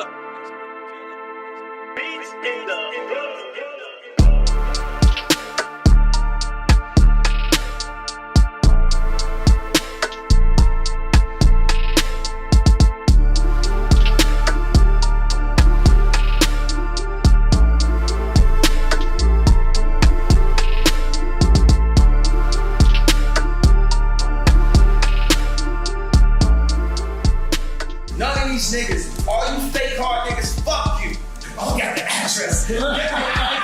Feel it. Beats in the None of these niggas, all you fake hard niggas, fuck you. Oh, got the address. I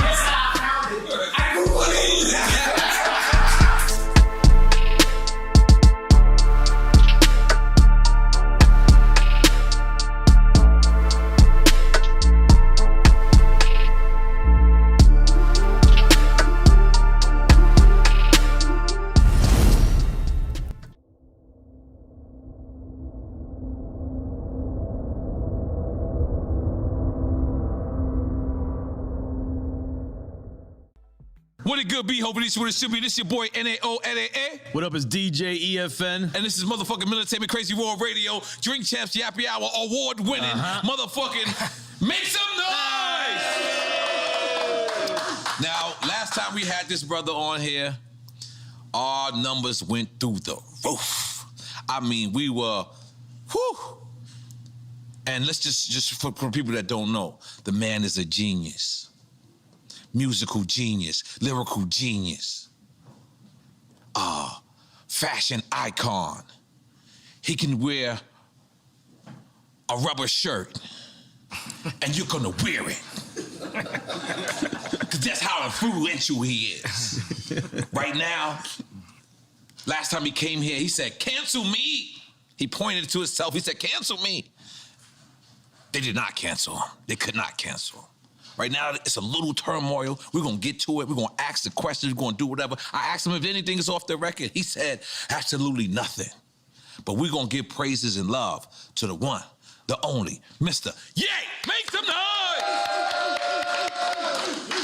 guess I found it. I Googled it. What it good be? Hoping this is what it should be. This your boy N-A-O-N-A-A. What up, it's DJ EFN. And this is motherfucking Military Crazy Raw Radio, Drink Champs Yappy Hour, award-winning motherfucking make some noise! Now, last time we had this brother on here, our numbers went through the roof. I mean, we were, whew. And let's just for people that don't know, the man is a genius. Musical genius, lyrical genius, fashion icon. He can wear a rubber shirt and you're gonna wear it. Cause that's how influential he is. Right now, last time he came here, he said, cancel me. He pointed to himself, he said, cancel me. They did not cancel him. They could not cancel him. Right now, it's a little turmoil. We're gonna get to it. We're gonna ask the questions. We're gonna do whatever. I asked him if anything is off the record. He said, absolutely nothing. But we're gonna give praises and love to the one, the only, Mr. Ye. Make some noise!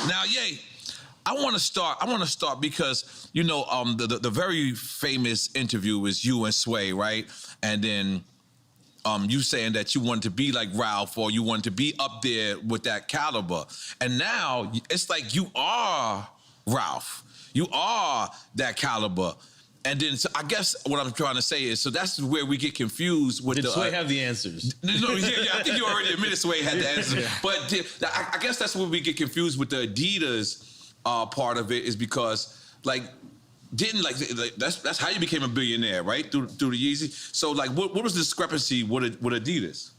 Now, Ye, I wanna start because, you know, the very famous interview is you and Sway, right? And then, you saying that you wanted to be like Ralph or you wanted to be up there with that caliber. And now it's like you are Ralph. You are that caliber. And then, so I guess what I'm trying to say is, so that's where we get confused with Did Sway have the answers? No, yeah, I think you already admitted Sway had the answers. Yeah. But I guess that's where we get confused with the Adidas part of it is because, like, that's how you became a billionaire, right? Through the Yeezy. So like, what was the discrepancy with Adidas?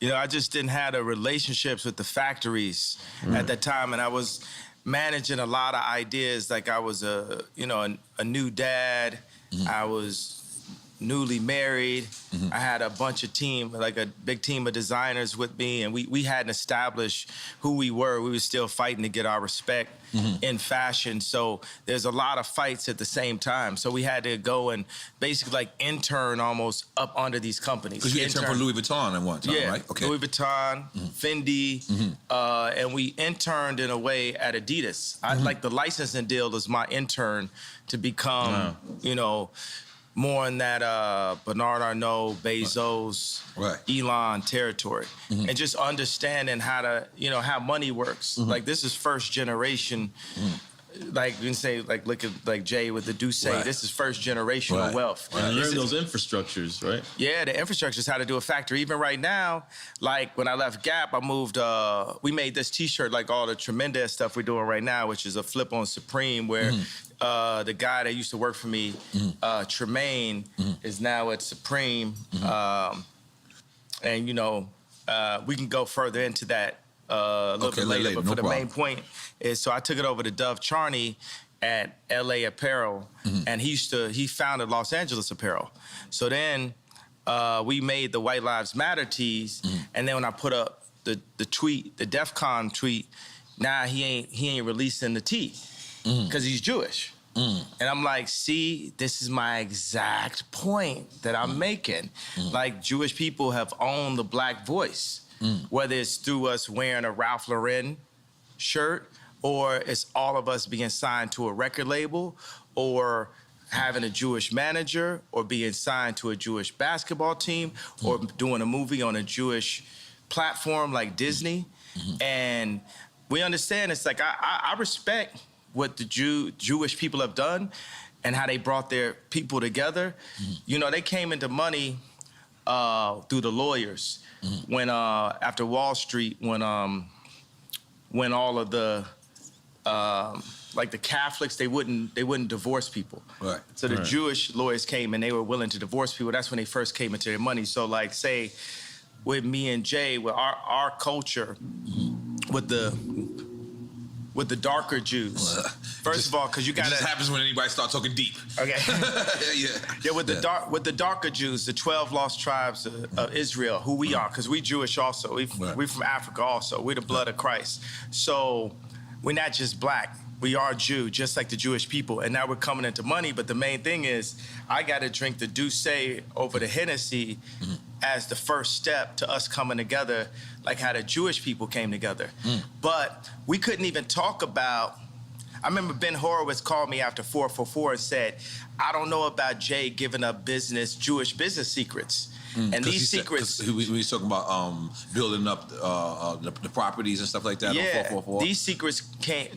You know, I just didn't have the relationships with the factories at that time, and I was managing a lot of ideas. Like I was a new dad. I was newly married. I had a bunch of team, like a big team of designers with me, and we hadn't established who we were. We were still fighting to get our respect in fashion. So there's a lot of fights at the same time. So we had to go and basically like intern almost up under these companies. Because you interned for Louis Vuitton at one time, right? Okay. Louis Vuitton, Fendi, and we interned in a way at Adidas. I like the licensing deal was my intern to become, you know, more in that Bernard Arnault, Bezos, Elon territory. And just understanding how to, you know, how money works. Like this is first generation, like you can say, like look at like Jay with the Duce, this is first generational wealth. And learn those infrastructures, right? Yeah, the infrastructures, how to do a factory. Even right now, like when I left Gap, I moved, we made this t-shirt, like all the tremendous stuff we're doing right now, which is a flip on Supreme where the guy that used to work for me, Tremaine, is now at Supreme. And, you know, we can go further into that a little bit later. But for the main point is, so I took it over to Dove Charney at LA Apparel, and he founded Los Angeles Apparel. So then we made the White Lives Matter tees, and then when I put up the tweet, the DEF CON tweet, now he ain't releasing the tee because he's Jewish. And I'm like, see, this is my exact point that I'm making. Like, Jewish people have owned the black voice, whether it's through us wearing a Ralph Lauren shirt, or it's all of us being signed to a record label, or having a Jewish manager, or being signed to a Jewish basketball team, or doing a movie on a Jewish platform like Disney, and we understand it's like I respect what the Jewish people have done and how they brought their people together. You know, they came into money through the lawyers when after Wall Street, when all of the like the Catholics, they wouldn't divorce people. Right. So the Jewish lawyers came and they were willing to divorce people. That's when they first came into their money. So like say with me and Jay, with our culture, with the darker Jews. First of all, because you got it just happens when anybody starts talking deep. Okay. Yeah. With the darker Jews, the 12 lost tribes of Israel, who we are, because we Jewish also. We from Africa also. We're the blood of Christ. So we're not just black. We are Jew, just like the Jewish people. And now we're coming into money. But the main thing is, I got to drink the Douce over the Hennessy as the first step to us coming together, like how the Jewish people came together. But we couldn't even talk about, I remember Ben Horowitz called me after 444 and said, I don't know about Jay giving up Jewish business secrets. And these secrets... we was talking about building up the properties and stuff like that on 444. These secrets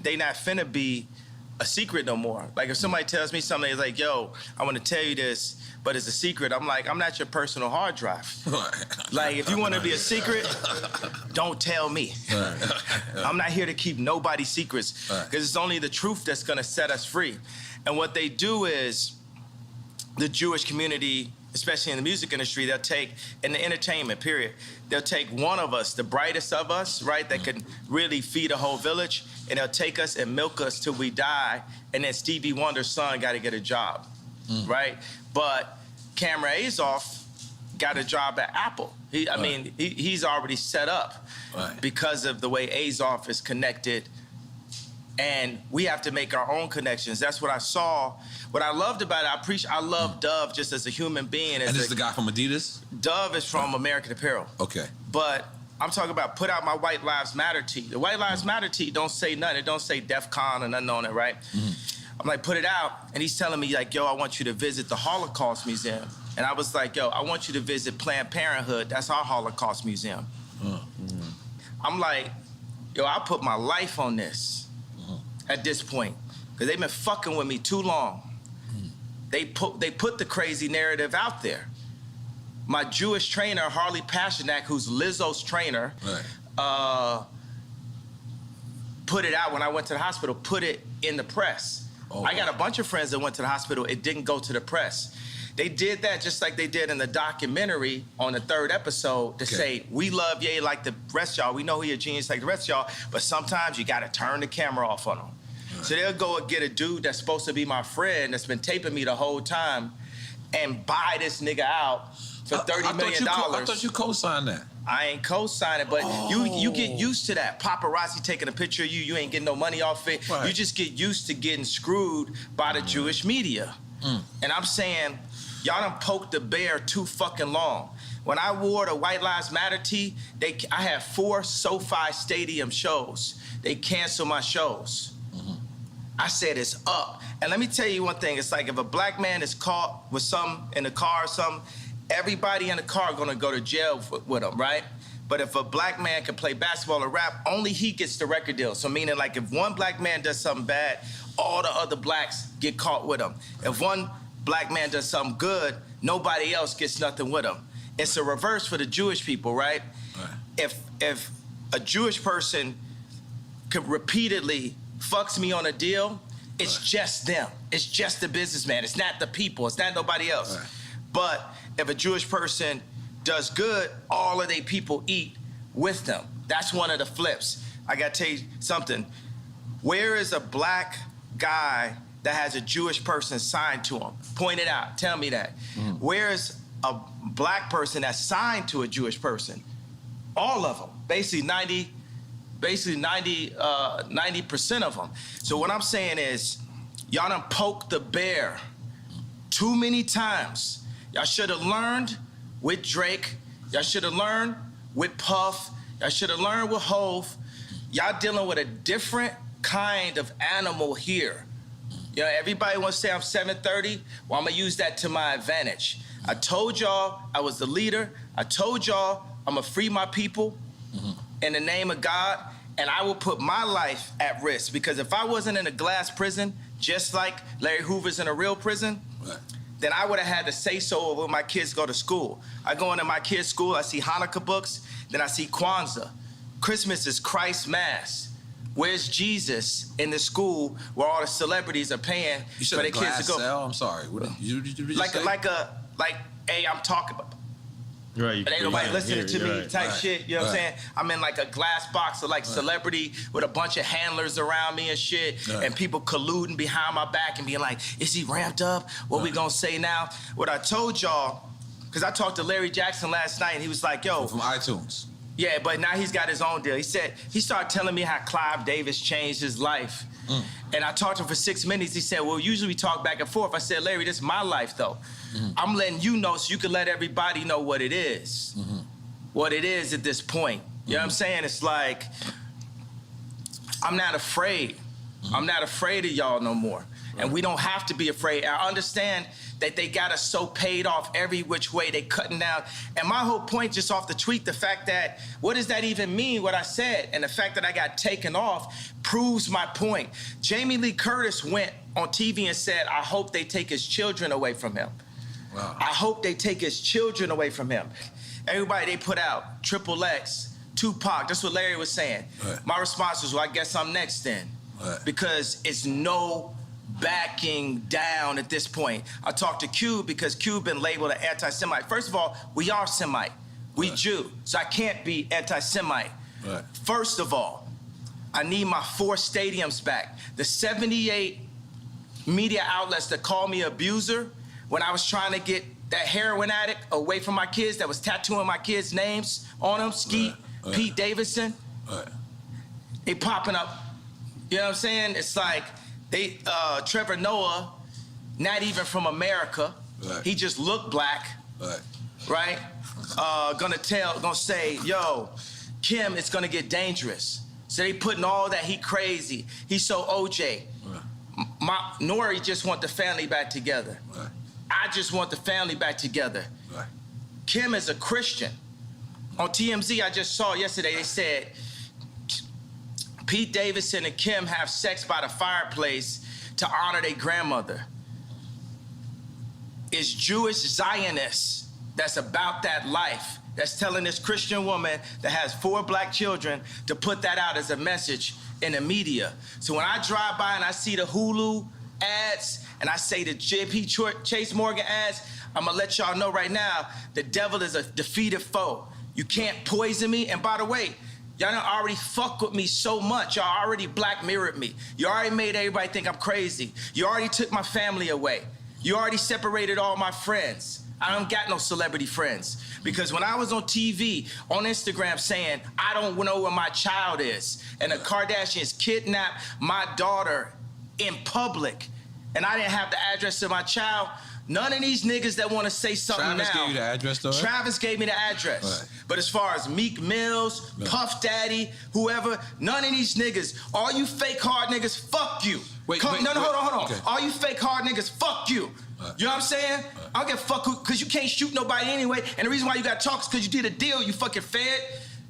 they not finna be a secret no more. Like if somebody tells me something, it's like, yo, I want to tell you this, but it's a secret. I'm like, I'm not your personal hard drive. Like if you want to be a secret, don't tell me. I'm not here to keep nobody's secrets, because it's only the truth that's gonna set us free. And what they do is, the Jewish community, especially in the music industry, they'll take, in the entertainment period, they'll take one of us, the brightest of us, right, that can really feed a whole village, and they'll take us and milk us till we die, and then Stevie Wonder's son got to get a job, right? But Cameron Azoff got a job at Apple. He's already set up because of the way Azoff is connected, and we have to make our own connections. That's what I saw. What I loved about it, I love Dove just as a human being. And this is the guy from Adidas? Dove is from American Apparel. Okay. But I'm talking about put out my White Lives Matter tee. The White Lives Matter tee don't say nothing. It don't say DEF CON or nothing on it, right? I'm like, put it out. And he's telling me like, yo, I want you to visit the Holocaust Museum. And I was like, yo, I want you to visit Planned Parenthood. That's our Holocaust Museum. I'm like, yo, I put my life on this at this point, because they've been fucking with me too long. They put the crazy narrative out there. My Jewish trainer, Harley Pasternak, who's Lizzo's trainer, put it out when I went to the hospital, put it in the press. I got a bunch of friends that went to the hospital. It didn't go to the press. They did that just like they did in the documentary on the 3rd episode to say, we love Ye like the rest of y'all. We know he a genius like the rest of y'all, but sometimes you got to turn the camera off on him. So they'll go and get a dude that's supposed to be my friend that's been taping me the whole time and buy this nigga out for $30 million. I thought you co-signed that. I ain't co-signing, but you get used to that. Paparazzi taking a picture of you, you ain't getting no money off it. You just get used to getting screwed by the Jewish media. And I'm saying, y'all done poked the bear too fucking long. When I wore the White Lives Matter tee, I had 4 SoFi Stadium shows. They canceled my shows. I said it's up. And let me tell you one thing. It's like if a black man is caught with something in the car or something, everybody in the car gonna go to jail with him, right? But if a black man can play basketball or rap, only he gets the record deal. So meaning like if one black man does something bad, all the other blacks get caught with him. If one black man does something good, nobody else gets nothing with him. It's a reverse for the Jewish people, right? If a Jewish person could repeatedly fucks me on a deal, it's just them. It's just the businessman. It's not the people. It's not nobody else. But if a Jewish person does good, all of their people eat with them. That's one of the flips. I gotta tell you something. Where is a black guy that has a Jewish person signed to him? Point it out. Tell me that. Where is a black person that's signed to a Jewish person? All of them. Basically 90% of them. So what I'm saying is, y'all done poked the bear too many times. Y'all should have learned with Drake. Y'all should have learned with Puff. Y'all should have learned with Hove. Y'all dealing with a different kind of animal here. You know, everybody wants to say I'm 730. Well, I'm gonna use that to my advantage. I told y'all I was the leader. I told y'all I'm gonna free my people in the name of God, and I will put my life at risk, because if I wasn't in a glass prison, just like Larry Hoover's in a real prison, then I would have had to say so when my kids go to school. I go into my kids' school, I see Hanukkah books, then I see Kwanzaa. Christmas is Christ's Mass. Where's Jesus in the school where all the celebrities are paying for their kids to go? Cell? I'm sorry. What did you Like, hey, I'm talking about. Right. But ain't nobody listening to me type shit, you know what I'm saying? I'm in like a glass box of like celebrity with a bunch of handlers around me and shit, and people colluding behind my back and being like, is he ramped up? What we gonna say now? What I told y'all, because I talked to Larry Jackson last night and he was like, yo. From iTunes. Yeah, but now he's got his own deal. He said, he started telling me how Clive Davis changed his life. And I talked to him for 6 minutes. He said, well, usually we talk back and forth. I said, Larry, this is my life, though. I'm letting you know so you can let everybody know what it is. What it is at this point. You know what I'm saying? It's like, I'm not afraid. I'm not afraid of y'all no more. And we don't have to be afraid. I understand that they got us so paid off every which way, they cutting down. And my whole point just off the tweet, the fact that, what does that even mean, what I said? And the fact that I got taken off proves my point. Jamie Lee Curtis went on TV and said, I hope they take his children away from him. Wow. I hope they take his children away from him. Everybody they put out, Triple X, Tupac, that's what Larry was saying. My response was, well, I guess I'm next then. Because it's no backing down at this point. I talked to Cube because Cube been labeled an anti-Semite. First of all, we are Semite. We Jew, so I can't be anti-Semite. First of all, I need my 4 stadiums back. The 78 media outlets that called me abuser when I was trying to get that heroin addict away from my kids that was tattooing my kids' names on them, Skeet, Pete Davidson, they popping up. You know what I'm saying? It's like, they Trevor Noah, not even from America. He just looked black, right? Gonna say, yo, Kim, it's gonna get dangerous. So they putting all that, he crazy. He's so OJ. Nori just want the family back together. I just want the family back together. Kim is a Christian. On TMZ, I just saw yesterday, they said, Pete Davidson and Kim have sex by the fireplace to honor their grandmother. It's Jewish Zionists that's about that life, that's telling this Christian woman that has 4 black children to put that out as a message in the media. So when I drive by and I see the Hulu ads and I see the JP Chase Morgan ads, I'm gonna let y'all know right now, the devil is a defeated foe. You can't poison me. And by the way, y'all done already fuck with me so much. Y'all already Black Mirrored me. You already made everybody think I'm crazy. You already took my family away. You already separated all my friends. I don't got no celebrity friends. Because when I was on TV, on Instagram saying, I don't know where my child is, and the Kardashians kidnapped my daughter in public, and I didn't have the address of my child, none of these niggas that want to say something Travis now. gave you the address, though? Travis gave me the address. But as far as Meek Mills, Puff Daddy, whoever, none of these niggas, all you fake hard niggas, fuck you. Hold on. Okay. All you fake hard niggas, fuck you. You know what I'm saying? I don't give a fuck because you can't shoot nobody anyway. And the reason why you got to talk is because you did a deal, you fucking fed.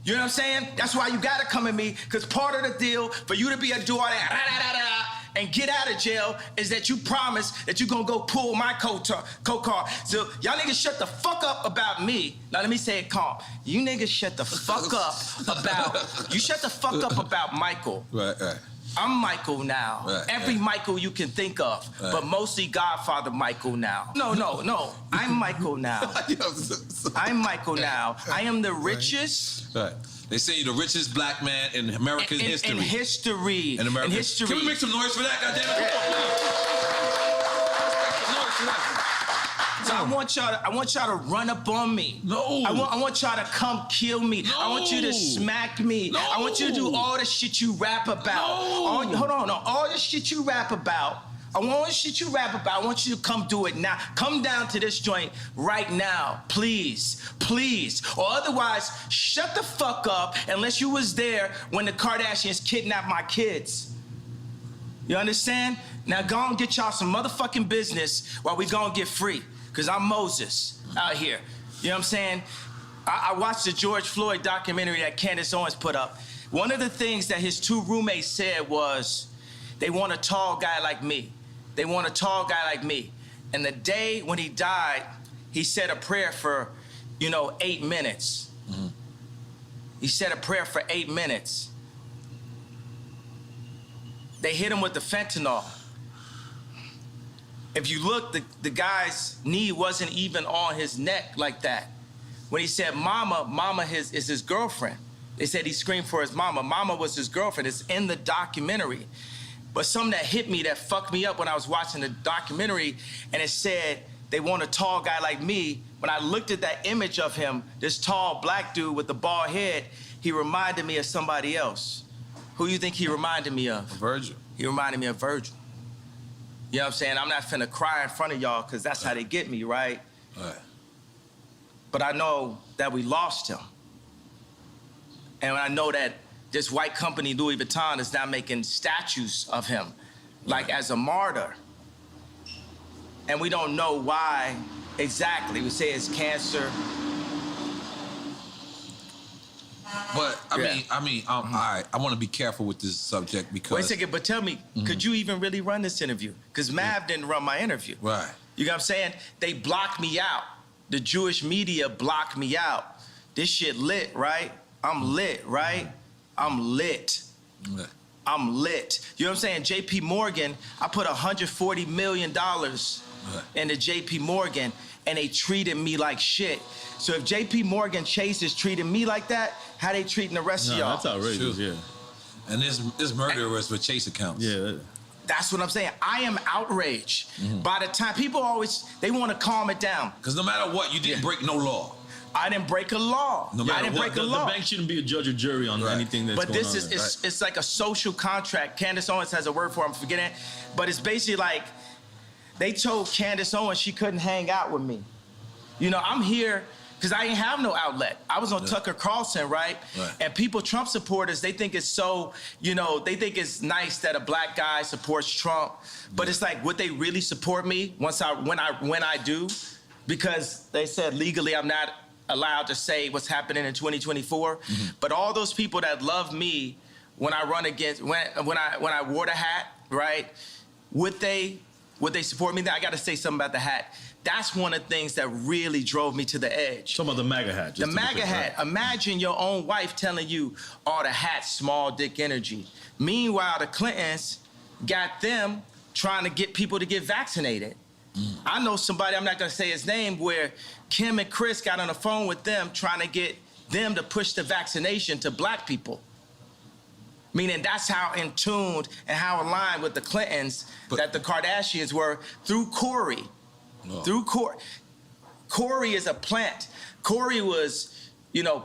You know what I'm saying? That's why you got to come at me, because part of the deal for you to be able to do all that and get out of jail is that you promise that you're going to go pull my co-car. So y'all niggas shut the fuck up about me. Now let me say it calm. You niggas shut the fuck up about Michael. Right. I'm Michael now. Every Michael you can think of, but mostly Godfather Michael now. No. I'm Michael now. I'm Michael now. I am the richest. They say you're the richest black man in American history. In history. In America. In history. Can we make some noise for that, goddammit? So I want y'all to run up on me. No. I want y'all to come kill me. No. I want you to smack me. No. I want you to do all the shit you rap about. No. All the shit you rap about. I want you to come do it now. Come down to this joint right now, please. Or otherwise, shut the fuck up unless you was there when the Kardashians kidnapped my kids. You understand? Now go and get y'all some motherfucking business while we go and get free. Because I'm Moses out here. You know what I'm saying? I watched the George Floyd documentary that Candace Owens put up. One of the things that his two roommates said was, they want a tall guy like me. They want a tall guy like me. And the day when he died, he said a prayer for, 8 minutes. Mm-hmm. He said a prayer for 8 minutes. They hit him with the fentanyl. If you look, the guy's knee wasn't even on his neck like that. When he said mama is his girlfriend. They said he screamed for his mama. Mama was his girlfriend. It's in the documentary. But something that hit me, that fucked me up when I was watching the documentary, and it said, they want a tall guy like me. When I looked at that image of him, this tall black dude with the bald head, he reminded me of somebody else. Who you think he reminded me of? Virgil. He reminded me of Virgil. You know what I'm saying? I'm not finna cry in front of y'all because that's how they get me, right? Right. But I know that we lost him. And I know that this white company, Louis Vuitton, is now making statues of him, like as a martyr. And we don't know why exactly. We say it's cancer. But I mean, all right. I want to be careful with this subject because. Wait a second, but tell me, could you even really run this interview? Because Mav didn't run my interview. Right. You know what I'm saying? They blocked me out. The Jewish media blocked me out. This shit lit, right? I'm lit, right? I'm lit. Right. I'm lit. You know what I'm saying? JP Morgan, I put $140 million into JP Morgan, and they treated me like shit. So if JP Morgan Chase is treating me like that, how they treating the rest of y'all? That's outrageous, yeah. And this murderers with Chase accounts. Yeah. That's what I'm saying. I am outraged. By the time people they want to calm it down. Because no matter what, you didn't break no law. I didn't break a law. No matter I didn't break a law. The bank shouldn't be a judge or jury on anything that's going on. But this is it's like a social contract. Candace Owens has a word for it, I'm forgetting. But it's basically like they told Candace Owens she couldn't hang out with me. I'm here because I didn't have no outlet. I was on Tucker Carlson, right? And people, Trump supporters, they think it's so, they think it's nice that a black guy supports Trump. But it's like, would they really support me when I do? Because they said legally I'm not allowed to say what's happening in 2024. But all those people that love me when I run against, when I wore the hat, right? Would they support me? I got to say something about the hat. That's one of the things that really drove me to the edge. Talking about the MAGA hat. The MAGA hat. Right? Imagine your own wife telling you, oh, the hat's small dick energy. Meanwhile, the Clintons got them trying to get people to get vaccinated. I know somebody, I'm not going to say his name, where Kim and Chris got on the phone with them trying to get them to push the vaccination to black people. Meaning that's how in tuned and how aligned with the Clintons that the Kardashians were through Corey. Through Corey. Corey is a plant. Corey was,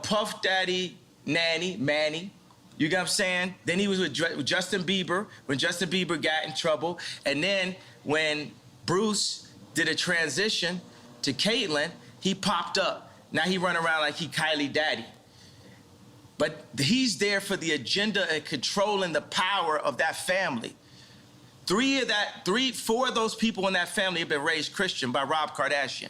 Puff Daddy, Manny. You get what I'm saying? Then he was with Justin Bieber when Justin Bieber got in trouble. And then when Bruce did a transition to Caitlyn, he popped up. Now he run around like he Kylie Daddy. But he's there for the agenda and controlling the power of that family. 4 of those people in that family have been raised Christian by Rob Kardashian.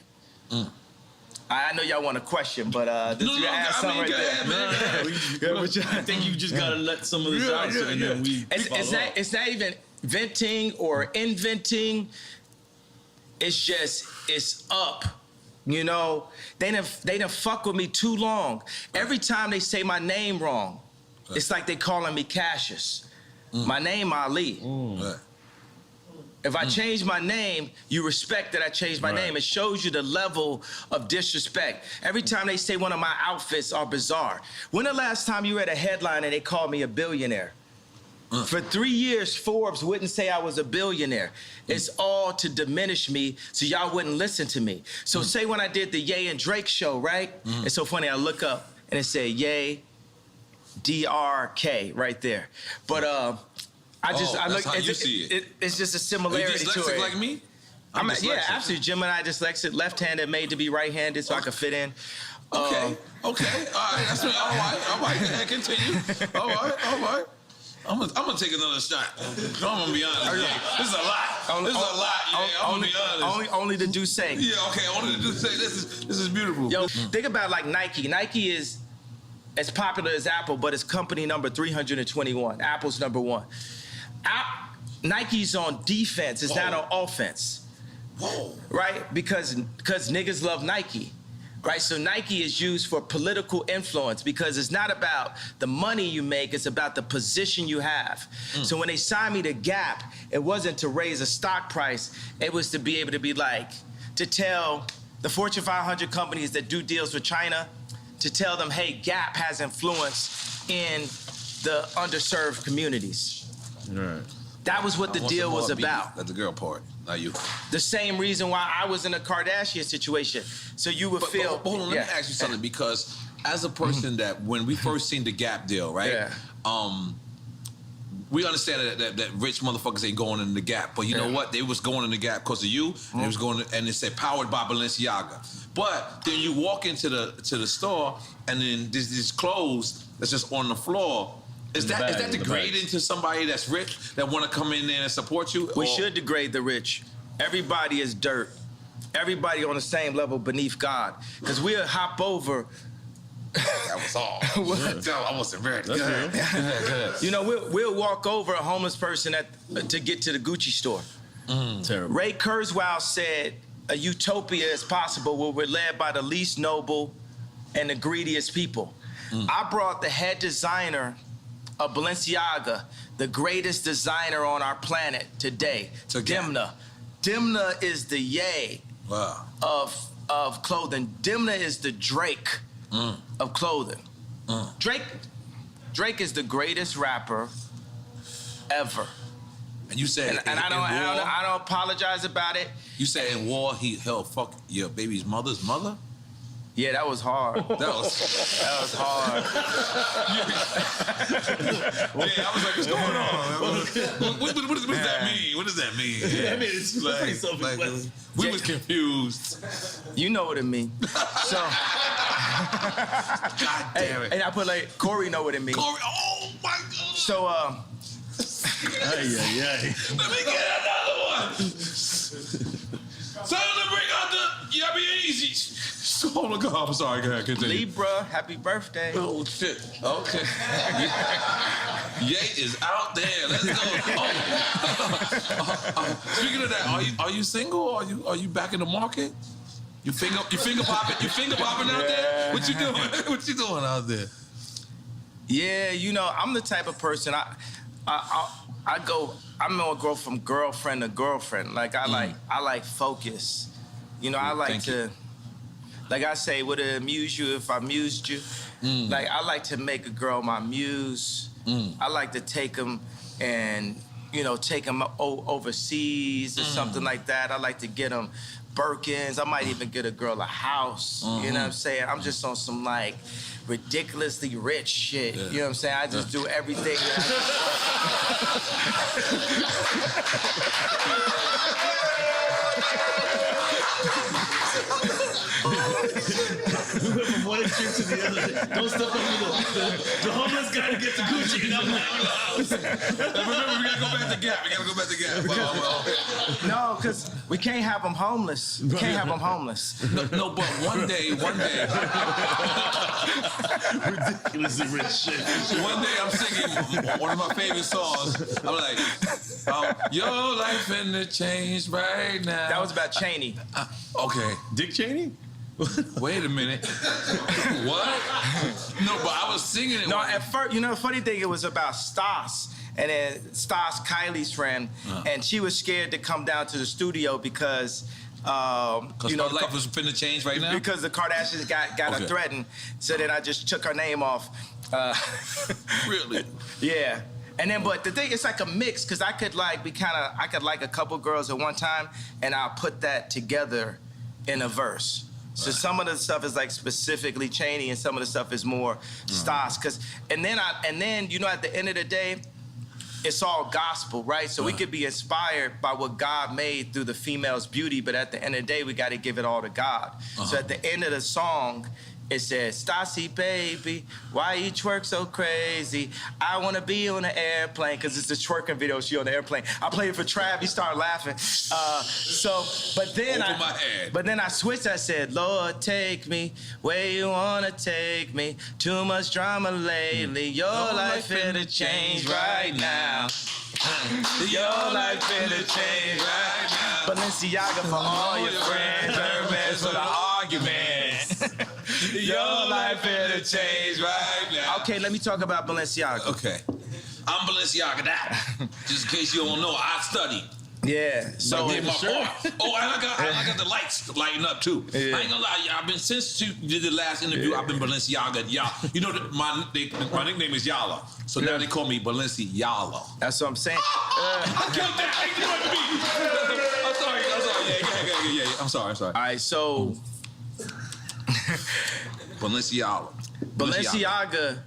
I know y'all want a question, but did you ask something right there? I think you just gotta let some of this out, and then we. It's not even venting or inventing. It's up. They done fuck with me too long. Every time they say my name wrong, it's like they calling me Cassius. My name Ali. If I change my name, you respect that I changed my name. It shows you the level of disrespect. Every time they say one of my outfits are bizarre. When the last time you read a headline and they called me a billionaire? For 3 years, Forbes wouldn't say I was a billionaire. It's all to diminish me so y'all wouldn't listen to me. So say when I did the Ye and Drake show, right? It's so funny, I look up and it said Ye, DRK right there. But I look. It's just a similarity to it. Dyslexic like me? Yeah, absolutely. Gemini dyslexic, left-handed, made to be right-handed, so I could fit in. Okay. All right. That's me. All right. Continue. All right. I'm gonna take another shot. I'm gonna be honest. Yeah. This is a lot. This is a lot. Yeah, I'm gonna be honest. Only the Douce. Yeah, okay. Only the Douce. This is beautiful. Yo, think about like Nike. Nike is as popular as Apple, but it's company number 321. Apple's number 1. Nike's on defense. It's not on offense. Whoa. Right? Because niggas love Nike. Right, so Nike is used for political influence because it's not about the money you make, it's about the position you have. So when they signed me to Gap, it wasn't to raise a stock price, it was to be able to be like, to tell the Fortune 500 companies that do deals with China, to tell them, hey, Gap has influence in the underserved communities. Right. That was what the deal was about. That's the girl part, not you. The same reason why I was in a Kardashian situation. So you would feel. But hold on, let me ask you something, because as a person that when we first seen the Gap deal, right? Yeah. We understand that rich motherfuckers ain't going in the Gap, but you know what? They was going in the Gap because of you, and it was going, and it said powered by Balenciaga. But then you walk into the store, and then there's these clothes that's just on the floor. Is that degrading to somebody that's rich that want to come in there and support you? We should degrade the rich. Everybody is dirt. Everybody on the same level beneath God. Because we'll hop over. That was all. I wasn't ready. You know, we'll walk over a homeless person to get to the Gucci store. Terrible. Ray Kurzweil said, a utopia is possible where we're led by the least noble and the greediest people. I brought the head designer of Balenciaga, the greatest designer on our planet today, Dimna. Dimna is the Ye of clothing. Dimna is the Drake of clothing. Drake is the greatest rapper ever. And you said, and I don't apologize about it. You said in war he'll fuck your baby's mother's mother? Yeah, that was hard. That was hard. Yeah, I was like, what's going on? What does that mean? What does that mean? Yeah, I mean, it's pretty self-explanatory. We was confused. You know what it means. So, God damn it. And I put like, Corey know what it means. Corey, oh my God. So, Let me get another one. Tell them to bring out the Yabby Easy. Oh my God, I'm sorry, go ahead, continue. Libra, happy birthday. Oh shit, okay. Ye is out there, let's go. Speaking of that, are you single? Are you back in the market? You finger popping out there? What you doing? What you doing out there? Yeah, you know, I'm the type of person, I'm gonna go from girlfriend to girlfriend. Like I like focus. You know, I like to, like I say, would it amuse you if I amused you? Like I like to make a girl my muse. I like to take them and, you know, take them overseas or something like that. I like to get them Birkins. I might even get a girl a house. You know what I'm saying? I'm just on some like ridiculously rich shit. You know what I'm saying? I just do everything. We went from one extreme to the other. Don't step over the homeless guy to get the Gucci and I'm like, Remember, we gotta go back to Gap. No, because we can't have them homeless. We can't have them homeless. No, but one day. ridiculously rich shit. One day I'm singing one of my favorite songs. I'm like, your life finna change right now. That was about Cheney. Okay. Dick Cheney? Wait a minute. What? No, but I was singing it. No, at first, you know, the funny thing, it was about Stas. And then Stas, Kylie's friend, and she was scared to come down to the studio because you know, her life was finna change right now? Because the Kardashians got her threatened. So then I just took her name off. Really? Yeah. And then, but the thing, it's like a mix, because I could like a couple girls at one time, and I'll put that together in a verse. So some of the stuff is like specifically Cheney, and some of the stuff is more Stas. And then you know, at the end of the day, it's all gospel, right? So we could be inspired by what God made through the female's beauty, but at the end of the day, we got to give it all to God. So at the end of the song, It says, Stassi, baby, why you twerk so crazy? I want to be on an airplane, because it's a twerking video, she on the airplane. I played it for Trav, he started laughing. But then I switched, I said, Lord, take me where you want to take me. Too much drama lately, your life finna change right now. Your life finna change right now. Balenciaga for all your friends, Hermes for the argument. Your life finna change right now. Okay, let me talk about Balenciaga. Okay. I'm Balenciaga that. Just in case you don't know, I studied. Yeah. So I did my part. Oh, and I got the lights lighting up too. Yeah. I ain't gonna lie, I've been since you did the last interview. I've been Balenciaga. You know, my nickname is Yala, so now they call me Balenciaga. That's what I'm saying. I killed that. I killed me. I'm sorry. Yeah. I'm sorry. All right, so Balenciaga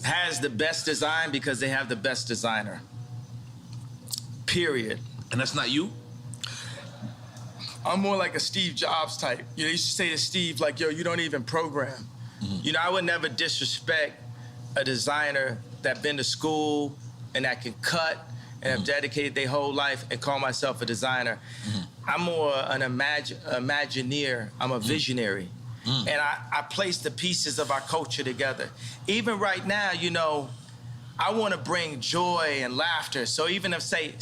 has the best design because they have the best designer. Period. And that's not you? I'm more like a Steve Jobs type. You know, you used to say to Steve, like, yo, you don't even program. Mm-hmm. You know, I would never disrespect a designer that been to school and that can cut and have dedicated their whole life and call myself a designer. Mm-hmm. I'm more an imagineer. I'm a visionary. Mm-hmm. And I place the pieces of our culture together. Even right now, you know, I want to bring joy and laughter. So even if say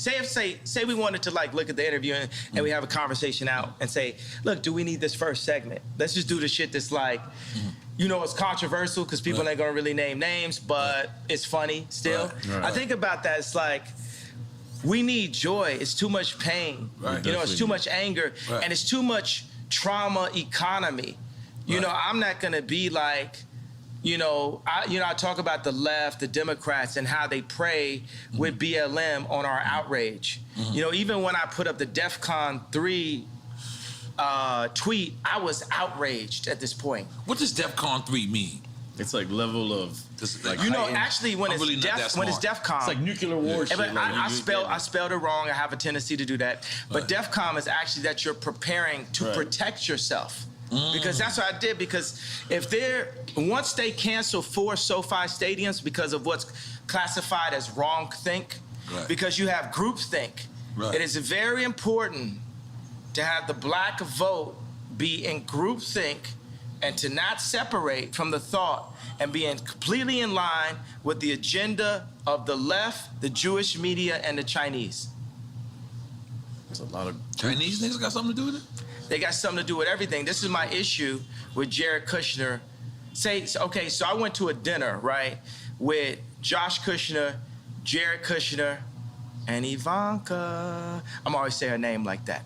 we wanted to like look at the interview and we have a conversation out and say, look, do we need this first segment? Let's just do the shit that's like, you know, it's controversial because people ain't gonna really name names, but it's funny still. Right. I think about that. It's like, we need joy. It's too much pain. Right. You know, it's too much anger, and it's too much trauma economy. You know, I'm not gonna be like, I talk about the left, the Democrats, and how they prey with BLM on our outrage. Mm-hmm. You know, even when I put up the DEFCON 3 tweet, I was outraged at this point. What does DEFCON 3 mean? It's like level of, like, you know, actually when it's DEFCON, it's like nuclear war shit. But I spelled it wrong. I have a tendency to do that. But DEFCON is actually that you're preparing to protect yourself. Because that's what I did. Because once they cancel 4 SoFi stadiums because of what's classified as wrong-think, because you have groupthink, it is very important to have the black vote be in groupthink and to not separate from the thought and be completely in line with the agenda of the left, the Jewish media, and the Chinese. There's a lot of Chinese niggas got something to do with it? They got something to do with everything. This is my issue with Jared Kushner. So I went to a dinner, right, with Josh Kushner, Jared Kushner, and Ivanka. I'm always saying her name like that.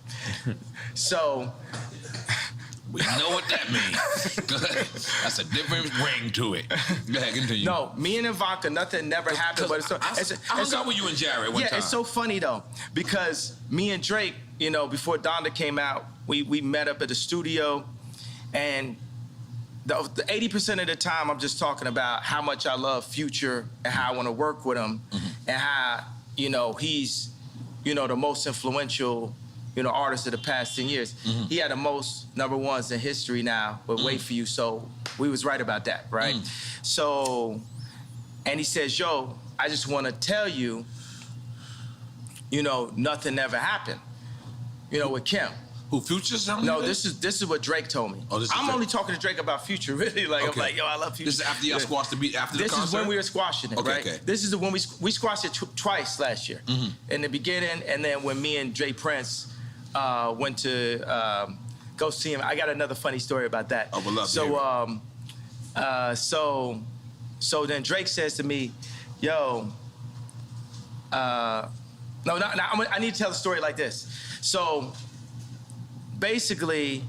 So we know what that means. That's a different ring to it. Go ahead, continue. No, me and Ivanka, nothing never happened. But I hung out with you and Jared one time. Yeah, it's so funny though, because me and Drake, you know, before Donda came out, we met up at the studio, and the 80% of the time I'm just talking about how much I love Future and how I want to work with him, and how, you know, he's, you know, the most influential, you know, artist of the past 10 years. He had the most #1s in history now, but Wait For You, so we was right about that, right? So, and he says, yo, I just want to tell you, you know, nothing ever happened, you know, with Kim. Who, Future? No, this is what Drake told me. Oh, I'm only talking to Drake about Future, really. Like, I'm like, yo, I love Future. This is after y'all squashed the beat, after the concert? This is when we were squashing it, right? Okay. This is when we squashed it twice last year. In the beginning, and then when me and Jay Prince went to go see him. I got another funny story about that. I would love to hear it. So then Drake says to me, yo, I need to tell the story like this. So basically,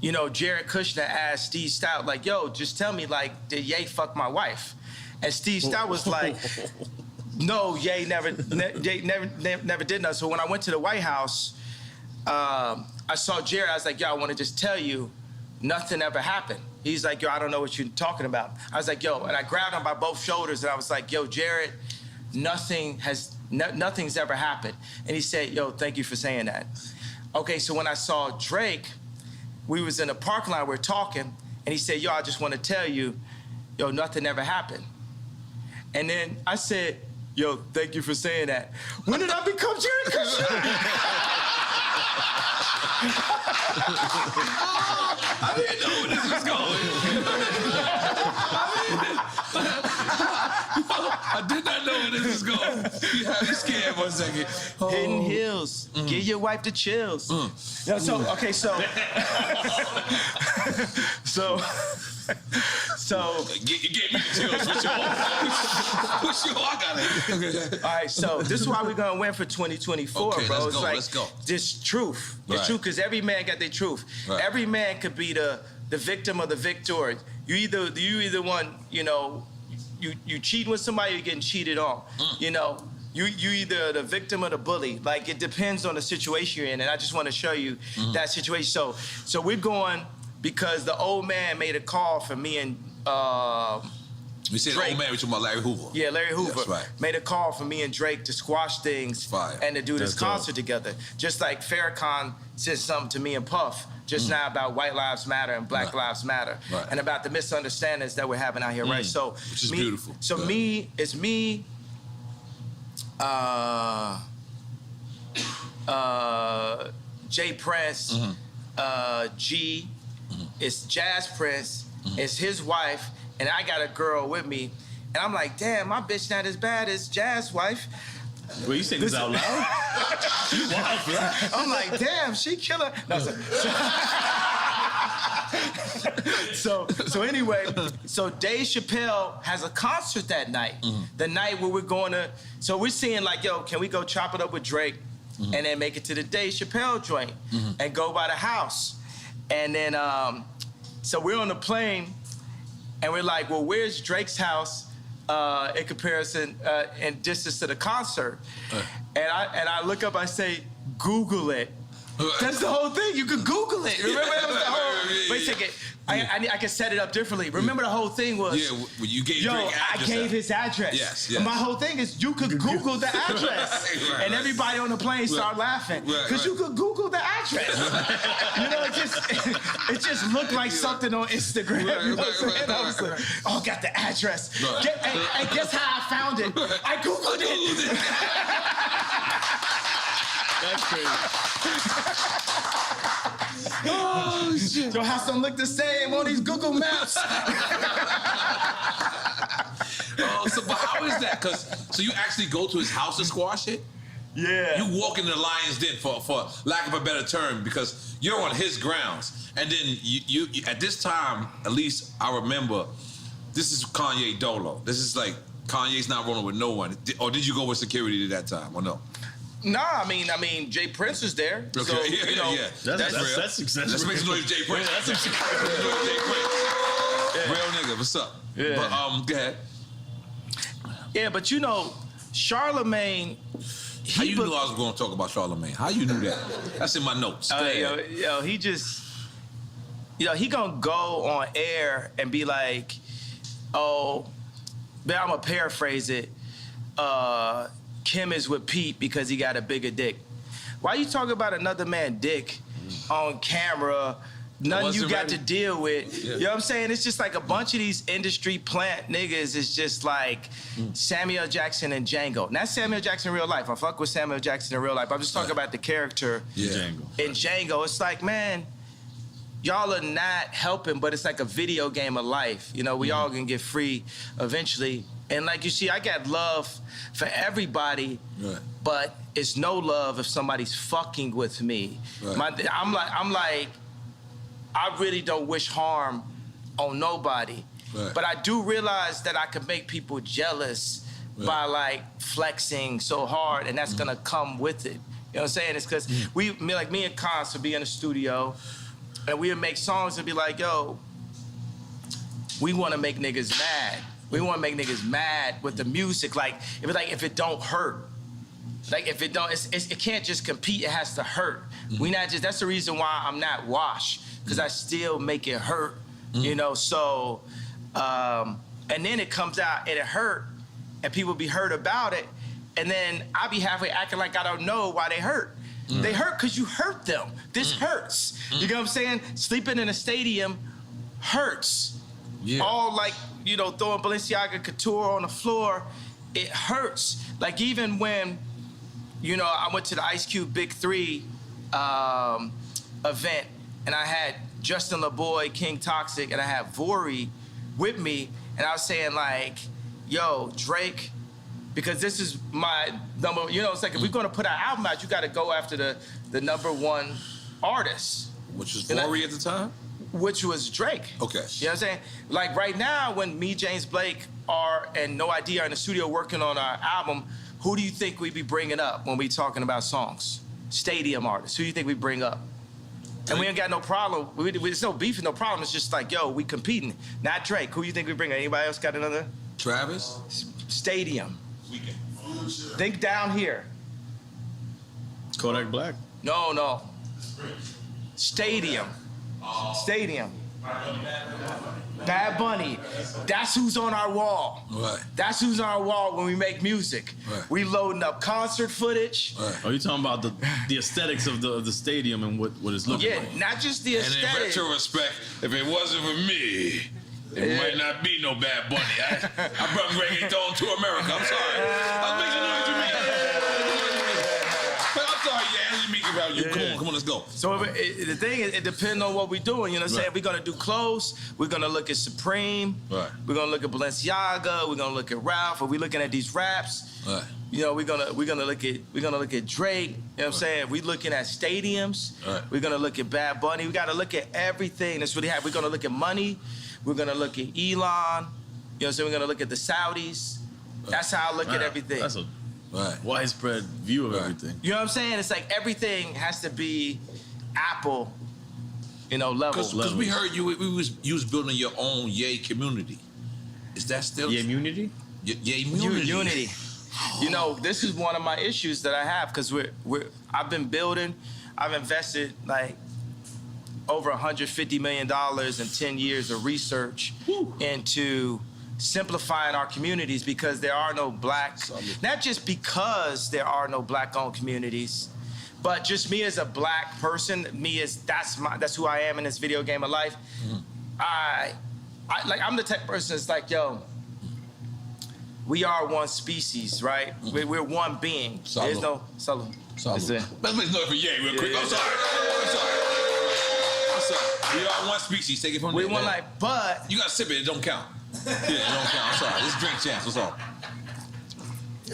you know, Jared Kushner asked Steve Stout, like, yo, just tell me, like, did Ye fuck my wife? And Steve Stout was like, no, Ye never did nothing. So when I went to the White House, I saw Jared. I was like, yo, I want to just tell you, nothing ever happened. He's like, yo, I don't know what you're talking about. I was like, yo, and I grabbed him by both shoulders, and I was like, yo, Jared, nothing's ever happened. And he said, yo, thank you for saying that. Okay, so when I saw Drake, we was in a parking lot, we're talking, and he said, yo, I just want to tell you, yo, nothing ever happened. And then I said, yo, thank you for saying that. When did I become Jared Kushner? I didn't know where this was going. I did not know where this was going. You had me scared for a second. Oh. Hidden Hills. Give your wife the chills. Yeah, so, okay, so. You gave me the chills for sure. For sure, I got it. All right, so this is why we're gonna win for 2024, okay, bro. Let's go. This truth. This truth, because every man got their truth. Right. Every man could be the victim or the victor. You either one, you know, you cheating with somebody, you're getting cheated on. You know, you either the victim or the bully. Like, it depends on the situation you're in, and I just want to show you that situation. So we're going because the old man made a call for me and You said Drake. old man, we're talking about Larry Hoover. Yeah, Larry Hoover That's right. made a call for me and Drake to squash things Fire. and to do this That's dope. concert together. Just like Farrakhan said something to me and Puff just now about White Lives Matter and Black Lives Matter Right. and about the misunderstandings that we're having out here, right? So Which is beautiful. So Good. it's me, Jay Prince, G, it's Jazz Prince, it's his wife, and I got a girl with me. And I'm like, damn, my bitch not as bad as Jazz's wife. Well, you saying this out loud? You wild for that. I'm like, damn, she killer. No, so anyway, so Dave Chappelle has a concert that night. The night where we're going to, so we're seeing like, yo, can we go chop it up with Drake and then make it to the Dave Chappelle joint and go by the house? And then, so we're on the plane and we're like, well, where's Drake's house in comparison in distance to the concert? And I look up, I say, Google it. That's the whole thing. You could Google it. Remember that was the whole. Wait a second. I can set it up differently. Remember the whole thing was. Yeah, when you gave Yo, Drake I address gave out. his address. Yes. And my whole thing is you could Google the address. Right, and everybody on the plane started laughing. Because you could Google the address. You know, it just looked like something on Instagram. You know what I'm saying? I was like, oh, I got the address. Right. And guess how I found it? I Googled it. That's crazy. Oh, shit. Your house don't look the same on these Google Maps. So but how is that? So you actually go to his house to squash it? Yeah. You walk into the lion's den for lack of a better term because you're on his grounds. And then you at this time, at least I remember, this is Kanye Dolo. This is like Kanye's not rolling with no one. Or did you go with security at that time or no? Nah, I mean, Jay Prince is there. Okay, So, yeah. That's real. that's success. Let's make some noise, Jay Prince. Yeah, that's some Jay Prince. Real nigga, what's up? Yeah. But go ahead. Yeah, but you know, Charlemagne. How you knew I was going to talk about Charlemagne? How you knew that? That's in my notes. Go ahead. Yo, he just, he gonna go on air and be like, oh, but I'm gonna paraphrase it. Kim is with Pete because he got a bigger dick. Why you talking about another man's dick on camera? Nothing you got to deal with. Yeah. You know what I'm saying? It's just like a bunch of these industry plant niggas is just like Samuel Jackson and Django. Not Samuel Jackson in real life. I fuck with Samuel Jackson in real life. I'm just talking about the character in Django. It's like, man, y'all are not helping, but it's like a video game of life. You know, we all gonna get free eventually. And like you see, I got love for everybody, but it's no love if somebody's fucking with me. Right. I'm like, I really don't wish harm on nobody. Right. But I do realize that I can make people jealous by like flexing so hard, and that's gonna come with it. You know what I'm saying? It's because me and Cons would be in the studio, and we would make songs and be like, yo, we wanna make niggas mad. We wanna make niggas mad with the music. Like, if it don't hurt. Like, if it don't, it can't just compete, it has to hurt. We not just, that's the reason why I'm not washed, because I still make it hurt, you know? So, and then it comes out and it hurt, and people be hurt about it, and then I be halfway acting like I don't know why they hurt. They hurt because you hurt them. This hurts. You know what I'm saying? Sleeping in a stadium hurts. Yeah. All like, you know, throwing Balenciaga Couture on the floor, it hurts. Like even when, you know, I went to the Ice Cube Big 3 event, and I had Justin LaBoy, King Toxic, and I had Vori with me, and I was saying like, yo, Drake, because this is my number, you know, it's like if we're gonna put our album out, you gotta go after the #1 artist. Which was Vori at the time? Which was Drake. Okay. You know what I'm saying? Like right now, when me, James Blake, and No ID are in the studio working on our album, who do you think we be bringing up when we talking about songs? Stadium artists. Who do you think we bring up? And we ain't got no problem. There's no beef and no problem. It's just like, yo, we competing. Not Drake. Who you think we bring? Anybody else got another? Travis? Stadium. Think down here. Kodak Black. No. Stadium. Stadium. Bad Bunny. That's who's on our wall. Right. That's who's on our wall when we make music. Right. We loading up concert footage. Right. Are you talking about the aesthetics of the stadium and what it's looking Yeah, like? not just the And in aesthetic. retrospect, if it wasn't for me, it might not be no Bad Bunny. I brought reggaeton to America. I'm sorry. I was making noise to me. I'm sorry, yeah, let me think about you. Come on, let's go. So the thing is, it depends on what we're doing. You know what I'm saying? Right. We're gonna do clothes. We're gonna look at Supreme. Right. We're gonna look at Balenciaga. We're gonna look at Ralph. Are we looking at these raps? Right. You know, we're gonna look at Drake. You know what I'm saying? We're looking at stadiums. Right. We're gonna look at Bad Bunny. We gotta look at everything that's really happening. We're gonna look at money. We're gonna look at Elon. You know what I'm saying? We're gonna look at the Saudis. That's how I look at everything. That's a Right. widespread view of Right. everything. You know what I'm saying? It's like everything has to be Apple, you know, level. Because we heard you was building your own Yay community. Is that still Yeah, immunity? Yay community? Unity. You know, this is one of my issues that I have because I've been building. I've invested like over $150 million in 10 years of research into simplifying our communities because there are no black, not just because there are no black-owned communities, but just me as a black person, that's who I am in this video game of life. I'm the type of person that's like, yo, we are one species, right? We're one being. Salud. There's no salud. Let's it. make noise for Yay real quick. Yeah. I'm sorry. We are one species. Take it from We there. one like, but You got to sip it. It don't count. Yeah, it don't count. I'm sorry. This is Drink Champs. What's up?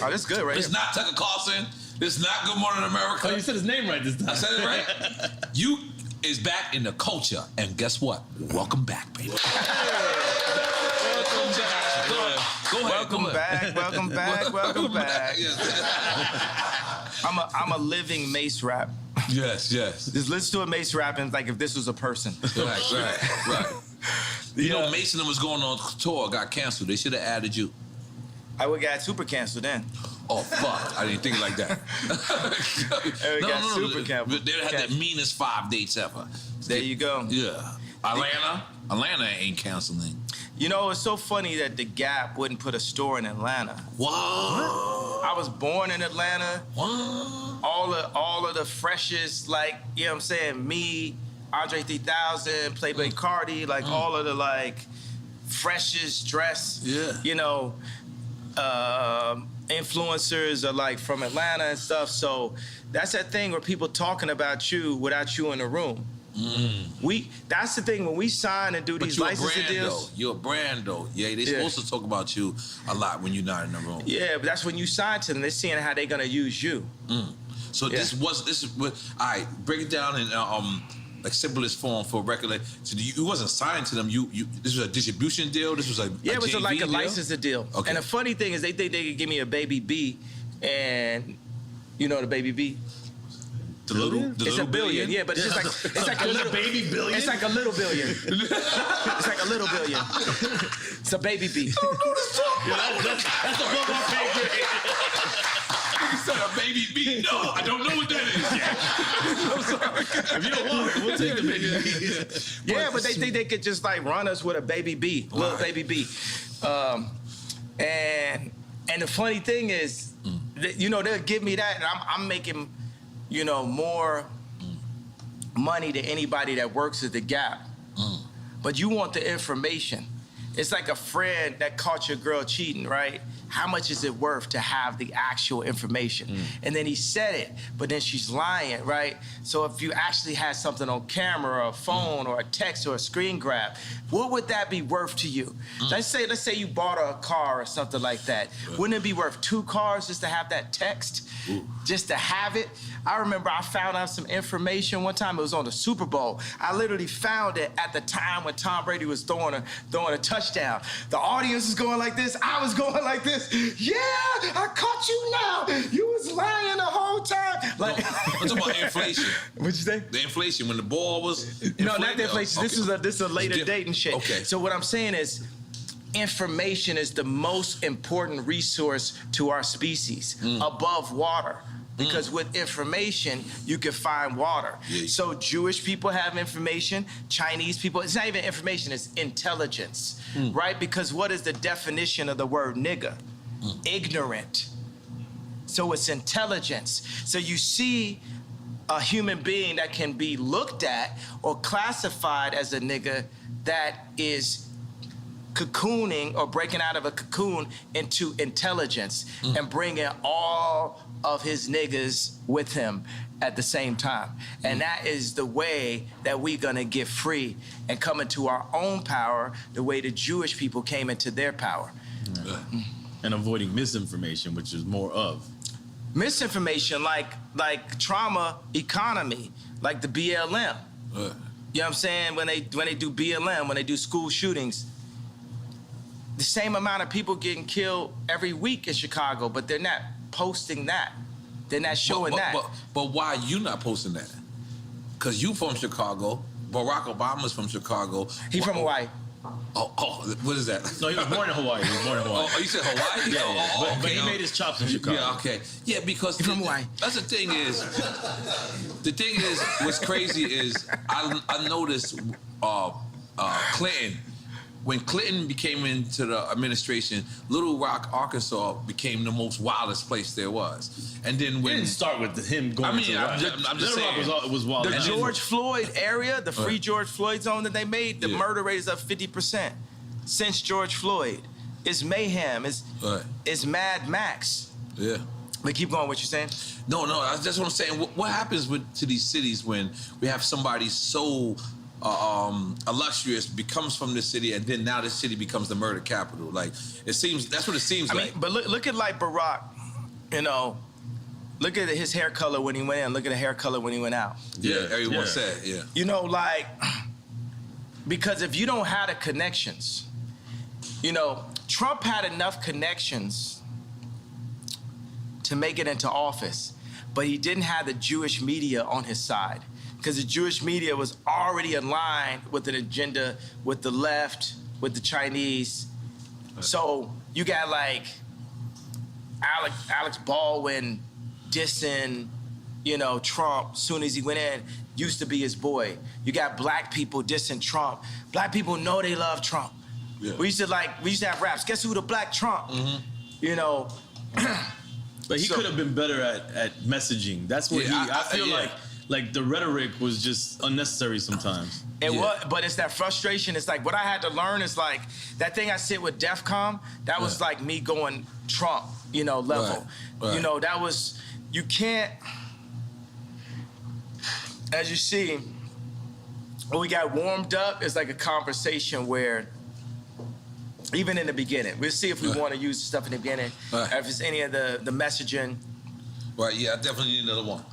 oh, this good, right? It's not Tucker Carlson. It's not Good Morning America. Oh, you said his name right this time. I said it right. You is back in the culture, and guess what? Welcome back, baby. Go ahead. Welcome back. Welcome back. Yes. I'm a living Mace rap. Yes. Just listen to a Mace rapping like if this was a person. Right. You know, Mason was going on tour, got canceled. They should have added you. I would got super canceled then. Oh, fuck. I didn't think like that. got super canceled. They had the meanest 5 dates ever. There you go. Yeah. Atlanta ain't canceling. You know, it's so funny that the Gap wouldn't put a store in Atlanta. What? I was born in Atlanta. What? All of the freshest, like, you know what I'm saying, me, Andre 3000, Playboy Cardi, like all of the like freshest dress, you know, influencers are like from Atlanta and stuff. So that's that thing where people talking about you without you in the room. That's the thing when we sign and do these licensing deals. You're a brand though. Yeah, they supposed to talk about you a lot when you're not in the room. Yeah, but that's when you sign to them. They're seeing how they're gonna use you. So this is what. All right, break it down in like simplest form for a record. So you wasn't signed to them. This was a distribution deal. This was it was like a licensing deal. Okay. And the funny thing is they think they could give me a baby B, and you know the baby B. It's a billion, yeah, but it's just like it's like a little baby billion. It's like a little billion. It's like a little billion. It's a baby B. That's above our pay grade. You said a baby B. No, I don't know what that is yet. I'm sorry. If you don't want it, we'll take the baby B. Yeah, but they think they could just like run us with a baby B, little baby B. And the funny thing is, you know, they'll give me that, and I'm making more money than anybody that works at the Gap. But you want the information. It's like a friend that caught your girl cheating, right? How much is it worth to have the actual information? And then he said it, but then she's lying, right? So if you actually had something on camera or a phone or a text or a screen grab, what would that be worth to you? Let's say you bought a car or something like that. Wouldn't it be worth 2 cars just to have that text? Just to have it? I remember I found out some information one time. It was on the Super Bowl. I literally found it at the time when Tom Brady was throwing a touchdown. The audience was going like this. I was going like this. Yeah, I caught you now. You was lying the whole time. Like, I'm talking about inflation. What'd you say? The inflation when the ball was. No, not the inflation. Okay. This is a later date and shit. Okay. So what I'm saying is, information is the most important resource to our species above water. Because with information, you can find water. So Jewish people have information, Chinese people, it's not even information, it's intelligence, right? Because what is the definition of the word nigga? Ignorant. So it's intelligence. So you see a human being that can be looked at or classified as a nigga that is cocooning or breaking out of a cocoon into intelligence and bringing all of his niggas with him at the same time. And that is the way that we're gonna get free and come into our own power the way the Jewish people came into their power. And avoiding misinformation, which is more of. Misinformation like trauma economy, like the BLM. You know what I'm saying? When they do BLM, when they do school shootings, the same amount of people getting killed every week in Chicago, but they're not posting that. They're not showing that. But why are you not posting that? Because you from Chicago. Barack Obama's from Chicago. He from Hawaii. Oh, what is that? No, he was born in Hawaii. Oh, you said Hawaii? Yeah, okay. But he made his chops in Chicago. Yeah, okay. Yeah, because from Hawaii. That's the thing is, what's crazy is I noticed Clinton. When Clinton became into the administration, Little Rock, Arkansas became the most wildest place there was. And then when... It didn't start with him going to I'm just saying. Little Rock was wild. The George Floyd area, the free George Floyd zone that they made, the murder rate is up 50% since George Floyd. It's mayhem. It's Mad Max. Yeah. But keep going, what you're saying? No, that's what I'm saying. What happens to these cities when we have somebody so... illustrious becomes from this city, and then now this city becomes the murder capital. Like that's what it seems like. I mean, but look at like Barack, look at his hair color when he went in, look at the hair color when he went out. Yeah, everyone said, like, because if you don't have the connections, Trump had enough connections to make it into office, but he didn't have the Jewish media on his side. Because the Jewish media was already aligned with an agenda with the left, with the Chinese. So you got like Alex Baldwin dissing, Trump soon as he went in, used to be his boy. You got black people dissing Trump. Black people know they love Trump. Yeah. We used to have raps. Guess who the black Trump? But he could have been better at messaging. That's what I feel like the rhetoric was just unnecessary sometimes. But it's that frustration. It's like what I had to learn is like that thing I said with DEFCON, that was like me going Trump, level. Right. That was, you can't, as you see, when we got warmed up, it's like a conversation where, even in the beginning, we'll see if we want to use stuff in the beginning, if it's any of the messaging. Right, yeah, I definitely need another one.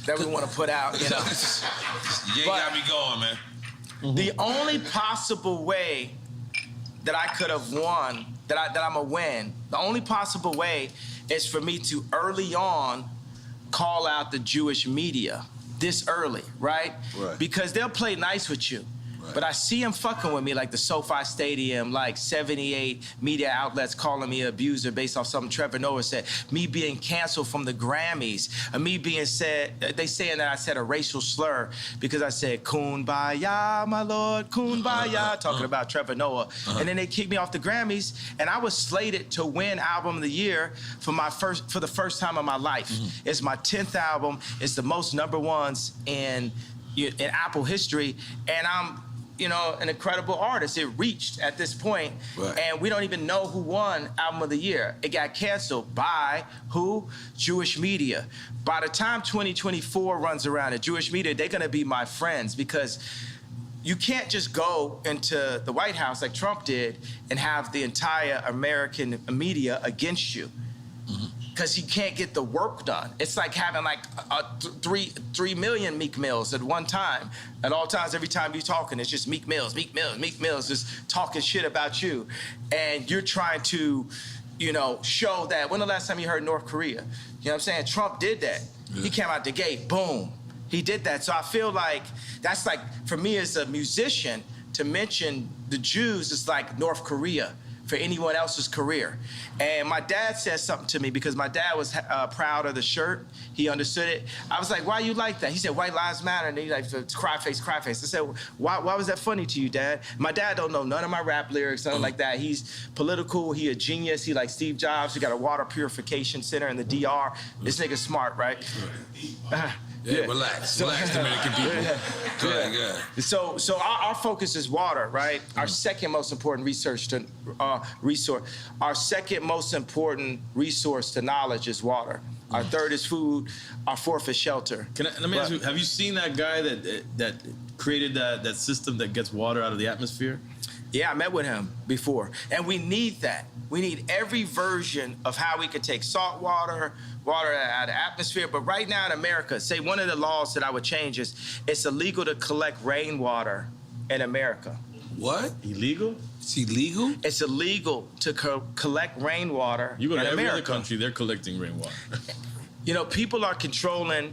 That we want to put out, You got me going, man. The only possible way that I could have won, that I'm gonna win, the only possible way is for me to early on call out the Jewish media this early, right? Because they'll play nice with you. But I see him fucking with me, like the SoFi Stadium, like 78 media outlets calling me an abuser based off something Trevor Noah said. Me being canceled from the Grammys. Me being they saying that I said a racial slur because I said, Kumbaya, my lord, Kumbaya, talking about Trevor Noah. And then they kicked me off the Grammys, and I was slated to win Album of the Year for the first time in my life. It's my 10th album. It's the most #1s in Apple history, and I'm an incredible artist. It reached at this point, and we don't even know who won Album of the Year. It got canceled by who? Jewish media. By the time 2024 runs around, the Jewish media, they're gonna be my friends, because you can't just go into the White House like Trump did and have the entire American media against you. Because he can't get the work done. It's like having like 3 million Meek Mills at one time. At all times, every time you're talking, it's just Meek Mills, just talking shit about you. And you're trying to, show that. When the last time you heard North Korea? You know what I'm saying? Trump did that. Yeah. He came out the gate, boom. He did that. So I feel like that's like, for me as a musician, to mention the Jews is like North Korea for anyone else's career. And my dad said something to me, because my dad was proud of the shirt. He understood it. I was like, why you like that? He said, White Lives Matter. And he like, cry face, cry face. I said, why was that funny to you, Dad? My dad don't know none of my rap lyrics, nothing like that. He's political, he a genius. He like Steve Jobs. He got a water purification center in the DR. This nigga's smart, right? Yeah, relax, Dominican people. Go ahead. So our focus is water, right? Our second most important resource. Our second most important resource to knowledge is water. Our third is food. Our fourth is shelter. Let me ask you: have you seen that guy that created that system that gets water out of the atmosphere? Yeah, I met with him before, and we need that. We need every version of how we could take salt water out of the atmosphere. But right now in America, say one of the laws that I would change is it's illegal to collect rainwater in America. What? Illegal? It's illegal? It's illegal to collect rainwater in America. You go to every other country, they're collecting rainwater. People are controlling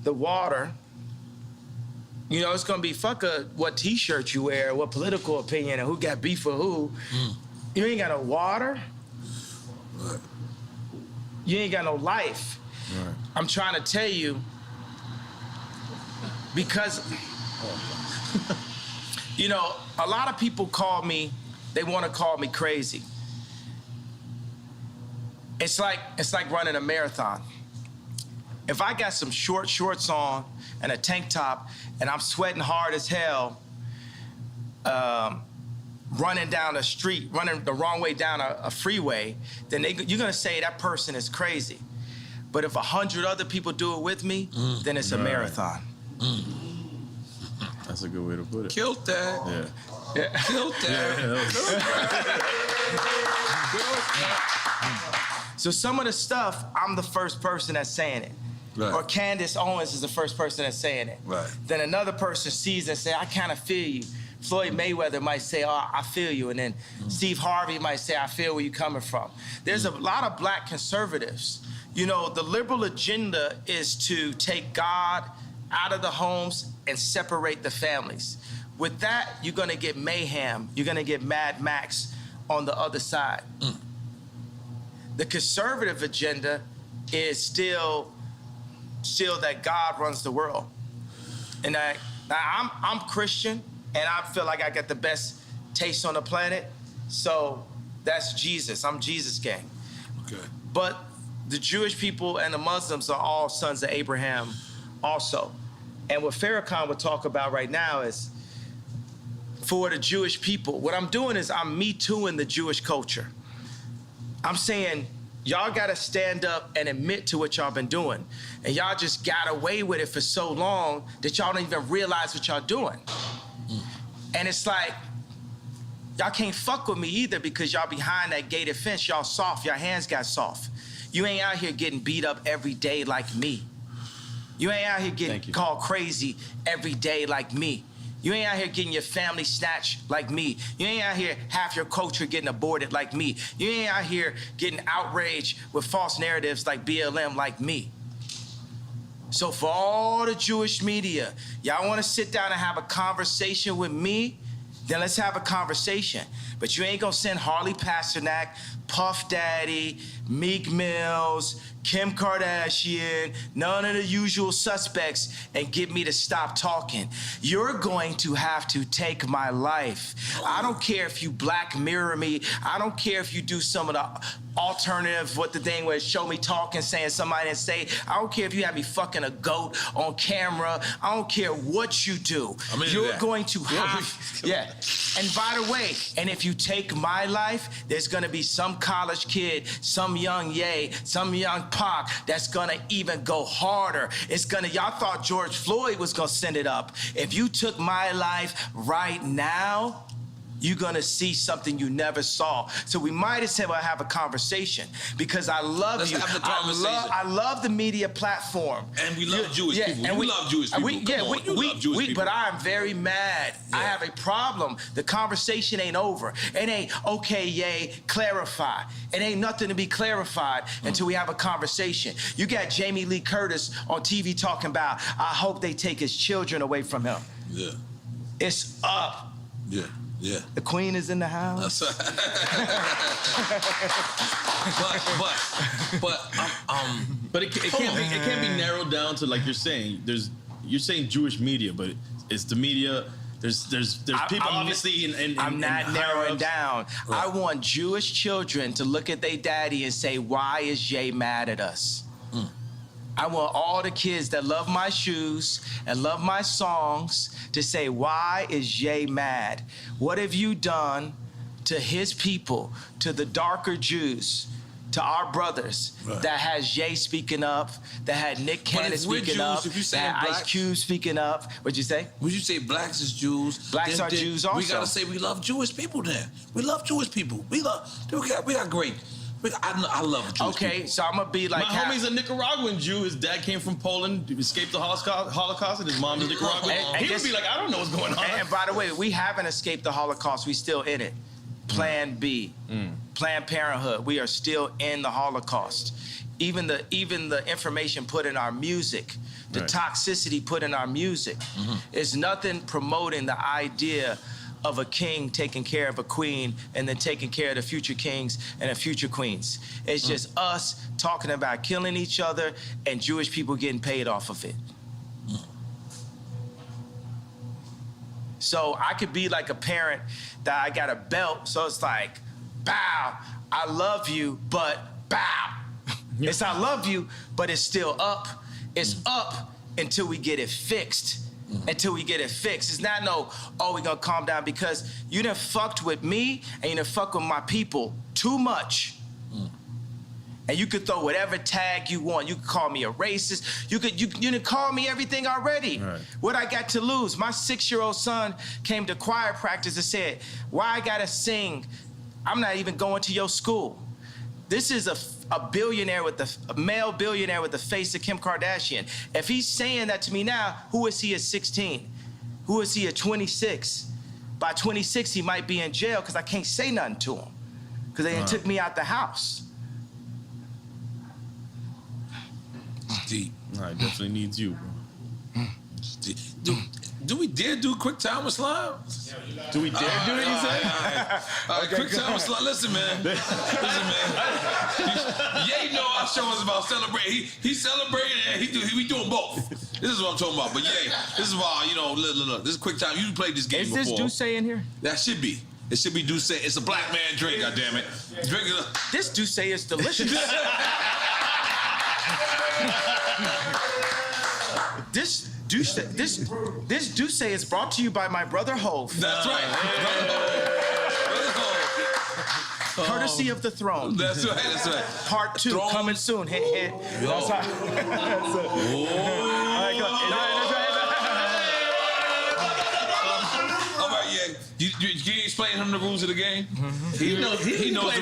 the water. It's gonna be what T-shirt you wear, what political opinion, and who got beef with who. You ain't got no water. Right. You ain't got no life. Right. I'm trying to tell you, because a lot of people they want to call me crazy. It's like running a marathon. If I got some short shorts on and a tank top and I'm sweating hard as hell, running down a street, running the wrong way down a freeway, then you're gonna say that person is crazy. But if 100 other people do it with me, then it's a marathon. That's a good way to put it. Killed that. Yeah. Killed that. So some of the stuff, I'm the first person that's saying it. Right. Or Candace Owens is the first person that's saying it. Right. Then another person sees it and say, I kind of feel you. Floyd Mayweather might say, oh, I feel you. And then Steve Harvey might say, I feel where you're coming from. There's a lot of black conservatives. The liberal agenda is to take God out of the homes and separate the families. With that, you're gonna get mayhem. You're gonna get Mad Max on the other side. The conservative agenda is still that God runs the world. And I'm Christian, and I feel like I got the best taste on the planet. So that's Jesus. I'm Jesus gang. Okay. But the Jewish people and the Muslims are all sons of Abraham also. And what Farrakhan would talk about right now is, for the Jewish people, what I'm doing is I'm Me Tooing the Jewish culture. I'm saying, y'all gotta stand up and admit to what y'all been doing. And y'all just got away with it for so long that y'all don't even realize what y'all doing. And it's like, y'all can't fuck with me either, because y'all behind that gated fence, y'all soft, your hands got soft. You ain't out here getting beat up every day like me. You ain't out here getting called crazy every day like me. You ain't out here getting your family snatched like me. You ain't out here half your culture getting aborted like me. You ain't out here getting outraged with false narratives like BLM like me. So for all the Jewish media, y'all want to sit down and have a conversation with me? Then let's have a conversation. But you ain't gonna send Harley Pasternak, Puff Daddy, Meek Mills, Kim Kardashian, none of the usual suspects, and get me to stop talking. You're going to have to take my life. I don't care if you Black Mirror me. I don't care if you do some of the alternative, what the thing was, show me talking, saying somebody didn't say. I don't care if you have me fucking a goat on camera. I don't care what you do. You're going to have, yeah. And by the way, and if you take my life, there's gonna be some college kid, some young Ye, some young Pac that's gonna even go harder. It's gonna, y'all thought George Floyd was gonna send it up. If you took my life right now, you're gonna see something you never saw. So we might as well have a conversation because I love Let's you. have the conversation. I love the media platform. And we love Jewish people. And we love Jewish people. We love Jewish people. But I'm very mad. Yeah. I have a problem. The conversation ain't over. It ain't, okay, yay, clarify. It ain't nothing to be clarified until we have a conversation. You got Jamie Lee Curtis on TV talking about, I hope they take his children away from him. Yeah. It's up. Yeah. Yeah. The queen is in the house. But it can't be narrowed down to, like you're saying. You're saying Jewish media, but it's the media. There's people obviously in I'm not narrowing down. Right. I want Jewish children to look at their daddy and say, why is Jay mad at us? I want all the kids that love my shoes and love my songs to say, why is Jay mad? What have you done to his people, to the darker Jews, to our brothers, that has Jay speaking up, that had Nick Cannon speaking up, that had Ice Cube speaking up? What'd you say? Would you say blacks is Jews? Blacks are Jews also. We gotta say we love Jewish people then. We love Jewish people. We got great. I love Jewish people. So I'm gonna be like, my homie's a Nicaraguan Jew. His dad came from Poland, escaped the Holocaust, and his mom is Nicaraguan. He would be like, I don't know what's going on. And by the way, we haven't escaped the Holocaust. We still in it. Plan B, Planned Parenthood. We are still in the Holocaust. Even the information put in our music, the toxicity put in our music, is nothing promoting the idea of a king taking care of a queen and then taking care of the future kings and the future queens. It's just us talking about killing each other and Jewish people getting paid off of it. So I could be like a parent that I got a belt, so it's like, bow, I love you, but bow. It's I love you, but it's still up. It's up until we get it fixed. Until we get it fixed. It's not we gonna calm down because you done fucked with me and you done fucked with my people too much. And you could throw whatever tag you want. You could call me a racist. You done call me everything already. Right. What I got to lose? My 6-year-old son came to choir practice and said, why I gotta sing? I'm not even going to your school. This is a billionaire a male billionaire with the face of Kim Kardashian. If he's saying that to me now, who is he at 16? Who is he at 26? By 26, he might be in jail because I can't say nothing to him because they took me out the house. It's deep. I definitely needs you, bro. It's deep. Do we dare do quick time with slime? Do we dare do it, you say? All right, quick time with slime. Listen, man. Ye know our show is about celebrating. He celebrating and we doing both. This is what I'm talking about. But Ye, this is why, look, this is quick time. You played this game before. Is this Duce in here? That should be. It should be Duce. It's a black man drink, goddammit. Drink it. This Duce is delicious. This Duce is brought to you by my brother Hove. That's right. Brother Hove. Courtesy of the throne. That's right. Part 2 coming soon. Hit. That's right. That's it. All right, yeah. Can you explain him the rules of the game? He knows the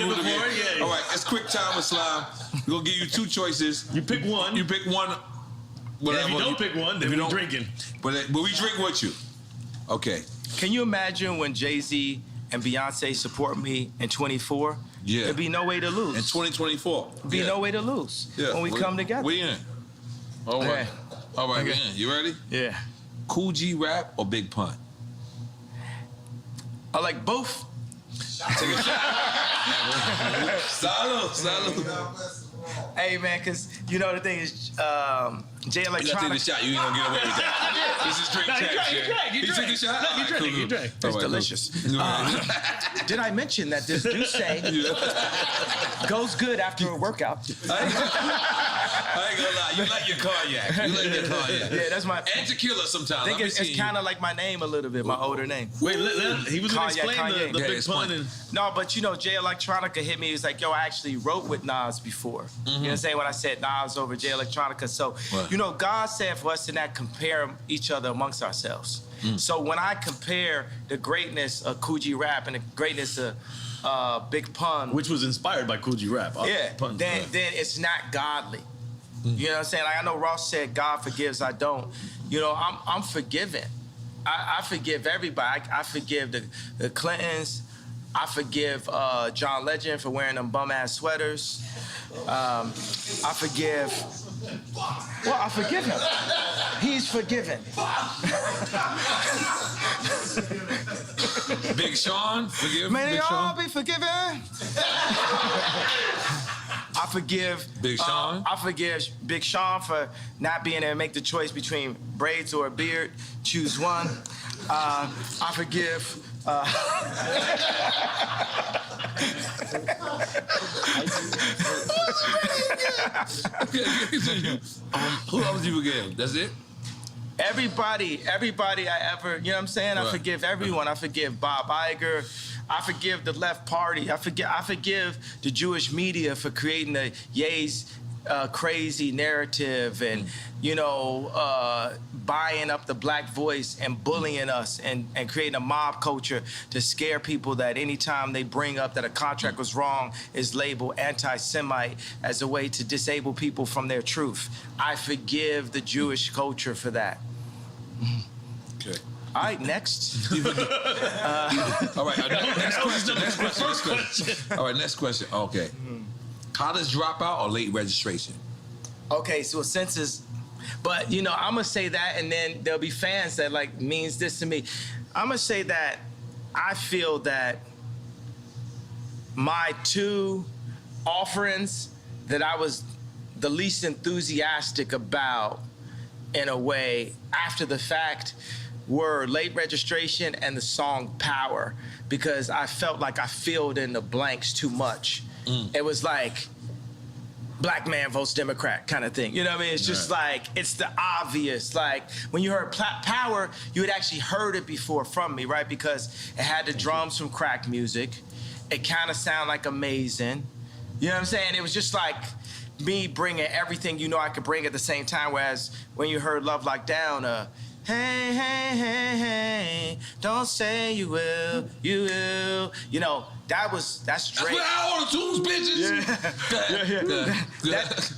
rules of the game. Yeah. All right, it's quick time with slime. We're gonna give you 2 choices. You pick one. Whatever. If you don't pick one, then we're drinking. But we drink with you. Okay. Can you imagine when Jay-Z and Beyonce support me in 24? Yeah. There'd be no way to lose. In 2024. There'd be no way to lose when we come together. We in. All right. Okay. All right, man. You ready? Yeah. Cool G rap or Big Pun? I like both. Take a shot. Salud. Hey, man, because you know the thing is, Jay You gotta take Electronica. the shot. You ain't gonna get away with that. This is drink champs. You took a shot? No, you drank. It's delicious. Did I mention that this Douce goes good after a workout? I ain't gonna lie. You like your cognac. Yeah, that's my. And tequila sometimes. I think it's kind of like my name a little bit, my older name. Wait, he was gonna Kanye, explain the Yeah, Big Pun. And No, but you know, Jay Electronica hit me. He was like, yo, I actually wrote with Nas before. You know what I'm saying? When I said Nas over Jay Electronica. So, you know, God said for us to not compare each other amongst ourselves. So when I compare the greatness of Cool G Rap and the greatness of Big Pun, which was inspired by Cool G Rap. then it's not godly. You know what I'm saying? Like I know Ross said, God forgives, I don't. You know, I'm forgiven. I forgive everybody. I forgive the Clintons. I forgive John Legend for wearing them bum-ass sweaters. I forgive... Well, I forgive him. He's forgiven. Big Sean, forgive May Big they all Sean. be forgiven. I forgive Big Sean. I forgive Big Sean for not being able to make the choice between braids or a beard. Choose one. I forgive. Who else you forgive? That's it? Everybody I ever, you know what I'm saying? I Right. forgive everyone. I forgive Bob Iger. I forgive the left party. I forgive the Jewish media for creating the Ye's crazy narrative and, you know, buying up the black voice and bullying us and creating a mob culture to scare people that anytime they bring up that a contract was wrong is labeled anti-Semite as a way to disable people from their truth. I forgive the Jewish culture for that. Okay. All right, next. All right, next question. All right, next question. Okay. College dropout or late registration? Okay, so census, but you know, I'm gonna say that, and then there'll be fans that like means this to me. I'm gonna say that I feel that my two offerings that I was the least enthusiastic about, in a way, after the fact, were late registration and the song Power, because I felt like I filled in the blanks too much. It was like black man votes Democrat kind of thing. You know what I mean? It's just like, it's the obvious. Like when you heard Power, you had actually heard it before from me, right? Because it had the drums from crack music. It kind of sounded like Amazing. You know what I'm saying? It was just like me bringing everything you know I could bring at the same time. Whereas when you heard Love Like Down, hey, hey, hey, hey, don't say you will, you will. You know, that's Drake. That's what all the tunes, bitches.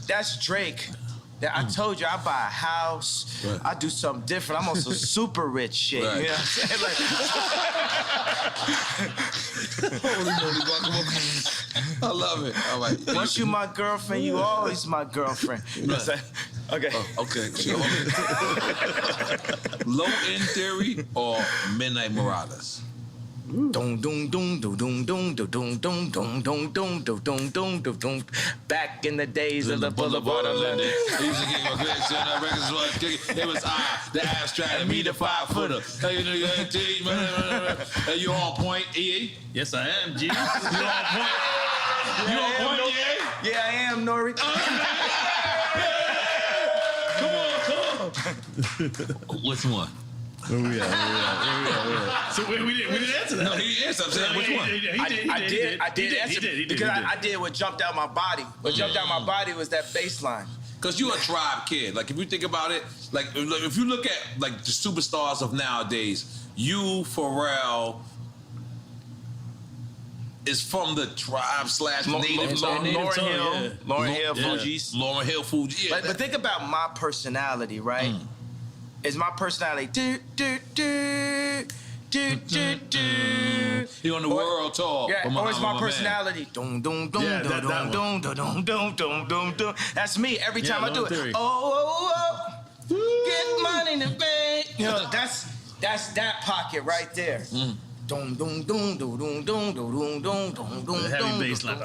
That's Drake. I told you I buy a house. Right. I do something different. I'm on some super rich shit. Right. You know what I'm saying? I love it. All right. Like, once you my girlfriend, you always my girlfriend. You know what I'm saying? Okay. Okay. Low End Theory or Midnight Marauders? Dum dum dum dum dum dum dum dum dum dum dum dum dum dum dum dum dum. Back in the days of the Boulevard of London. He used to get my grades on that records was kicking. It was the abstract, and me the 5-footer. Hey, you on point, EA? yes, I am, G. You on point, EA? Yeah, I am, Nori. Which one? Where we at? So we didn't answer that. No, he didn't answer. I'm saying which one? I did answer because I did what jumped out my body. What jumped out my body was that bass line. Because you're a tribe kid. Like, if you think about it, like, if you look at, like, the superstars of nowadays, you, Pharrell, is from the tribe / native. Lauryn Hill, Fugees. Lauryn Hill, Fugees. Yeah, But think about my personality, right? Is my personality do do do do do do? he on the world tour. Yeah, with or is my man. personality dum dum dum Yeah, dum that dum dum dum dum dum dum dum? That's me every time I do No it. Theory. Oh, oh, oh. get money to pay. You know, that's that pocket right there. Dum dum dum dum dum dum dum dum dum dum. Heavy bass line.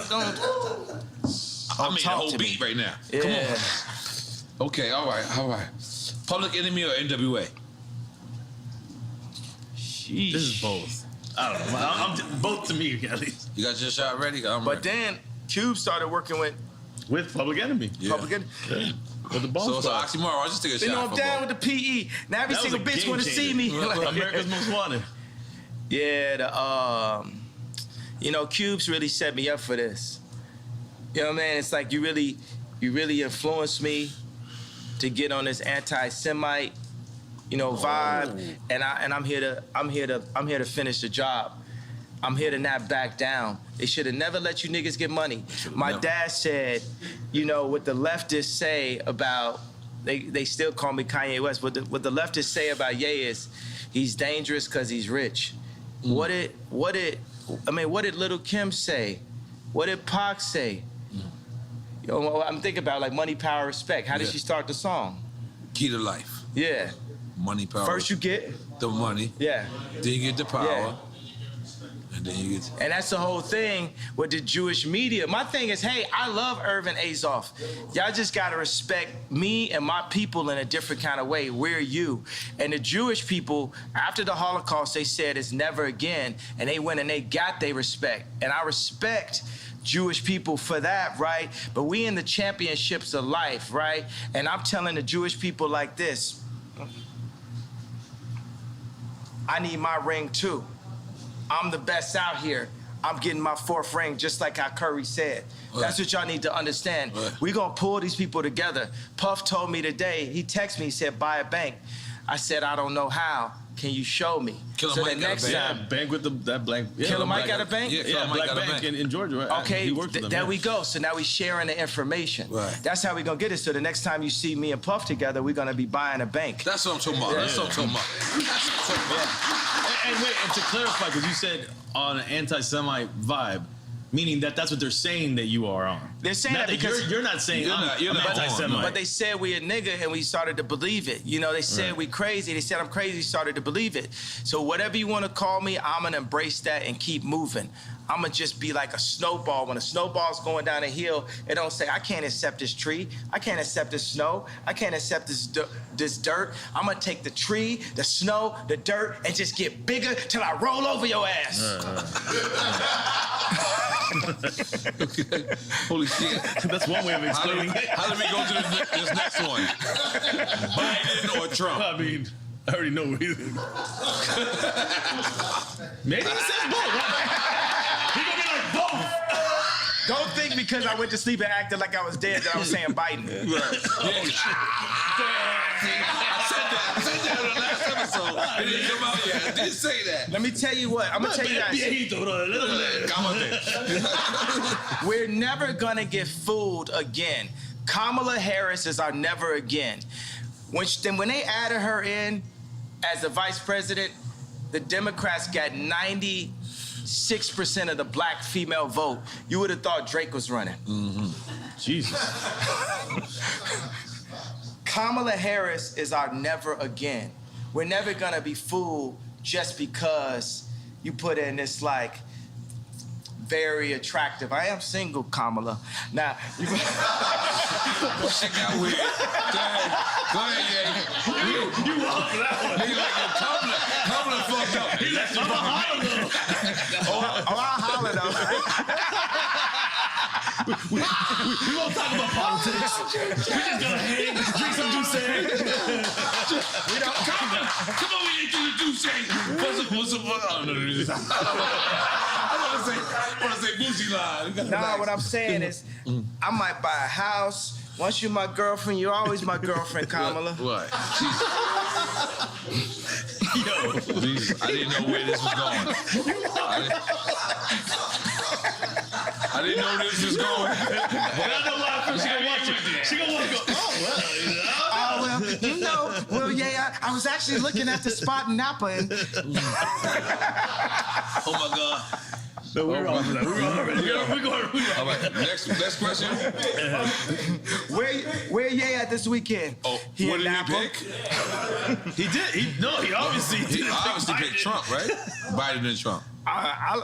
I made the whole beat right now. Yeah. Come on. Okay, all right. Public Enemy or NWA? Sheesh. This is both. I don't know. I'm both to me, at least. You got your shot ready? I'm But ready. then Cube started working with With Public Enemy. Yeah. Public Enemy. Yeah. With the boss. So it's an oxymoron. I just take a You know, shot. I'm down with the PE. Now every That was single a bitch game want to see changer. me. Like, America's Most Wanted. Yeah, you know, Cube's really set me up for this. You know what I mean? It's like you really influenced me to get on this anti-Semite, vibe, and I'm here to finish the job. I'm here to not back down. They should have never let you niggas get money. My dad said, what the leftists say about, they still call me Kanye West, what the leftists say about Ye is, he's dangerous because he's rich. What did Little Kim say? What did Pac say? I'm thinking about like Money, Power, Respect. How did she start the song? Key to life. Yeah. Money, power. First you get the money. Yeah. Then you get the power. Yeah. And then you get. And that's the whole thing with the Jewish media. My thing is, hey, I love Irvin Azoff. Y'all just gotta respect me and my people in a different kind of way. We're you. And the Jewish people, after the Holocaust, they said it's never again. And they went and they got their respect. And I respect Jewish people for that, right? But we in the championships of life, right? And I'm telling the Jewish people like this, I need my ring too. I'm the best out here. I'm getting my 4th ring, just like how Curry said. Right. That's what y'all need to understand. Right. We're gonna pull these people together. Puff told me today, he texted me, he said, buy a bank. I said, I don't know how. Can you show me? Killer so Mike the got a next bank. time, Bank with that blank. Yeah, Killer Mike got a bank? Yeah, Killer Yeah, Mike Black got a Bank bank. in Georgia, right? okay, He works with them, there yeah. we go. So now we sharing the information. Right. That's how we gonna get it. So the next time you see me and Puff together, we're gonna be buying a bank. That's what I'm talking about. That's what I'm talking about. That's what I'm talking about. And wait, and to clarify, because you said on an anti-Semite vibe, meaning that's what they're saying that you are on. They're saying Not that because you're not saying You're I'm not on. anti-Semite. But they said we a nigga and we started to believe it. They said we crazy. They said I'm crazy, started to believe it. So whatever you want to call me, I'm going to embrace that and keep moving. I'm going to just be like a snowball. When a snowball's going down a hill, it don't say, I can't accept this tree. I can't accept this snow. I can't accept this dirt. I'm going to take the tree, the snow, the dirt, and just get bigger till I roll over your ass. Holy shit. That's one way of explaining it. How did we go to this next one? Biden or Trump? I mean, I already know what he thinks. Maybe he says both. He gonna be like both. Don't think because I went to sleep and acted like I was dead that I was saying Biden. I said that on the last episode. It didn't come out yet. I didn't say that. Let me tell you what. I'm going to tell you guys. We're never going to get fooled again. Kamala Harris is our never again. When they added her in as the vice president, the Democrats got 96% of the black female vote. You would have thought Drake was running. Jesus. Kamala Harris is our never again. We're never gonna be fooled just because you put in this like very attractive. I am single, Kamala. Now, Shit got weird. Go ahead, yeah. You walk for that one. He like a Kamala fucked up. He left you behind. I'll holler though. We won't talk about politics. We just gonna hang, drink some juice. Come on, we ain't do the douche. What's up? I want to say bougie line. Nah, what I'm saying is, I might buy a house. Once you're my girlfriend, you're always my girlfriend, Kamala. What? Yo, Jesus, I didn't know where this was going. I didn't know this was going. and I know why she gonna watch it. She gonna want to go, I was actually looking at the spot in Napa and Oh my God. No, we're all right. All right, next question. Where Ye at this weekend? Oh, He what in did Napa? he pick? He obviously He obviously picked Trump, right? Biden and Trump.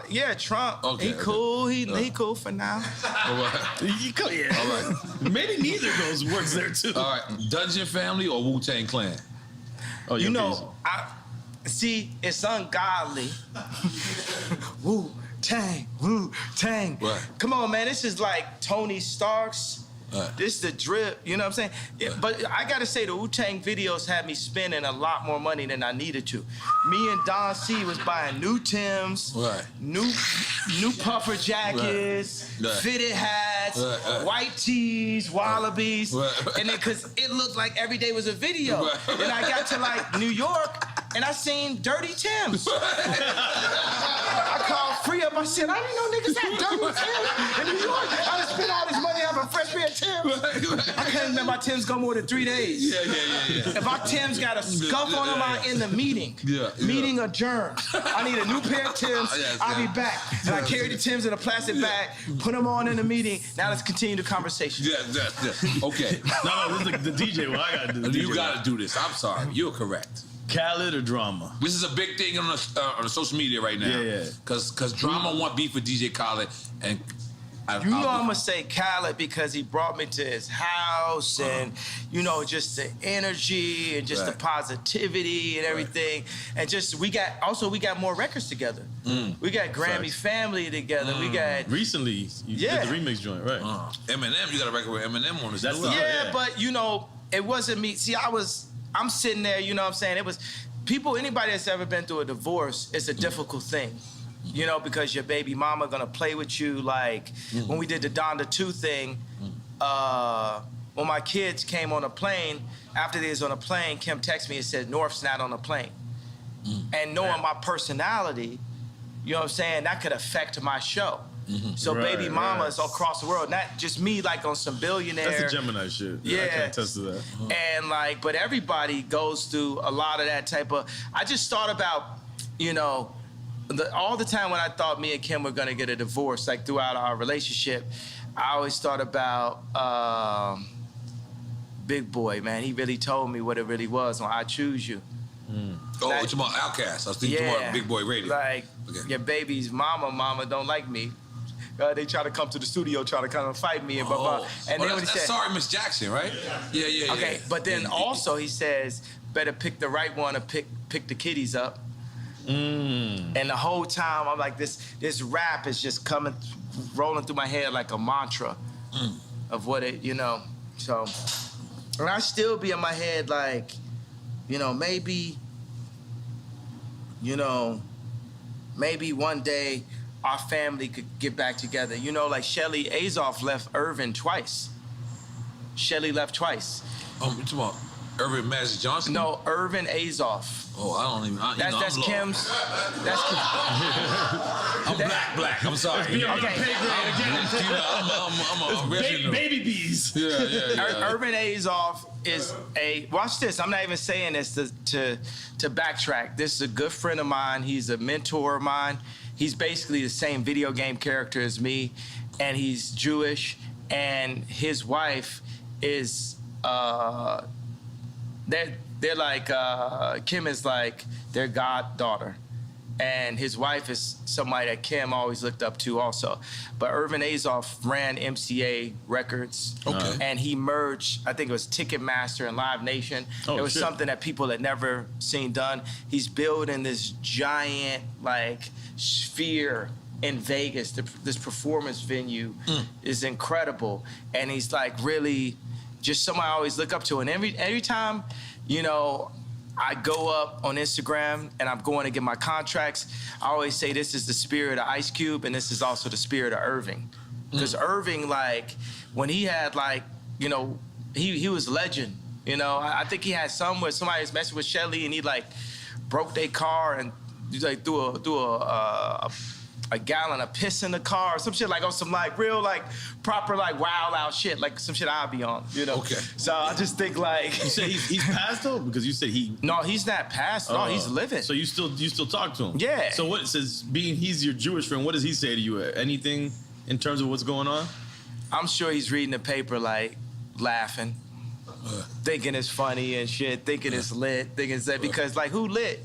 Yeah, Trump. Okay, he cool. He cool for now. All right. All right. Maybe neither of those works there too. All right. Dungeon Family or Wu-Tang Clan? Oh, You know, see, it's ungodly. Wu Tang. Right. Come on, man. This is like Tony Stark's. This is the drip, you know what I'm saying? Yeah, but I gotta say, the Wu-Tang videos had me spending a lot more money than I needed to. Me and Don C was buying new Timbs, Right. new puffer jackets, Right. fitted hats, Right. white tees, wallabies, Right. and then because it looked like every day was a video. Right. And I got to like New York, and I seen dirty Timbs. I called Free Up. I said, I didn't know niggas had dirty Timbs in New York. I done spent all this money having a fresh pair of Timbs. I can't let my Timbs go more than 3 days. Yeah. If my Timbs got a scuff on them, I'm in the meeting. Yeah. Meeting adjourned. I need a new pair of Timbs. Yes, I'll yeah. be back. And I carry the Timbs in a plastic bag, put them on in the meeting. Now let's continue the conversation. Yeah. Okay. No, this is the DJ. Well, I gotta do. You gotta do this. I'm sorry. You're correct. Khaled or Drama? This is a big thing on the social media right now. Yeah. Cause Drama want beef with DJ Khaled, and You know I'm gonna say Khaled because he brought me to his house and just the energy and just the Right. positivity and everything. And just we got more records together. We got Grammy Facts. Family together. We got Recently, you did the remix joint, right? Eminem. You got a record with Eminem on this. That's new the- album. yeah, but it wasn't me. See, I'm sitting there, you know what I'm saying? It was anybody that's ever been through a divorce, it's a difficult thing. Because your baby mama gonna play with you. Like when we did the Donda 2 thing, when my kids came on a plane, after they was on a plane, Kim texted me and said, North's not on a plane. And knowing my personality, you know what I'm saying, that could affect my show. So Right, baby mama right. is across the world, not just me like on some billionaire. That's the Gemini shit. I Yeah. can attest to that. And but everybody goes through a lot of that type of. I just thought about, all the time when I thought me and Kim were gonna get a divorce, like throughout our relationship, I always thought about Big Boy, man. He really told me what it really was when I Choose You. Oh, it's about Outkast. I was thinking about Big Boy Radio. Like Okay. your baby's mama don't like me. They try to come to the studio, try to kind of fight me and blah blah. And then when he that's said, Sorry, Miss Jackson, right? Yeah. okay, but then also he says, better pick the right one or pick the kiddies up. And the whole time I'm like, this rap is just rolling through my head like a mantra of what it, So, and I still be in my head like, maybe one day our family could get back together. Like Shelly Azoff left Irvin twice. Shelly left twice. You talking about Irvin Magic Johnson? No, Irvin Azoff. Oh, I don't even. That's I'm Kim's. That's I'm black. I'm sorry. Okay. I'm Baby bees. Yeah. Urban Azoff is watch this. I'm not even saying this to backtrack. This is a good friend of mine. He's a mentor of mine. He's basically the same video game character as me, and he's Jewish. And his wife is they're like Kim is like their goddaughter. And his wife is somebody that Kim always looked up to also. But Irvin Azoff ran MCA Records. Okay. And he merged, I think it was Ticketmaster and Live Nation. Oh, it was shit. something that people had never seen done. He's building this giant, sphere in Vegas. This performance venue is incredible. And he's really just somebody I always look up to. And every time, I go up on Instagram and I'm going to get my contracts, I always say this is the spirit of Ice Cube and this is also the spirit of Irving. Because Irving, when he had he was legend. I think he had some where somebody was messing with Shelly and he broke their car and threw a a gallon of piss in the car, or some shit like on some like real like proper like wild out shit, like some shit I'll be on, you know. Okay. So I just think like You said he's passed though, because you said he. no, he's not passed. No, he's living. So you still talk to him? Yeah. So what says he's your Jewish friend? What does he say to you? Anything in terms of what's going on? I'm sure he's reading the paper like laughing, thinking it's funny and shit, thinking it's lit, thinking it's that because like who lit?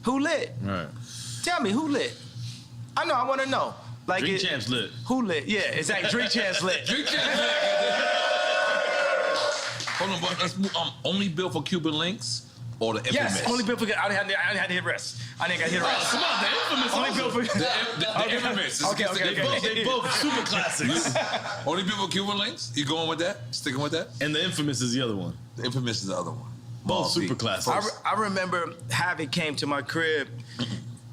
Who lit? Right. Tell me who lit? I know. I want to know. Like Drink Champs lit. Who lit? Yeah, exactly. Drink Champs lit. Drink champs. Hold on, but let's move. Only built for Cuban links or the infamous? Yes, only built for. I didn't have to hit rest. I didn't got to hit rest. Come on, the infamous. Only built for. The infamous. Okay. They both super classics. Only built for Cuban links? You going with that? Sticking with that? And the infamous is the other one. The infamous is the other one. Both super classics. I remember Havoc came to my crib,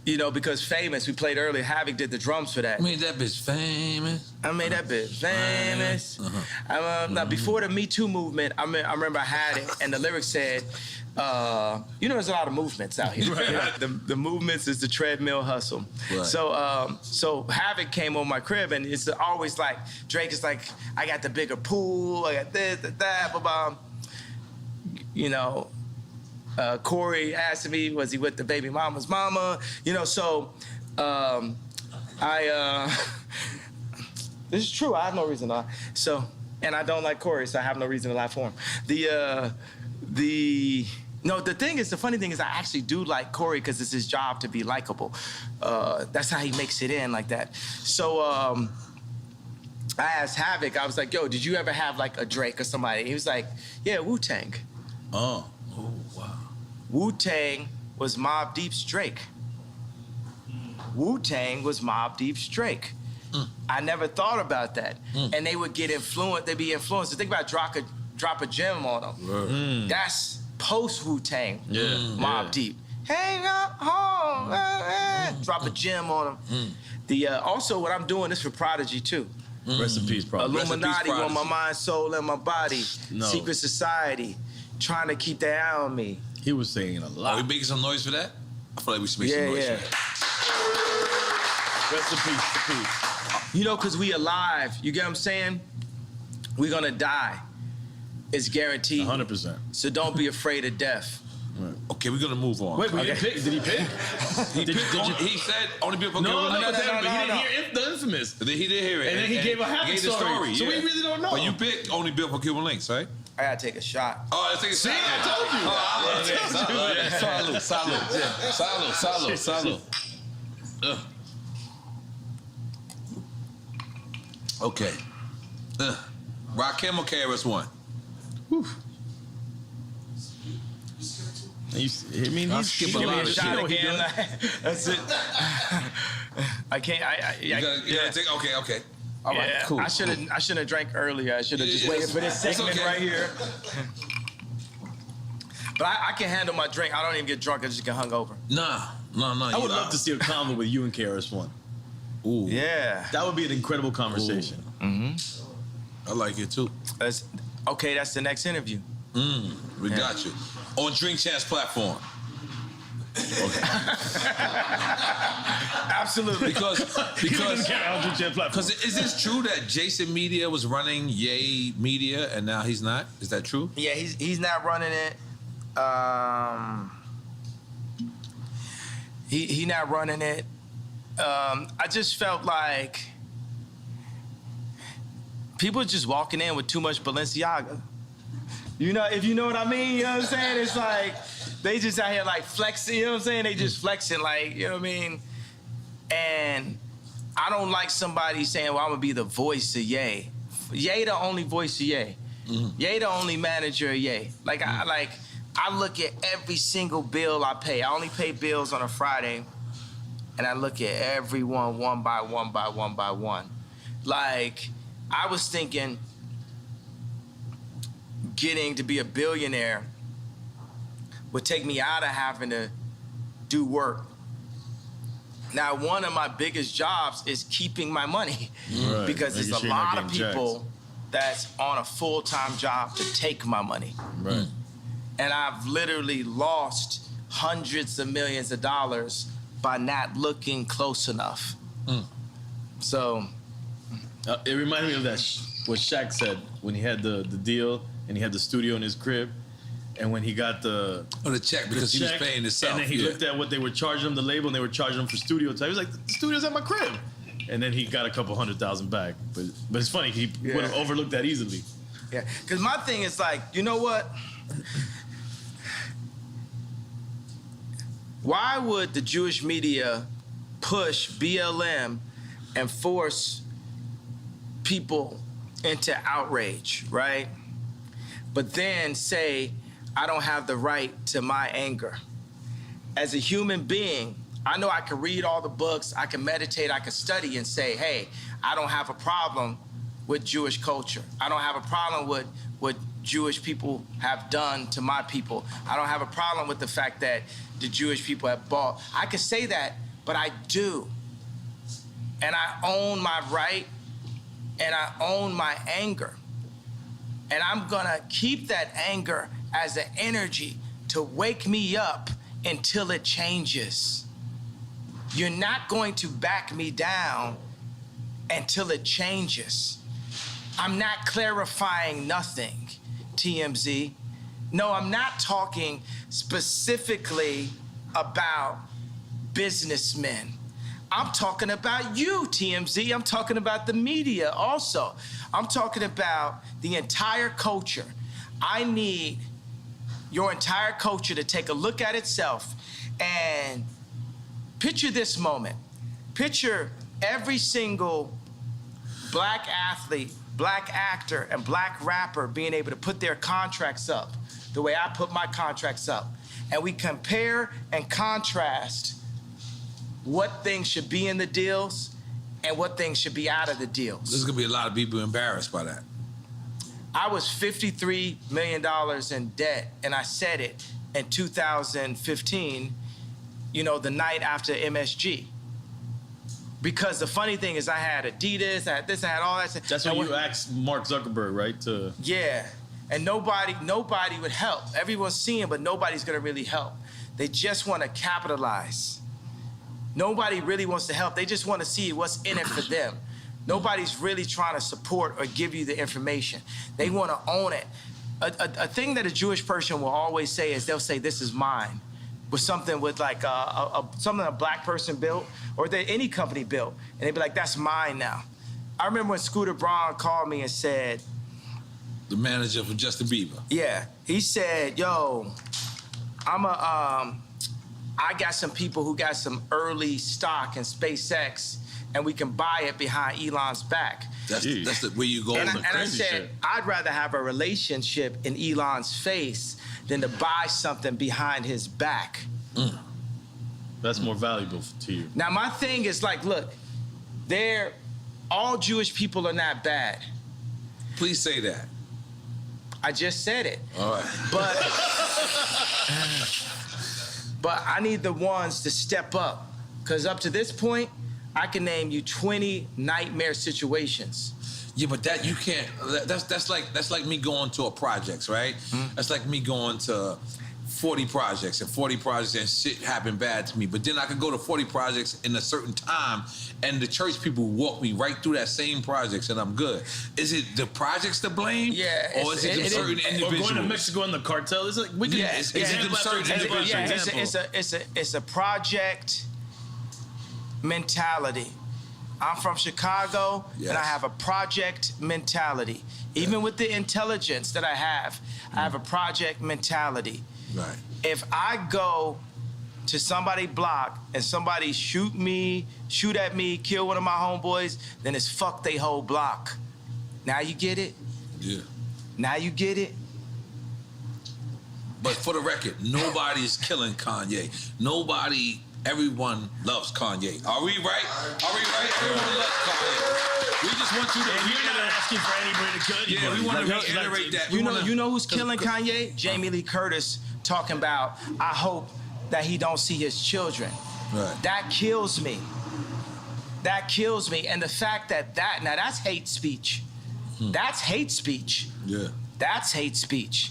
you know, because Famous, we played earlier, Havoc did the drums for that. I made that bitch famous. I made that bitch famous. Now, before the Me Too movement, I remember I had it, and the lyrics said, you know, there's a lot of movements out here. Right. The movements is the treadmill hustle. Right. So Havoc came on my crib, and it's always like, Drake is like, I got the bigger pool, I got this, that, blah, blah. You know, Corey asked me, was he with the baby mama's mama? You know, so this is true. I have no reason to lie. So, and I don't like Corey, so I have no reason to lie for him. The funny thing is I actually do like Corey because it's his job to be likable. That's how he makes it in like that. So I asked Havoc, I was like, yo, did you ever have like a Drake or somebody? He was like, yeah, Wu-Tang. Oh, wow. Wu-Tang was Mobb Deep's Drake. Wu-Tang was Mobb Deep's Drake. I never thought about that. And they would get influenced, they'd be influenced. Think about drop a gem on them. That's post Wu-Tang, Mobb Deep. Hang up home, drop a gem on them. Also, what I'm doing is for Prodigy too. Rest in peace, Prodigy. Illuminati on my mind, soul, and my body. No. Secret Society, trying to keep their eye on me. He was saying a Are lot. we making some noise for that? I feel like we should make some noise for that. Rest in peace. You know, because we alive. You get what I'm saying? We're going to die. It's guaranteed. 100%. So don't be afraid of death. Okay, we're gonna move on. Wait, but did he pick? He said only people No, Cuban links. but he didn't hear the infamous. He did hear it. And then he gave a happy the story. So we really don't know. But you picked only built for Cuban links, right? I got to take a shot. Oh, let's take a shot. I told you. Salud. Okay. Rakim or KRS-One? He's giving a lot Give me of a shot shit. again. That's it. I can't. You gotta take. Okay. All right. Yeah, Cool. I should have drank earlier. I should have just waited for this It's segment okay. right here. But I can handle my drink. I don't even get drunk. I just get hungover. Nah. I would love to see a convo with you and KRS-One. Ooh. Yeah. That would be an incredible conversation. I like it too. That's the next interview. We got you. On Drink Champs platform. Absolutely. Because Because is this true that Jason Media was running Ye Media and now he's not? Is that true? Yeah, he's not running it. He not running it. I just felt like people just walking in with too much Balenciaga. You know, if you know what I mean, you know what I'm saying? It's like they just out here like flexing, you know what I'm saying? They just flexing like, you know what I mean? And I don't like somebody saying, well, I'm gonna be the voice of Ye. Ye the only voice of Ye. Ye the only manager of Ye. Like, I look at every single bill I pay. I only pay bills on a Friday, and I look at everyone one by one by one by one. Like, I was thinking getting to be a billionaire would take me out of having to do work. Now, one of my biggest jobs is keeping my money because there's a lot of people that's on a full-time job to take my money. Right. And I've literally lost hundreds of millions of dollars by not looking close enough. So it reminded me of that what Shaq said when he had the deal and he had the studio in his crib, and when he got the check because he was paying himself, and then he looked at what they were charging him, the label, and they were charging him for studio time. He was like, the studio's at my crib, and then he got a couple $100,000 back. But it's funny, he would have overlooked that easily. Yeah, because my thing is like, you know what? Why would the Jewish media push BLM and force people into outrage, right? But then say, I don't have the right to my anger. As a human being, I know I can read all the books, I can meditate, I can study and say, hey, I don't have a problem with Jewish culture. I don't have a problem with what Jewish people have done to my people. I don't have a problem with the fact that the Jewish people have bought. I can say that, but I do. And I own my right, and I own my anger. And I'm gonna keep that anger as an energy to wake me up until it changes. You're not going to back me down until it changes. I'm not clarifying nothing, TMZ. No, I'm not talking specifically about businessmen. I'm talking about you, TMZ. I'm talking about the media also. I'm talking about the entire culture. I need your entire culture to take a look at itself and picture this moment. Picture every single black athlete, black actor, and black rapper being able to put their contracts up the way I put my contracts up. And we compare and contrast what things should be in the deals and what things should be out of the deals. There's gonna be a lot of people embarrassed by that. I was $53 million in debt, and I said it in 2015, you know, the night after MSG. Because the funny thing is I had Adidas, I had this, I had all that. That's when you asked Mark Zuckerberg, right? Yeah, and nobody would help. Everyone's seeing, but nobody's gonna really help. They just wanna capitalize. Nobody really wants to help. They just wanna see what's in it for them. Nobody's really trying to support or give you the information. They wanna own it. A thing that a Jewish person will always say is they'll say, this is mine. With something with like something a black person built or that any company built. And they'd be like, that's mine now. I remember when Scooter Braun called me and said, the manager for Justin Bieber. Yeah, he said, yo, I got some people who got some early stock in SpaceX and we can buy it behind Elon's back. That's the way you go. And I said, I'd rather have a relationship in Elon's face than to buy something behind his back. That's more valuable to you. Now, my thing is like, look, all Jewish people are not bad. Please say that. I just said it. All right. But I need the ones to step up. Because up to this point, I can name you 20 nightmare situations. Yeah, but that you can't. That's like me going to a projects, right? That's like me going to 40 projects and 40 projects and shit happened bad to me. But then I could go to 40 projects in a certain time and the church people walk me right through that same projects and I'm good. Is it the projects to blame? Yeah. Or is it certain individuals? Or going to Mexico in the cartel? It's like we can. Is it certain individuals? It's a project mentality. I'm from Chicago, and I have a project mentality. Even with the intelligence that I have a project mentality. Right. If I go to somebody's block and somebody shoot at me, kill one of my homeboys, then it's fuck they whole block. Now you get it? Yeah. Now you get it? But for the record, nobody's killing Kanye. Everyone loves Kanye. Are we right? Everyone loves Kanye. We just want you to. We're not asking for anybody to kill anybody. Yeah, we want to reiterate that. You know who's killing Kanye? Jamie Lee Curtis talking about, I hope that he don't see his children. Right. That kills me. That kills me. And the fact that now that's hate speech. That's hate speech. Yeah. That's hate speech.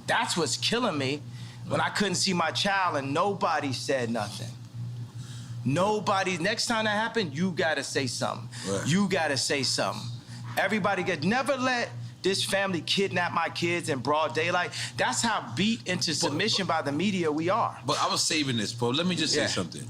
That's what's killing me. when I couldn't see my child and nobody said nothing. Nobody, next time that happened, you gotta say something. Right. You gotta say something. Everybody never let this family kidnap my kids in broad daylight. That's how beat into submission by the media we are. But I was saving this, bro. Let me just say something.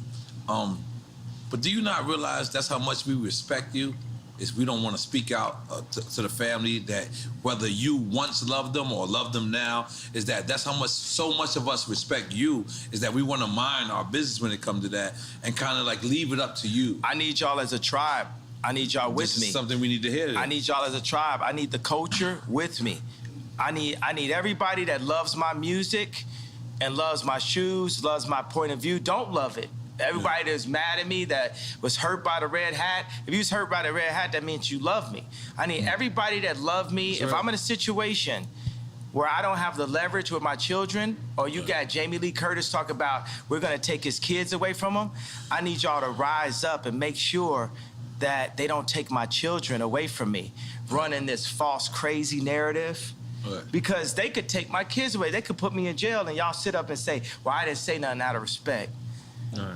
But do you not realize that's how much we respect you? Is we don't want to speak out to the family that whether you once loved them or love them now, is that's how much, so much of us respect you, is that we want to mind our business when it comes to that and kind of like leave it up to you. I need y'all as a tribe. I need y'all with me. This is something we need to hear. I need y'all as a tribe. I need the culture with me. I need everybody that loves my music and loves my shoes, loves my point of view. Don't love it. Everybody that's mad at me, that was hurt by the red hat. If you was hurt by the red hat, that means you love me. I need everybody that love me. Sure. If I'm in a situation where I don't have the leverage with my children, or you got Jamie Lee Curtis talk about we're gonna take his kids away from him, I need y'all to rise up and make sure that they don't take my children away from me, running this false, crazy narrative. Right. Because they could take my kids away. They could put me in jail, and y'all sit up and say, well, I didn't say nothing out of respect. All right.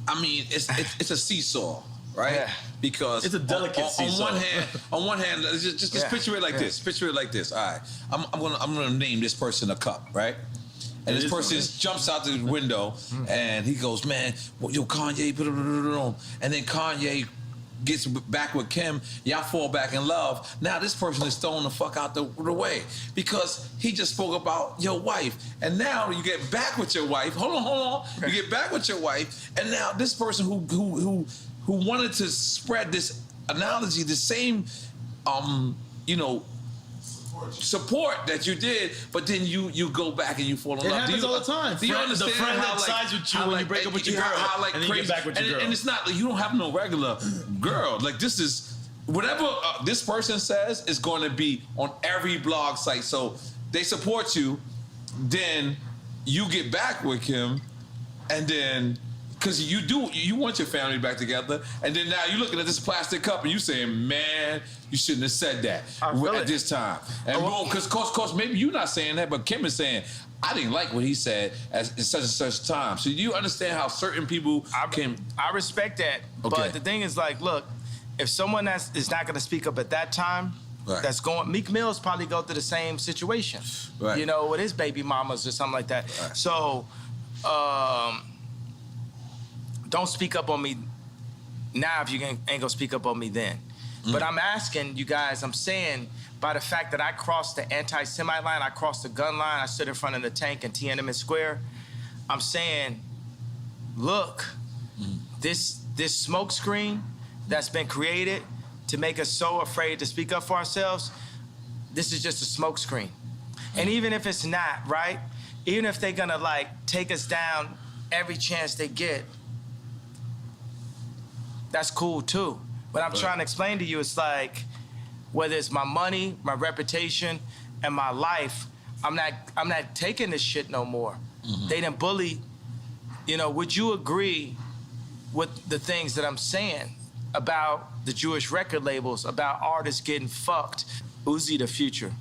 I mean, it's a seesaw, right? Yeah. Because it's a delicate seesaw. On one hand, just picture it like this. Picture it like this. All right, I'm gonna name this person a cup, right? And this person jumps out the window and he goes, man, yo, Kanye, and then Kanye gets back with Kim, y'all fall back in love. Now this person is thrown the fuck out the way because he just spoke about your wife. And now you get back with your wife. Hold on. You get back with your wife, and now this person who wanted to spread this analogy, the same support that you did, but then you go back and you fall in love. It happens all the time. Do you understand the friend how that sides with you when you break up with your girl, and then you get back with your girl. And it's not like you don't have no regular girl. Like this is whatever this person says is going to be on every blog site. So they support you, then you get back with him, and then because you want your family back together, and then now you're looking at this plastic cup and you saying, man, you shouldn't have said that at this time. And because course maybe you're not saying that, but Kim is saying, I didn't like what he said at such and such time. So do you understand how certain people can? I respect that, but the thing is, like, look, if someone is not going to speak up at that time, that's going. Meek Mill's probably go through the same situation, you know, with his baby mamas or something like that. Right. So. Don't speak up on me now if you ain't gonna speak up on me then. But I'm asking you guys, I'm saying by the fact that I crossed the anti-Semite line, I crossed the gun line, I stood in front of the tank in Tiananmen Square, I'm saying, look, this smoke screen that's been created to make us so afraid to speak up for ourselves, this is just a smoke screen. And even if it's not, right? Even if they're gonna like take us down every chance they get, that's cool too. But I'm trying to explain to you, it's like, whether it's my money, my reputation, and my life, I'm not taking this shit no more. They done bully, you know, would you agree with the things that I'm saying about the Jewish record labels, about artists getting fucked? Uzi the future.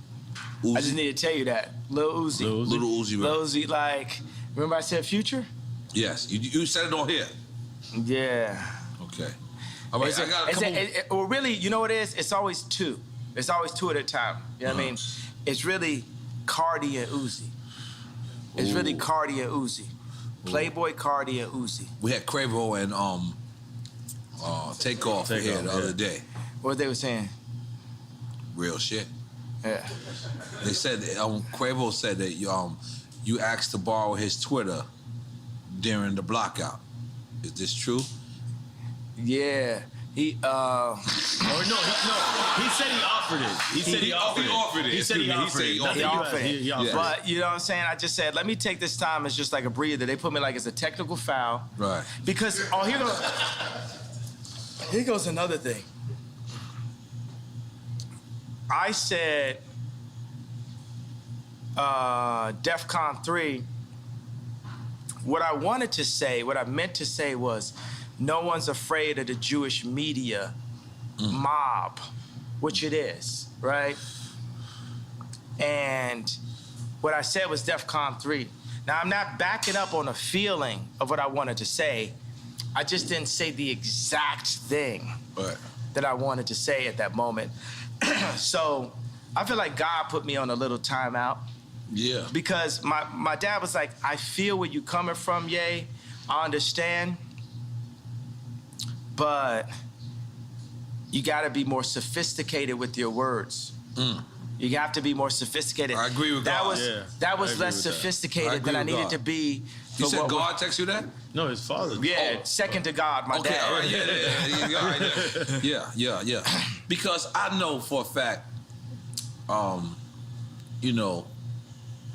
Uzi? I just need to tell you that. Lil Uzi. Little Uzi, right? Lil Uzi, like, remember I said future? Yes, you said it on here. Yeah. Okay. All right, I got a couple. Well, really, you know what it is? It's always two. It's always two at a time. You know what I mean? It's really Cardi and Uzi. It's really Cardi and Uzi. Playboy, Cardi, and Uzi. We had Quavo and Takeoff here the other day. What they were saying? Real shit. Yeah. They said Quavo said that you asked to borrow his Twitter during the blockout. Is this true? Yeah. He He said he offered it. He said he offered it. He said he offered it. But you know what I'm saying? I just said, let me take this time as just like a breather. They put me like it's a technical foul. Right. Because here goes another thing. I said DEFCON 3. What I wanted to say, what I meant to say was, no one's afraid of the Jewish media mob, which it is, right? And What I said was DEFCON 3. Now, I'm not backing up on a feeling of what I wanted to say. I just didn't say the exact thing that I wanted to say at that moment. So I feel like God put me on a little timeout. Yeah. Because my dad was like, I feel where you coming from, Ye. I understand. But you got to be more sophisticated with your words. You have to be more sophisticated. I agree with God. That was less sophisticated than I needed to be. You said God text you that? No, his father. Yeah, second to God, my dad. All right, yeah. Because I know for a fact, you know,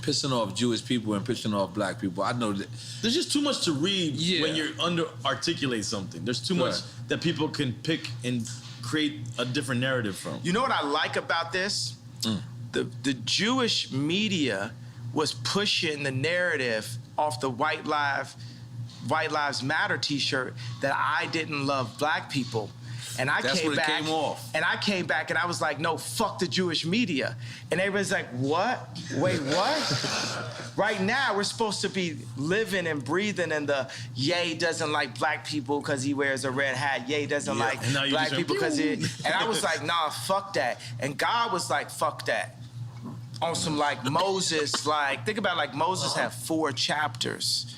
pissing off Jewish people and pissing off black people. I know that there's just too much to read when you're articulate something. There's too much that people can pick and create a different narrative from. You know what I like about this? The Jewish media was pushing the narrative off the White Lives Matter T-shirt that I didn't love black people. And I came back and I was like, no, fuck the Jewish media. And everybody's like, what? Wait, what? Right now, we're supposed to be living and breathing in the Ye doesn't like black people because he wears a red hat. Ye doesn't like black people because he... And I was like, nah, fuck that. And God was like, fuck that. On some like Moses, like, think about like Moses had 4 chapters.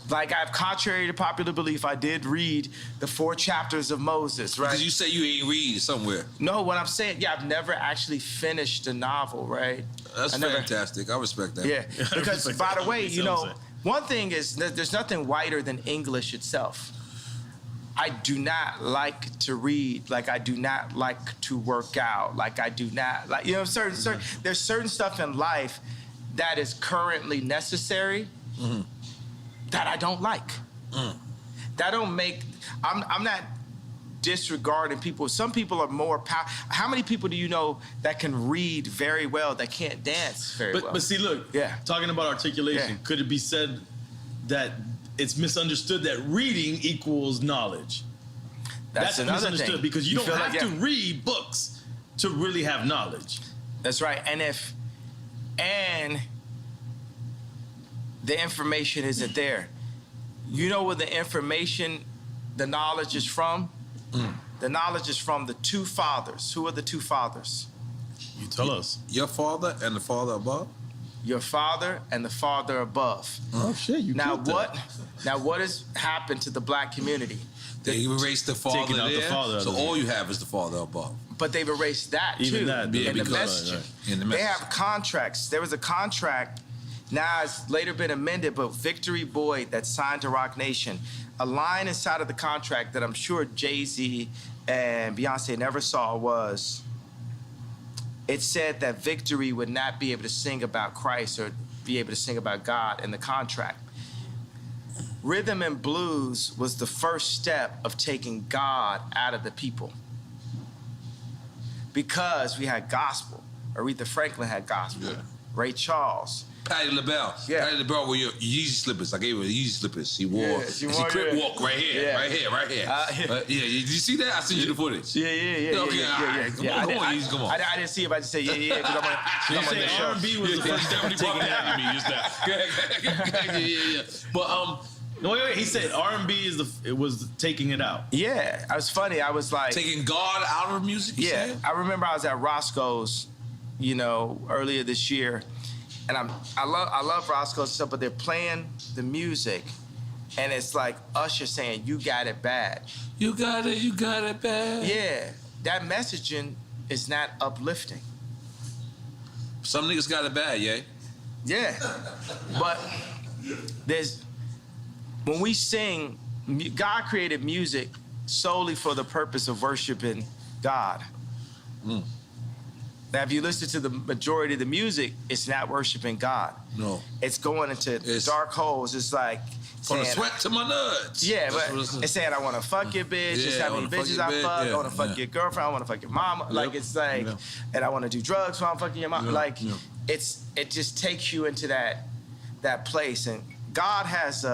Like, I've, contrary to popular belief, I did read the 4 chapters of Moses, right? Because you say you ain't read somewhere. No, what I'm saying, I've never actually finished a novel, right? That's fantastic. I respect that. Yeah, because by the way, you know, one thing is there's nothing whiter than English itself. I do not like to read, like I do not like to work out, like I do not, like, you know, there's certain stuff in life that is currently necessary that I don't like. That don't make, I'm not disregarding people. Some people are more powerful. How many people do you know that can read very well, that can't dance very well? But see, look, talking about articulation, could it be said that it's misunderstood that reading equals knowledge? That's another misunderstood thing. Because you don't have to read books to really have knowledge. That's right. And the information isn't there. You know where the information, the knowledge is from? The knowledge is from the 2 fathers. Who are the 2 fathers? You tell us. Your father and the father above? Your father and the father above. Oh shit! Now what has happened to the black community? They erased the father there, so all you have is the father above. But they've erased that too. In the messaging. They have contracts. There was a contract. Now it's later been amended, but Victory Boyd that signed to Rock Nation, a line inside of the contract that I'm sure Jay-Z and Beyonce never saw was, it said that Victory would not be able to sing about Christ or be able to sing about God in the contract. Rhythm and blues was the first step of taking God out of the people. Because we had gospel. Aretha Franklin had gospel. Ray Charles. Patti LaBelle. Patti LaBelle wore your Yeezy slippers. I gave her Yeezy slippers. She wore. She crip walk right here. Right here. Did you see that? I sent you the footage. Yeah. Come on, Yeezy, come on. I didn't see it, but I just say because I'm on the show. R&B was the first step taking it out of me. Just that. But no, wait. He said R&B was taking it out. Yeah, it was funny. I was like taking God out of music. Yeah, I remember I was at Roscoe's, you know, earlier this year. And I love Roscoe's stuff, but they're playing the music, and it's like Usher saying, "You got it bad." You got it bad. Yeah, that messaging is not uplifting. Some niggas got it bad, Yeah, but when we sing, God created music solely for the purpose of worshiping God. Now, if you listen to the majority of the music, it's not worshiping God. No. It's going into dark holes. It's like from the sweat to my nuts. Yeah, but it's saying, I want to fuck your bitch. It's how many bitches I fuck. I want to fuck your girlfriend. I want to fuck your mama. Like, it's like, and I want to do drugs while I'm fucking your mom. Like, it just takes you into that place. And God has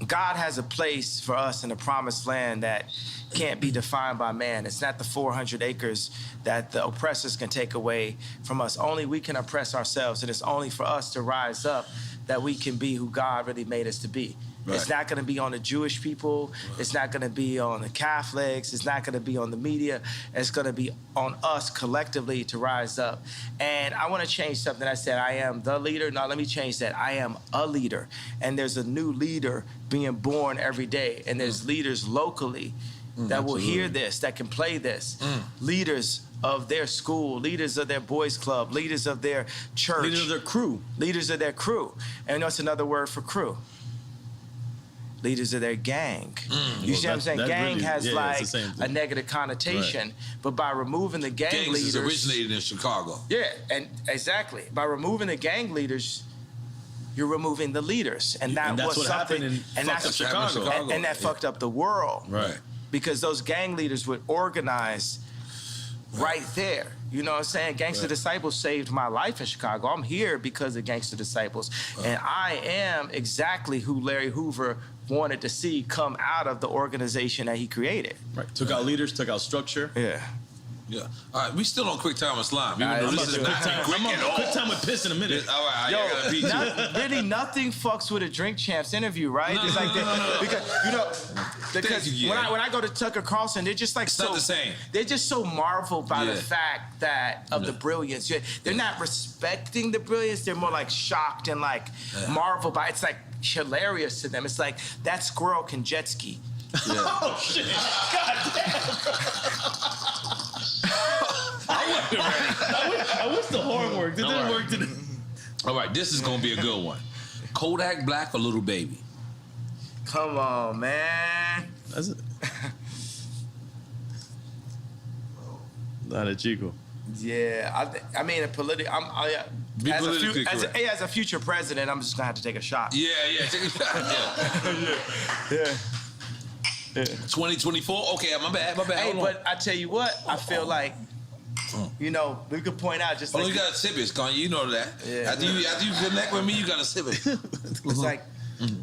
God has a place for us in the promised land that can't be defined by man. It's not the 400 acres that the oppressors can take away from us. Only we can oppress ourselves, and it's only for us to rise up that we can be who God really made us to be. Right. It's not going to be on the Jewish people. It's not going to be on the Catholics. It's not going to be on the media. It's going to be on us collectively to rise up. And I want to change something. I said I am the leader. No, let me change that. I am a leader. And there's a new leader being born every day. And there's leaders locally that will hear this, that can play this. Leaders of their school, leaders of their boys club, leaders of their church. Leaders of their crew. Leaders of their crew. And you know, it's another word for crew. Leaders of their gang. You see what I'm saying? Gang really, has like a negative connotation, right. But by removing the gang leaders... Gangs originated in Chicago. Yeah, and exactly. By removing the gang leaders, you're removing the leaders. And that was what something... happened in Chicago. And that fucked up the world. Right. Because those gang leaders would organize right there. You know what I'm saying? Gangster Disciples saved my life in Chicago. I'm here because of Gangster Disciples. And I am exactly who Larry Hoover wanted to see come out of the organization that he created. Right. Took out leaders, took out structure. Yeah. Yeah. All right, we still on quick time with slime. Even though this is quick time with piss in a minute. All right, yo, I gotta beat you. Really, nothing fucks with a Drink Champs interview, right? No, it's like because you know, because when I go to Tucker Carlson, they're just like it's so not the same. They're just so marveled by the fact that of the brilliance. They're not respecting the brilliance. They're more like shocked and like marveled by. It's like hilarious to them. It's like that squirrel can jet ski. Yeah. Oh shit! God damn! I wish the horn worked. It didn't work today. All right, this is gonna be a good one. Kodak Black or Little Baby? Come on, man. That's it. Not a Chico. Yeah, I mean, as a future president, I'm just gonna have to take a shot. Yeah, take a shot. Yeah. 2024. Okay, my bad. Hey, but I tell you what, I feel like, you know, we could point out just. Oh, you gotta sip it, Kanye. You know that. Yeah. After you connect with me, you gotta sip it. It's like,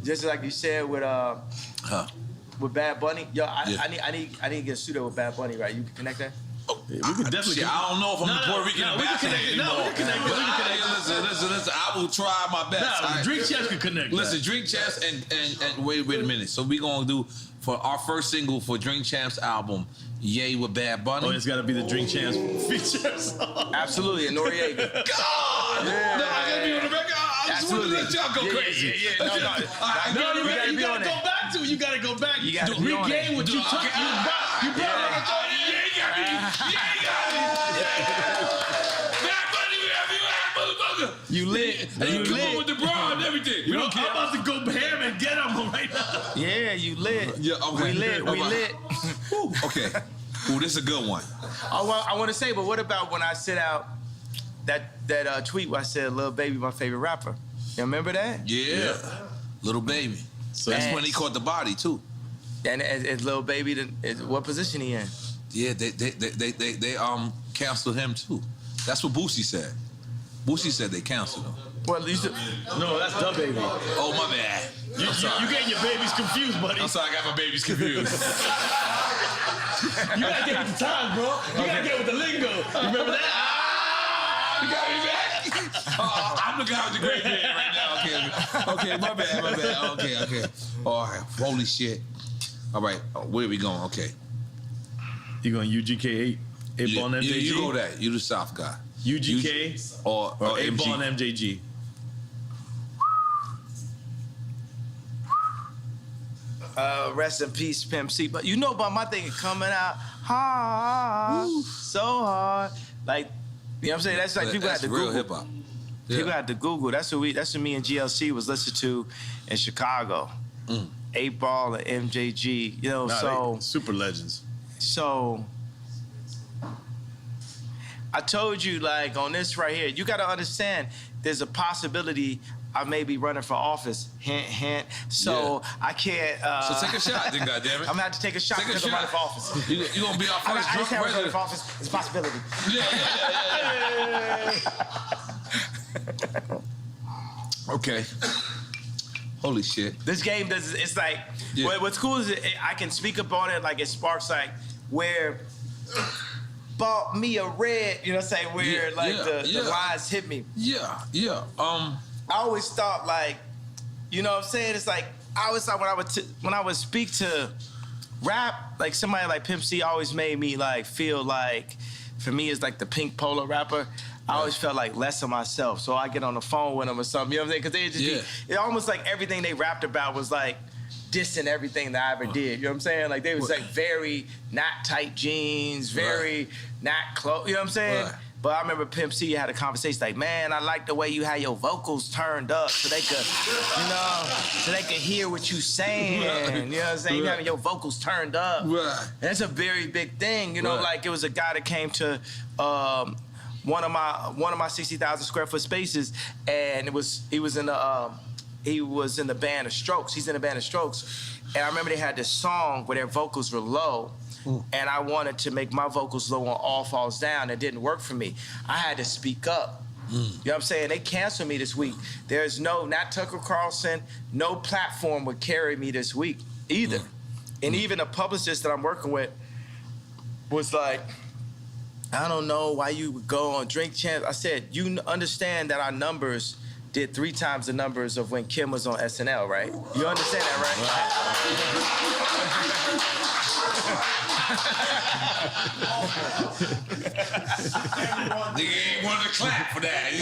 just like you said with Bad Bunny. Yo, I need to get a studio with Bad Bunny, right? You can connect that. Yeah, we could definitely. I don't know if I'm a Puerto Rican ambassador anymore. We can connect. Listen. I will try my best. Drink Champs can connect. Listen, Drink Champs and wait a minute. So we gonna do for our first single for Drink Champs album, Yay with Bad Bunny. Oh, it's gotta be the Drink Champs feature song. Absolutely, and Noriega. God! Yeah. No, I gotta be on the record. I just want to let y'all go crazy. No, you gotta go back to it. You gotta go back. You gotta regain what you took. You brought it. You lit. And you come on with the bra and everything. We don't care. I'm about to go ham and get on right now. Yeah, you lit. Yeah, okay. We lit. Okay. Ooh, this is a good one. I want to say, but what about when I sent out that tweet where I said, "Lil Baby, my favorite rapper." You remember that? Yeah. Little Baby. So that's when he caught the body too. And Lil Baby, what position he in? Yeah, they canceled him too. That's what Boosie said. Boosie said they canceled him. Well, no, that's the baby. Oh, my bad. You getting your babies confused, buddy. I'm sorry, I got my babies confused. You gotta get with the times, bro. You gotta get with the lingo. You remember that? You got me back? I'm the guy with the great beard right now. Okay, my bad. Okay. All right, holy shit. All right, where are we going? Okay. You going UGK 8 Ball and MJG? You go that. You the South guy. UGK or 8 Ball and MJG? Rest in peace, Pimp C. But you know about my thing coming out hard, so hard. Like, you know what I'm saying? That's like people had to Google. Hip hop. Yeah. People had to Google. That's what me and GLC was listening to in Chicago. 8 Ball and MJG. You know, super legends. So I told you, like, on this right here, you got to understand there's a possibility I may be running for office. Hint, hint. So I can't. So take a shot, then, goddammit. I'm going to have to take a shot because I'm running for office. You're going to be our first drunk president. Running for office. It's a possibility. Yeah. Okay. Holy shit. This game does, it's like, what's cool is I can speak up on it, like it sparks like where bought me a red, you know what I'm saying, where the lines hit me. Yeah. I always thought like, you know what I'm saying, it's like, I always thought when I would speak to rap, like somebody like Pimp C always made me like feel like, for me it's like the pink polo rapper. I always felt like less of myself, so I get on the phone with them or something. You know what I'm saying? Because they just it almost like everything they rapped about was like dissing everything that I ever did. You know what I'm saying? Like they was like very not tight jeans, very not close. You know what I'm saying? Right. But I remember Pimp C had a conversation like, man, I like the way you had your vocals turned up so they could, you know, so they could hear what you saying. You know what I'm saying? You having your vocals turned up. Right. That's a very big thing. You know, like it was a guy that came to one of my 60,000 square foot spaces, and he was in the band of Strokes. He's in the band of Strokes, and I remember they had this song where their vocals were low, and I wanted to make my vocals low on All Falls Down. It didn't work for me. I had to speak up. You know what I'm saying? They canceled me this week. There's not Tucker Carlson, no platform would carry me this week either. And even a publicist that I'm working with was like, I don't know why you would go on Drink Champs. I said, you understand that our numbers did 3 times the numbers of when Kim was on SNL, right? You understand that, right? Nigga ain't wanted to clap for that.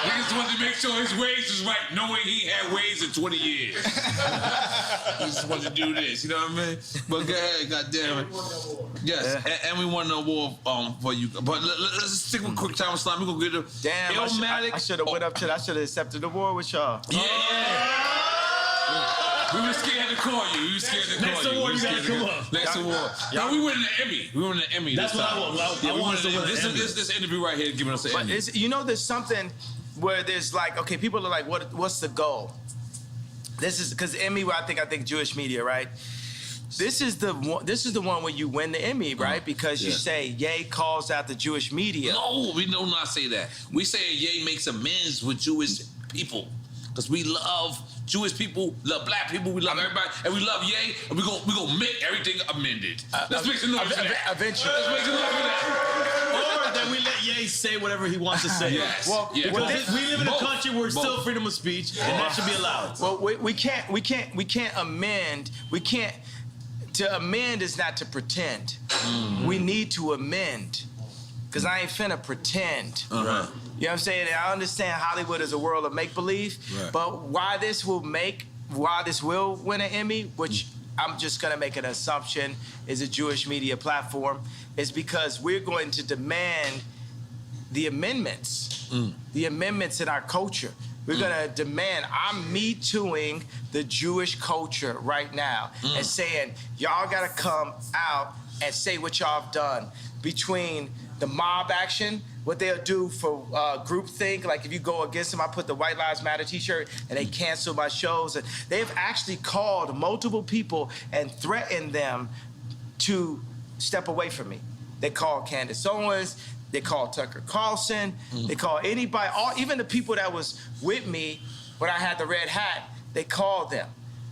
Niggas wanted to make sure his ways was right, knowing he had ways in 20 years. He just wanted to do this, you know what I mean? But go ahead, goddammit. Yes, and we won an award for you. But let's stick with Quick Time Slime. We're gonna get a Illmatic. I should have went up to. I should have accepted the award with y'all. Yeah. We were scared to call you. We were scared to call you. Next award, you gotta come up. Next award. No, we win an Emmy. We won an Emmy. That's what I want. I want to win this interview right here giving us an Emmy. You know, there's something where there's like, okay, people are like, what's the goal? This is because Emmy. I think Jewish media, right? This is the one where you win the Emmy, right? Because you say Ye calls out the Jewish media. No, we do not say that. We say Ye makes amends with Jewish people because we love Jewish people, love black people, we love everybody, and we love Ye, and we gonna make everything amended. Let's make some noise for that. Eventually. Let's make some noise for that. Or then we let Ye say whatever he wants to say. Yes. Well, because we live in a country where it's still freedom of speech, and that should be allowed. Well, we can't amend. To amend is not to pretend. We need to amend. Because I ain't finna pretend. Right. You know what I'm saying? And I understand Hollywood is a world of make-believe, but why this will win an Emmy, which I'm just gonna make an assumption is a Jewish media platform, is because we're going to demand the amendments in our culture. We're gonna demand, I'm Me Tooing the Jewish culture right now and saying, y'all gotta come out and say what y'all have done between the mob action, what they'll do for groupthink, like if you go against them, I put the White Lives Matter t-shirt and they cancel my shows. And they've actually called multiple people and threatened them to step away from me. They called Candace Owens, they called Tucker Carlson, they called anybody, even the people that was with me when I had the red hat, they called them.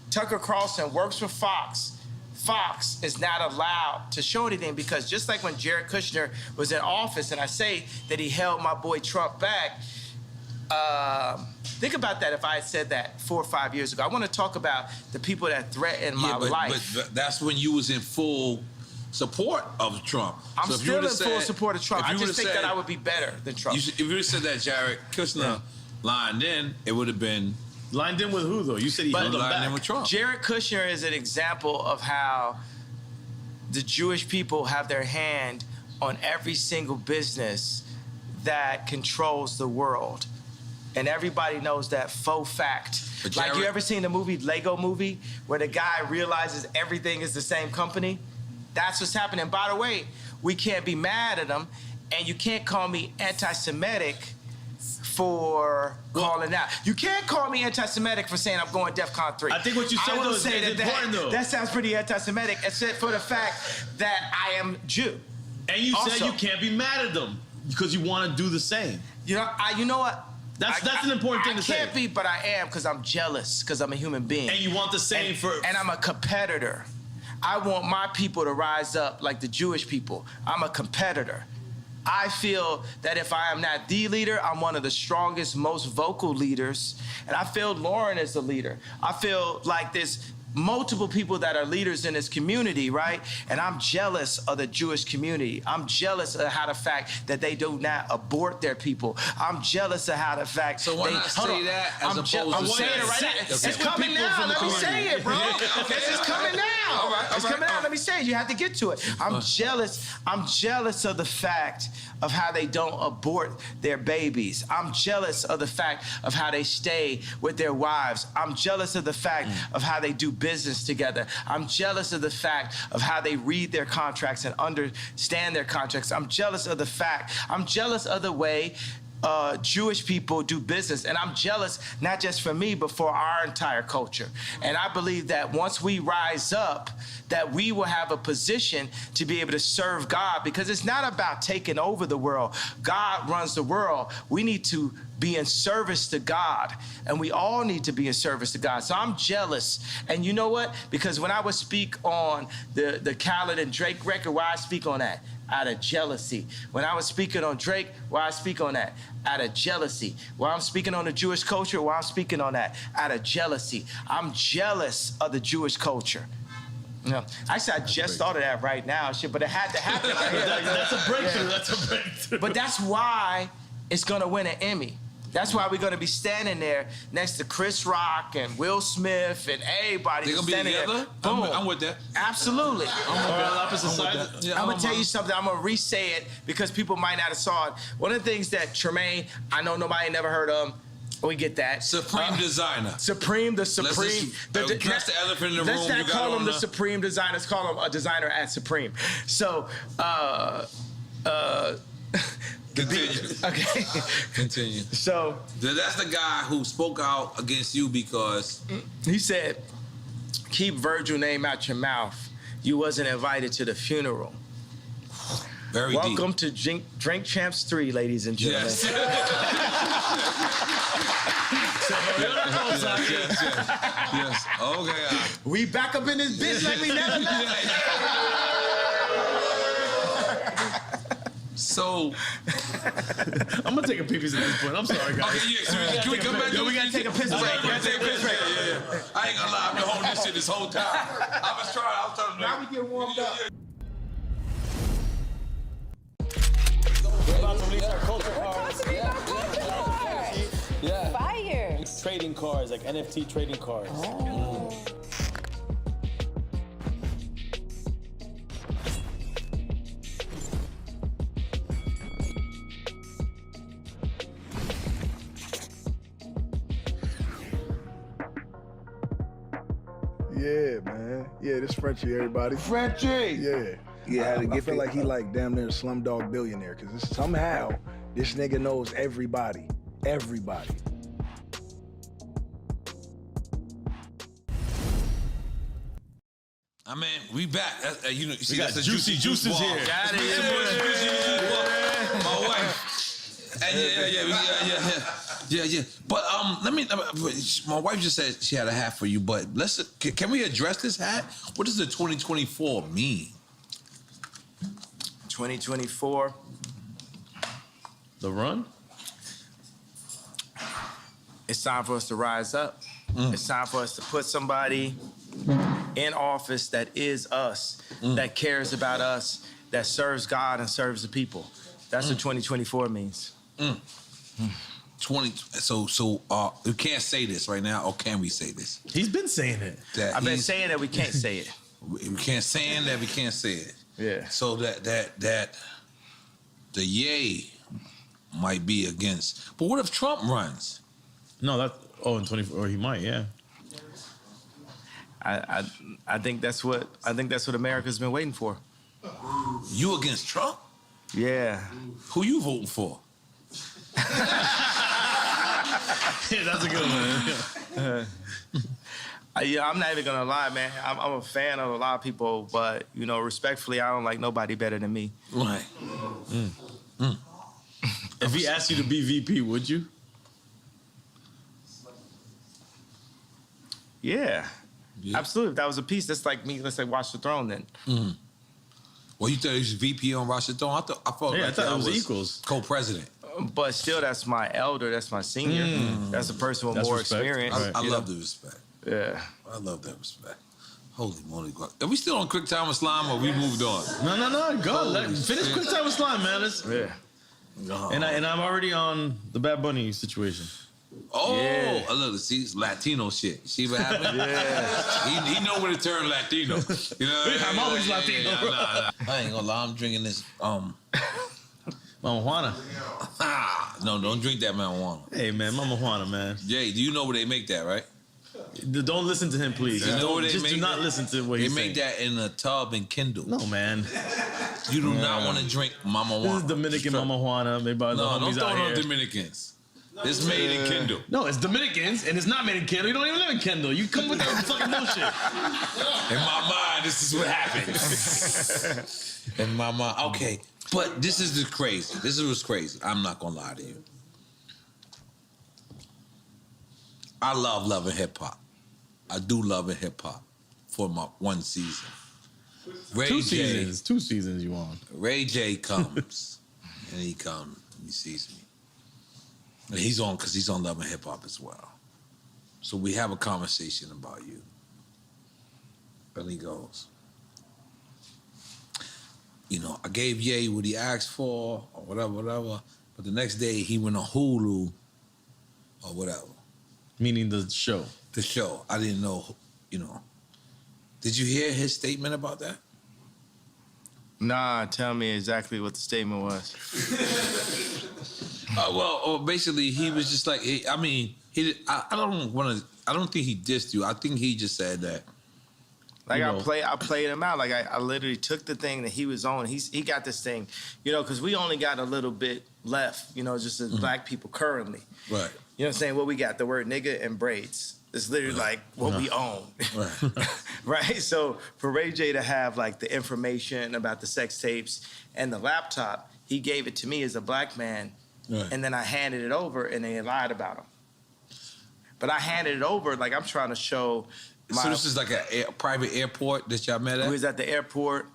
Tucker Carlson works for Fox. Fox is not allowed to show anything because just like when Jared Kushner was in office and I say that he held my boy Trump back, think about that if I had said that 4 or 5 years ago. I want to talk about the people that threatened my life. But that's when you was in full support of Trump. I'm still in full support of Trump. I just think that I would be better than Trump. If you would have said that Jared Kushner lined in, it would have been... Lined in with who, though? You said he held him back. In with Trump. Jared Kushner is an example of how the Jewish people have their hand on every single business that controls the world. And everybody knows that faux fact. Like, you ever seen the movie, Lego Movie, where the guy realizes everything is the same company? That's what's happening. By the way, we can't be mad at them, and you can't call me anti-Semitic for calling out. You can't call me anti-Semitic for saying I'm going DEFCON 3. I think what you said though is important though. That sounds pretty anti-Semitic, except for the fact that I am Jew. And you said you can't be mad at them because you want to do the same. You know what? That's an important thing to say. I can't be, but I am because I'm jealous because I'm a human being. And you want the same And I'm a competitor. I want my people to rise up like the Jewish people. I'm a competitor. I feel that if I am not the leader, I'm one of the strongest, most vocal leaders. And I feel Lauren is the leader. I feel like there's multiple people that are leaders in this community, right? And I'm jealous of the Jewish community. I'm jealous of how the fact that they do not abort their people. I'm jealous of how the fact. So why not say that as opposed to I'm saying it right now. It's coming now. Let me say it, bro. It's coming now. All right. It's coming now. Let me say it. You have to get to it. I'm jealous. I'm jealous of the fact of how they don't abort their babies. I'm jealous of the fact of how they stay with their wives. I'm jealous of the fact of how they do business together. I'm jealous of the fact of how they read their contracts and understand their contracts. I'm jealous of the fact. I'm jealous of the way Jewish people do business. And I'm jealous, not just for me, but for our entire culture. And I believe that once we rise up, that we will have a position to be able to serve God, because it's not about taking over the world. God runs the world. We need to be in service to God, and we all need to be in service to God. So I'm jealous. And you know what? Because when I would speak on the Khaled and Drake record, why I speak on that? Out of jealousy. When I was speaking on Drake, why I speak on that? Out of jealousy. While I'm speaking on the Jewish culture, why I'm speaking on that? Out of jealousy. I'm jealous of the Jewish culture. You know, actually, I just thought of that right now, shit, but it had to happen right here. That's a breakthrough. Yeah. That's a breakthrough. But that's why it's gonna win an Emmy. That's why we're gonna be standing there next to Chris Rock and Will Smith and everybody. They're gonna be together? Boom. I'm with that. Absolutely. I'm gonna tell you something. I'm gonna re-say it because people might not have saw it. One of the things that Tremaine, I know nobody never heard of. We get that. Supreme designer. Supreme, the Supreme. Address the elephant in the room. Let's not call him the Supreme designer. Let's call him a designer at Supreme. So, Continue. Okay. Continue. So that's the guy who spoke out against you because he said, "Keep Virgil name out your mouth. You wasn't invited to the funeral." Very Welcome deep. to Drink Champs 3, ladies and gentlemen. Yes. Yes. Okay. We back up in this bitch like we never left. So I'm gonna take a pee-pee at this point. I'm sorry, guys. Okay, yeah. So can we come back? We gotta take a piss break. Yeah. I ain't gonna lie. I've been holding this shit this whole time. I was trying to. Now we get warmed up. We're about to release our culture cards. Yeah. Fire. Trading cards, like NFT trading cards. Oh. Yeah, man. Yeah, this Frenchie, everybody. Frenchie! Yeah. Yeah, I feel like he like damn near a slumdog billionaire, because somehow this nigga knows everybody. Everybody. I mean, we back. You know, you see, We got that's a Juicy Juices ball. here. Got it. Yeah. My wife. And yeah. But my wife just said she had a hat for you. But can we address this hat? What does the 2024 mean? 2024. The run? It's time for us to rise up. It's time for us to put somebody in office that is us, that cares about us, that serves God and serves the people. That's what 2024 means. 20. So we can't say this right now, or can we say this? He's been saying it. I've been saying that we can't say it. We can't say that we can't say it. Yeah. So that the yay might be against. But what if Trump runs? No, in 24, or he might, yeah. I think that's what America's been waiting for. You against Trump? Yeah. Who you voting for? Yeah, that's a good one. I'm not even gonna lie, man. I'm a fan of a lot of people, but respectfully, I don't like nobody better than me. Right. If he asked you to be VP, would you? Yeah. Absolutely. If that was a piece, that's like me, let's say Watch the Throne then. Mm. Well, you thought he was VP on Watch the Throne? I thought I thought it was equals. Co-president. But still, that's my elder, that's my senior. That's a person with more respect. experience. I love the respect. Yeah. I love that respect. Holy moly. Are we still on Quick Time with Slime or we moved on? No. Go. Finish Quick Time with Slime, man. And I'm already on the Bad Bunny situation. Oh, I love to see Latino shit. See what happened? Yeah. He know when to turn Latino. You know, I'm always Latino. Nah. I ain't gonna lie. I'm drinking this. Mama Juana. No, don't drink that marijuana. Hey, man, Mama Juana, man. Jay, do you know where they make that, right? Don't listen to him, please. You know where they just make do not listen to what he's saying. They make that in a tub and Kindle. No, man. You do not want to drink Mama Juana. This is Dominican Mama Juana made by the homies don't throw out it here. on Dominicans. It's made in Kindle. No, it's Dominicans, and it's not made in Kendall. You don't even live in Kendall. You come with that fucking bullshit. In my mind, this is what happens. In my mind, okay. But this is the crazy. This is what's crazy. I'm not gonna lie to you. I love loving hip hop. I do love hip hop for my one season. Two seasons you on. Ray J comes, and he sees me. And he's on because he's on Love and Hip Hop as well. So we have a conversation about you. And he goes, you know, I gave Ye what he asked for or whatever. But the next day he went on Hulu or whatever. Meaning the show. The show. I didn't know, you know. Did you hear his statement about that? Nah, tell me exactly what the statement was. Basically, he was just like, I don't think he dissed you. I think he just said that. Like, I played him out. Like, I literally took the thing that he was on. He got this thing, you know, because we only got a little bit left, you know, just as black people currently. Right. You know what I'm saying? What we got, the word nigga and braids. It's literally like what we own. Right. Right? So for Ray J to have like the information about the sex tapes and the laptop, he gave it to me as a black man. Right. And then I handed it over and they lied about him. But I handed it over like I'm trying to show So this is like a private airport that y'all met at? We was at the airport.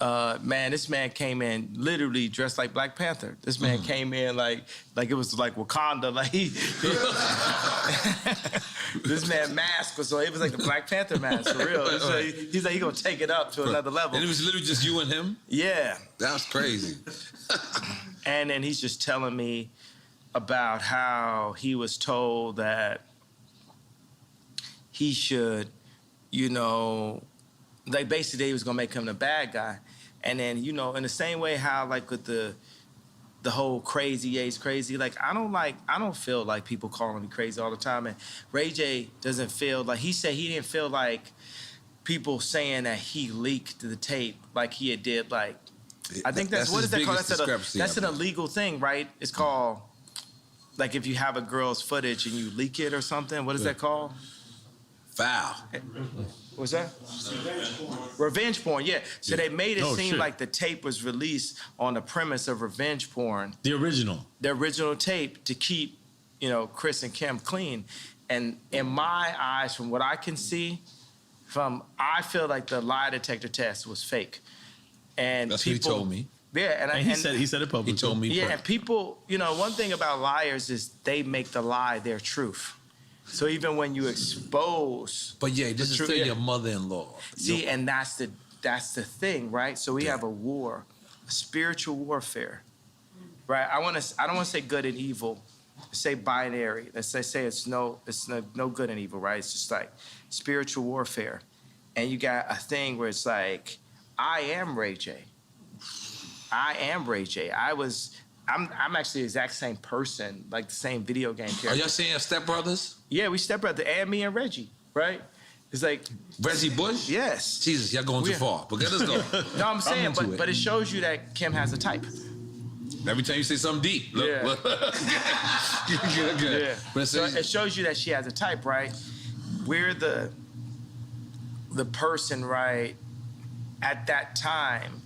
Man, this man came in literally dressed like Black Panther. This man came in like it was like Wakanda. Like this man mask was so it was like the Black Panther mask for real. So he's like he gonna take it up to another level. And it was literally just you and him? Yeah. That's crazy. And then he's just telling me about how he was told that he should, you know, like basically he was gonna make him the bad guy. And then, you know, in the same way how like with the whole crazy A's crazy, like I don't feel like people calling me crazy all the time. And Ray J doesn't feel like, he said he didn't feel like people saying that he leaked the tape like he did like, I think that's what is that called? That's an illegal thing, right? It's called, like if you have a girl's footage and you leak it or something, what is that called? Foul. What's that? Revenge porn, yeah. So they made it seem like the tape was released on the premise of revenge porn. The original tape to keep, you know, Chris and Kim clean. And in my eyes, from what I can see, I feel like the lie detector test was fake. And that's what he told me. Yeah, and he said it publicly. He told me. Yeah, and people, you know, one thing about liars is they make the lie their truth. So even when you expose, but yeah, this is still your mother-in-law. See, and that's the thing, right? So we have a war, a spiritual warfare, right? I don't want to say good and evil. Say binary. Let's say it's no good and evil, right? It's just like spiritual warfare, and you got a thing where it's like, I am Ray J. I am Ray J. I'm actually the exact same person, like the same video game character. Are y'all saying Step Brothers? Yeah, we Step Brothers, and me and Reggie, right? It's like Reggie Bush? Yes. Jesus, y'all going too far. But let us go. No, I'm saying, but it shows you that Kim has a type. Every time you say something deep. Look, yeah. Look. Good. Yeah. But so it shows you that she has a type, right? We're the person, right, at that time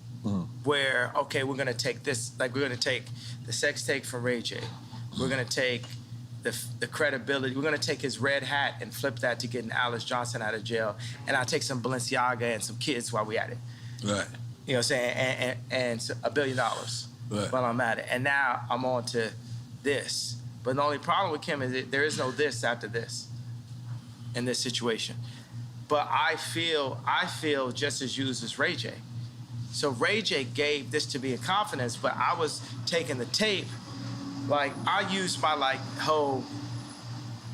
where, okay, we're going to take this, like we're going to take the sex tape from Ray J. We're going to take the credibility. We're gonna take his red hat and flip that to getting Alice Johnson out of jail, and I'll take some Balenciaga and some kids while we at it. Right. You know what I'm saying? And so $1 billion right. while I'm at it. And now I'm on to this. But the only problem with Kim is that there is no this after this in this situation. But I feel just as used as Ray J. So Ray J gave this to me in confidence, but I was taking the tape. Like, I used my, like, whole,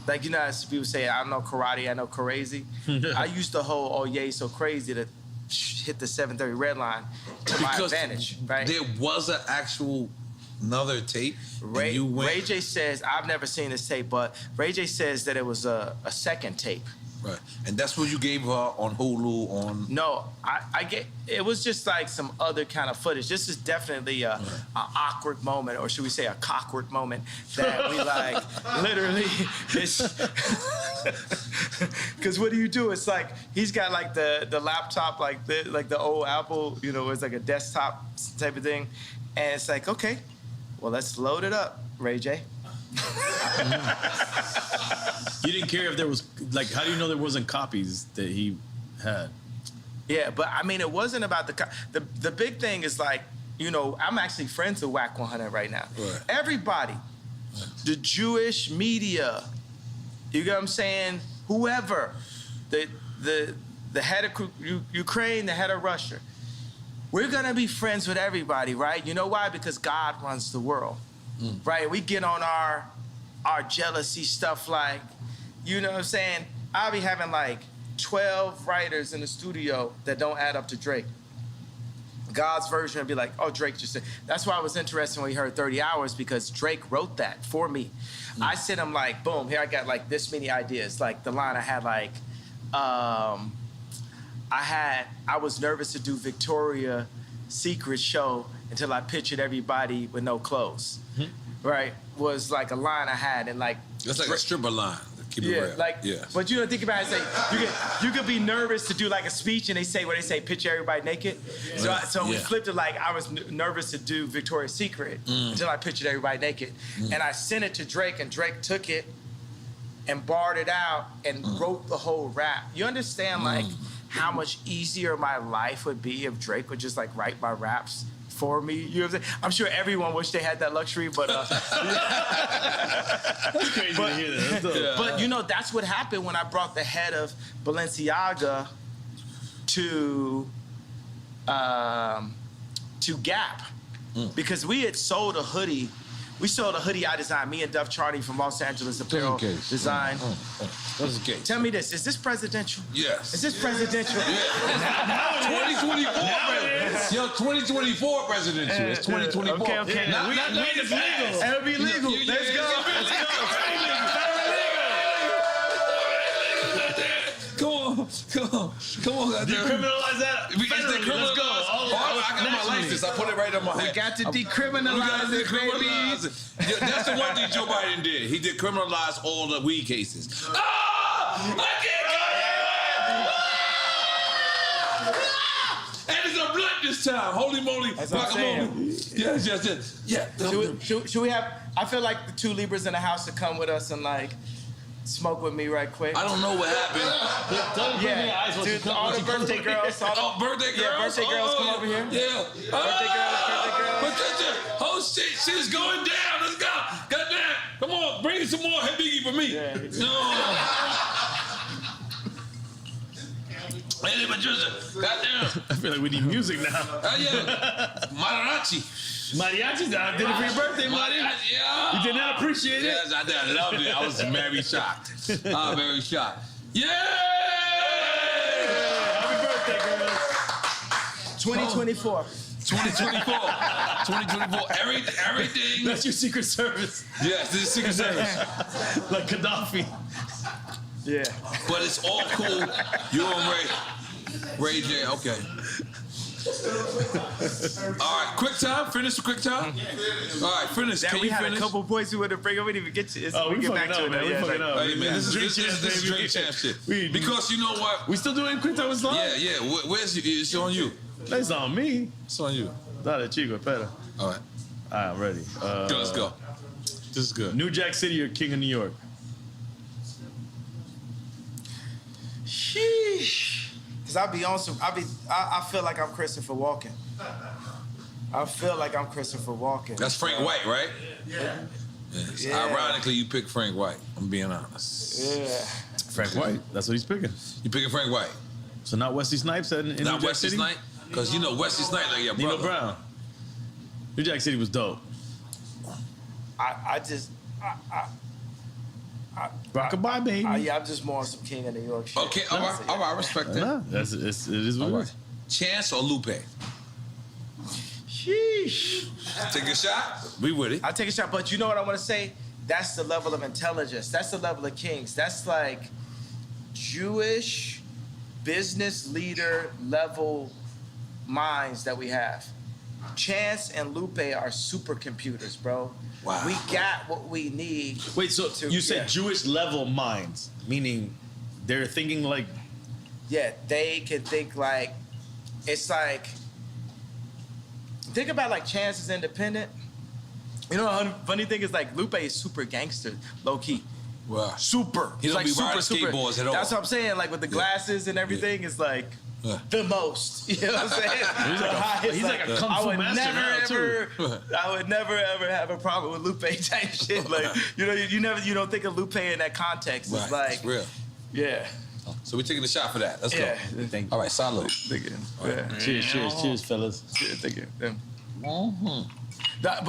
like, you know, as people say, I don't know karate, I know crazy. I used the whole, oh, yeah, he's so crazy to hit the 730 red line to my advantage, right? There was an actual another tape. Ray J says, I've never seen this tape, but Ray J says that it was a second tape. Right, and that's what you gave her on Hulu on. No, I get it was just like some other kind of footage. This is definitely a awkward moment, or should we say a cockwork moment that we like literally. Because what do you do? It's like he's got like the laptop like the old Apple, you know, it's like a desktop type of thing, and it's like, okay, well, let's load it up, Ray J. You didn't care if there was, like, how do you know there wasn't copies that he had? Yeah, but I mean, it wasn't about the big thing is like, you know, I'm actually friends with Whack 100 right now. Right. Everybody, the Jewish media, you get what I'm saying? Whoever, the head of Ukraine, the head of Russia, we're gonna be friends with everybody, right? You know why? Because God runs the world, right? We get on our jealousy stuff like, you know what I'm saying? I'll be having like 12 writers in the studio that don't add up to Drake. God's version would be like, oh, Drake just said. That's why I was interested when we heard 30 Hours, because Drake wrote that for me. I sent him like, boom, here I got like this many ideas. Like the line I had like, I was nervous to do Victoria's Secret show until I pictured everybody with no clothes. Right? Was like a line I had, and like. That's like a stripper line. Keep it real. Like, but you know, think about it. It's like you could be nervous to do like a speech, and they say picture everybody naked. So we flipped it like I was nervous to do Victoria's Secret until I pictured everybody naked, and I sent it to Drake, and Drake took it and barred it out and wrote the whole rap. You understand like how much easier my life would be if Drake would just like write my raps for me? You know what I'm saying? I'm sure everyone wished they had that luxury, but That's crazy to hear that. But you know, that's what happened when I brought the head of Balenciaga to Gap, because we had sold a hoodie. We sold a hoodie I designed, me and Duff Charney from Los Angeles Apparel Design. What's the case? Tell me this, is this presidential? Yes. Is this presidential? Yeah. 2024. Yo, 2024 presidential. It's 2024. Okay. Not it's legal. It'll be legal. Let's go. Come on. Decriminalize that. Let's go. I got my license. I put it right on my head. We got to decriminalize it, baby. That's the one thing Joe Biden did. He decriminalized all the weed cases. I can't and it's a blunt this time. Holy moly. Guacamole. Yes. Yeah. Should we have, I feel like the two Libras in the house to come with us and like smoke with me right quick. I don't know what happened. Dude, all the birthday girls. Birthday girls? Yeah, birthday girls come over here. Yeah. Birthday girls. Patricia, oh shit, shit's going down. Let's go. Goddamn. Come on, bring some more Hey Biggie for me. Yeah. No. Hey, Patricia, goddamn. I feel like we need music now. Yeah. Mariachi. Mariachi, I did it for your birthday, Mariachi. Yeah. You did not appreciate it? Yes, I did. I loved it. I was very shocked. Very shocked. Yeah! Happy birthday, girls. 2024. 2024. Everything. That's your Secret Service. Yes, this is Secret Service. Like Gaddafi. Yeah. But it's all cool. You and Ray J, okay. All right, quick time. Finish the quick time. All right, finish. Can we you had finish? a couple points we wanted to bring up. We didn't even get to. We get back to it. We fucking up. Hey man, this is drink champ shit. Because you know what? We still doing quick time with Slime? Yeah. Where's it's on you? It's on me. It's on you. Dale, chico, espera. All right. I'm ready. Let's go. This is good. New Jack City or King of New York? Sheesh. Cause I feel like I'm Christopher Walken. That's Frank White, right? Yeah. Ironically, you picked Frank White. I'm being honest. Yeah. Frank White. That's what he's picking. You picking Frank White? So not Wesley Snipes in New Jack Wesley City? Snipes? Because you know Wesley Snipes like your brother. Nino Brown. New Jack City was dope. Rockabye, baby. I'm just more on some King of New York shit. Okay, all right, I respect that. Nah, it is what it is. Chance or Lupe? Sheesh. Take a shot? We with it. I take a shot, but you know what I want to say? That's the level of intelligence. That's the level of kings. That's like Jewish business leader level minds that we have. Chance and Lupe are supercomputers, bro. Wow. We got what we need. Wait, so you said Jewish level minds, meaning they're thinking like... Yeah, they can think like, it's like, think about like Chance is independent. You know, the funny thing is like Lupe is super gangster, low key. Wow. Super. He don't like be riding skateboards at all. That's what I'm saying. Like with the glasses and everything, it's like the most. You know what I'm saying? He's like a kung fu master now too. I would never ever have a problem with Lupe type shit. Like you don't think of Lupe in that context. It's like it's real. Yeah. So we're taking a shot for that. Let's go. Thank you. All right, salute. Thank you. Yeah. Cheers, fellas. Cheers, thank you. But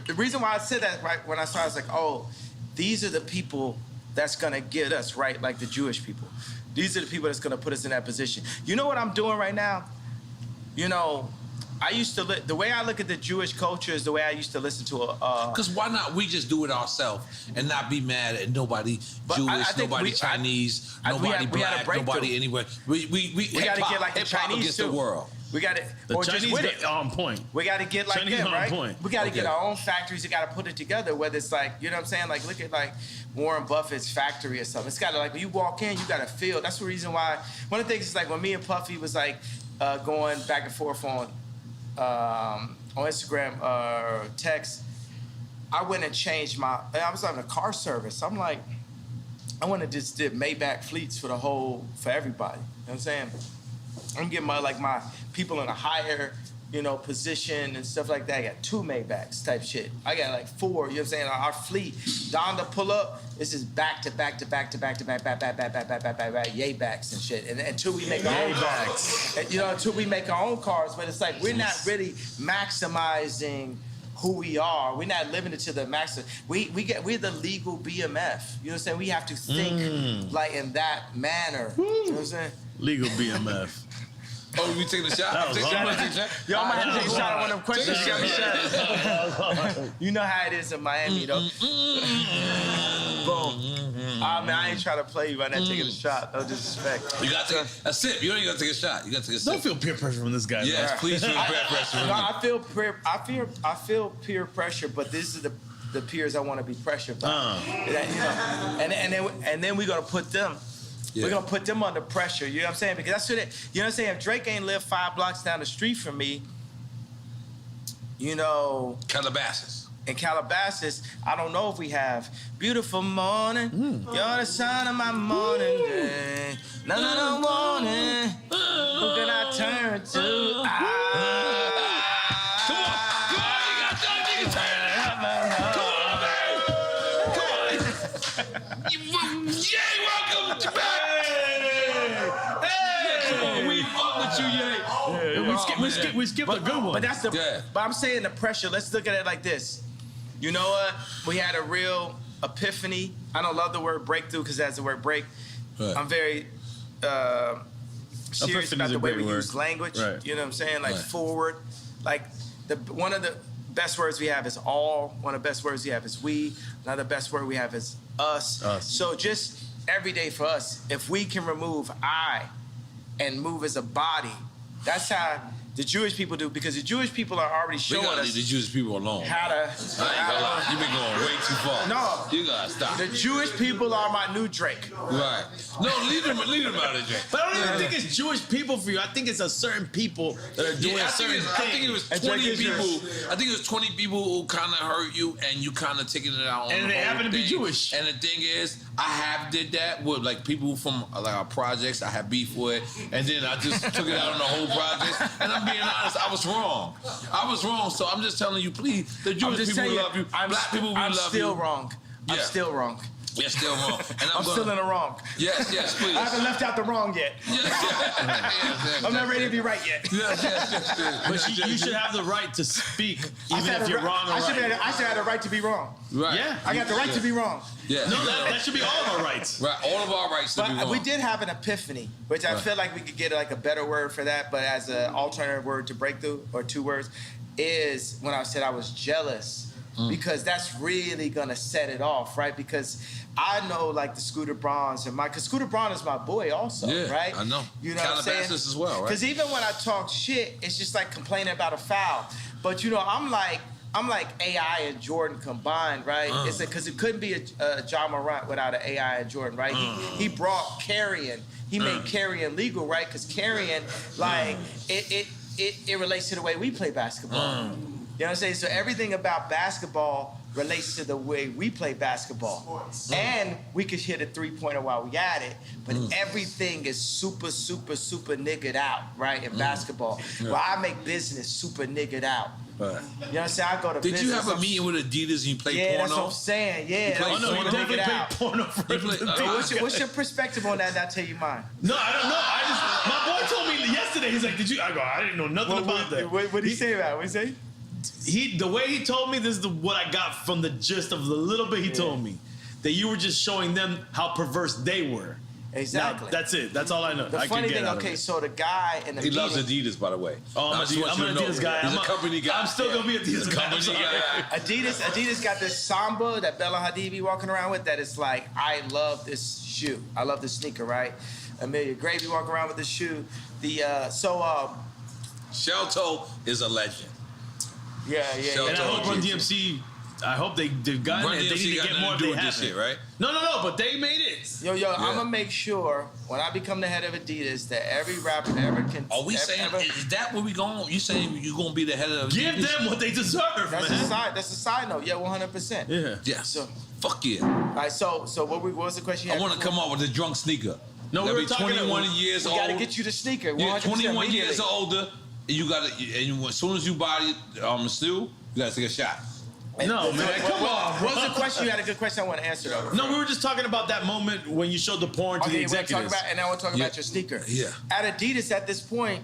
the reason why I said that right when I started, I was like, oh, these are the people that's gonna get us right, like the Jewish people. These are the people that's gonna put us in that position. You know what I'm doing right now? You know, I used to the way I look at the Jewish culture is the way I used to listen to a. Because why not we just do it ourselves and not be mad at nobody Jewish, nobody Chinese, nobody black, nobody anywhere. We gotta get like the Chinese against too. The world. We got it. The Chinese get on point. We got to get like Chinese them, on right? point. We got to get our own factories. We got to put it together. Whether it's like, you know what I'm saying? Like, look at like Warren Buffett's factory or something. It's got to like when you walk in, you got to feel. That's the reason why. One of the things is like when me and Puffy was like going back and forth on Instagram or text. I went and changed I was having a car service. I'm like, I went and just did Maybach fleets for everybody. You know what I'm saying? I'm getting my people in a higher, position and stuff like that. I got 2 Maybachs type shit. I got like 4, you know what I'm saying? Our fleet, Don to pull up, this is back to back yay backs and shit. And until we make our own cars. Until we make our own cars, but it's like we're not really maximizing who we are. We're not living it to the max. We're the legal BMF. You know what I'm saying? We have to think like in that manner. You know what I'm saying? Legal BMF. Oh, we taking a shot? Y'all might have to take a shot on one of them questions. You got me shot. You know how it is in Miami, though. Boom. I ain't trying to play you by not taking a shot. No disrespect. You got to take a sip. You don't even got to take a shot. You got to take a sip. Don't feel peer pressure from this guy. Yes, man. please feel peer pressure. No, I feel peer pressure, but this is the peers I want to be pressured by. And then we're gonna put them. Yeah. We're gonna put them under pressure. You know what I'm saying? Because that's what you know what I'm saying. If Drake ain't lived 5 blocks down the street from me, Calabasas. In Calabasas, I don't know if we have beautiful morning. You're the sun of my morning day. No warning. Who can I turn to? Come on, you got that nigga turn. Yay, welcome to back. We fuck with you, yay. We skipped a good one. But that's the. But I'm saying the pressure. Let's look at it like this. You know what? We had a real epiphany. I don't love the word breakthrough because that's the word break. Right. I'm very serious about the way we use language. Right. You know what I'm saying? Like forward. Like one of the best words we have is all. One of the best words we have is we. Another best word we have is us. So just every day for us, if we can remove I and move as a body, that's how The Jewish people do, because the Jewish people are already showing us. Leave the Jewish people alone. How to. I ain't gonna lie. You've been going way too far. No. You gotta stop. The Jewish people are my new Drake. Right. No, leave them out of Drake. But I don't even think it's Jewish people for you. I think it's a certain people that are doing certain things. I think it was 20 people. I think it was 20 people who kind of hurt you, and you kind of taking it out on and the they whole happen to be thing. Jewish. And the thing is, I have did that with like people from like our projects. I have beef with, and then I just took it out on the whole project. And I'm being honest, I was wrong. So I'm just telling you, please, the Jewish people love you. Black people, we love you. I'm still wrong. I'm still wrong. You're still wrong. And I'm still in the wrong. Yes, please. I haven't left out the wrong yet. Yes. I'm not ready to be right yet. Yes. But you should have the right to speak, even if you're wrong or right. I should have the right to be wrong. Right. Yeah. I got the right to be wrong. Yeah. No, that should be all of our rights. Right. All of our rights to be wrong. But we did have an epiphany, which I feel like we could get like a better word for that, but as an alternative word to breakthrough, or 2 words, is when I said I was jealous. Because that's really gonna set it off, right? Because I know like the Scooter Brauns because Scooter Braun is my boy also, right? I know. You know what I'm saying? as well, right? Because even when I talk shit, it's just like complaining about a foul. But you know, I'm like AI and Jordan combined, right? It's because it couldn't be a John Morant without an AI and Jordan, right? He brought carrying. He made carrying legal, right? Because carrying, like, it relates to the way we play basketball. You know what I'm saying? So everything about basketball relates to the way we play basketball. And we could hit a 3-pointer while we at it, but everything is super, super, super niggered out, right, in basketball. Well, I make business super niggered out. Right. You know what I'm saying? I go to Did business. you have a meeting with Adidas and you played porno? Yeah, that's what I'm saying. Yeah. You you definitely played porno first. What's your perspective on that? And I'll tell you mine. No, I don't know. My boy told me yesterday, he's like, I didn't know nothing about that. What did he say about it? What did he say? The way he told me, this is what I got from the gist of the little bit he told me. That you were just showing them how perverse they were. Exactly. Now, that's it. That's all I know. The funny thing, okay, so the guy in the He meeting, loves Adidas, by the way. Oh, I'm an Adidas guy. He's a company guy. I'm still gonna be Adidas guy. Company guy. Adidas got this Samba that Bella Hadid be walking around with that is like, I love this shoe. I love this sneaker, right? Amelia Gravy walking around with this shoe. Shelto is a legend. Yeah. And I hope Run DMC, I hope they've gotten it. They need to get more if they with this haven't. shit, right? No, but they made it. Yo, I'm gonna make sure when I become the head of Adidas that every rapper ever can. Are we saying, is that where we going? You saying you're gonna be the head of Give Adidas? them what they deserve, That's man. that's a side note. Yeah, 100%. Yeah. Yes. So, fuck yeah. all right. So what was the question? You I had want to before? come up with a drunk sneaker. No, we That'd were be talking 21 years We old. gotta get you the sneaker. Yeah, 100% 21 years immediately. or older. And you gotta, as soon as you buy it, still, you gotta take a shot. No, man, come on. What was the question? You had a good question I want to answer, though. No, we were just talking about that moment when you showed the porn to the executives. And I want to talk about your sneaker. Yeah. At Adidas, at this point,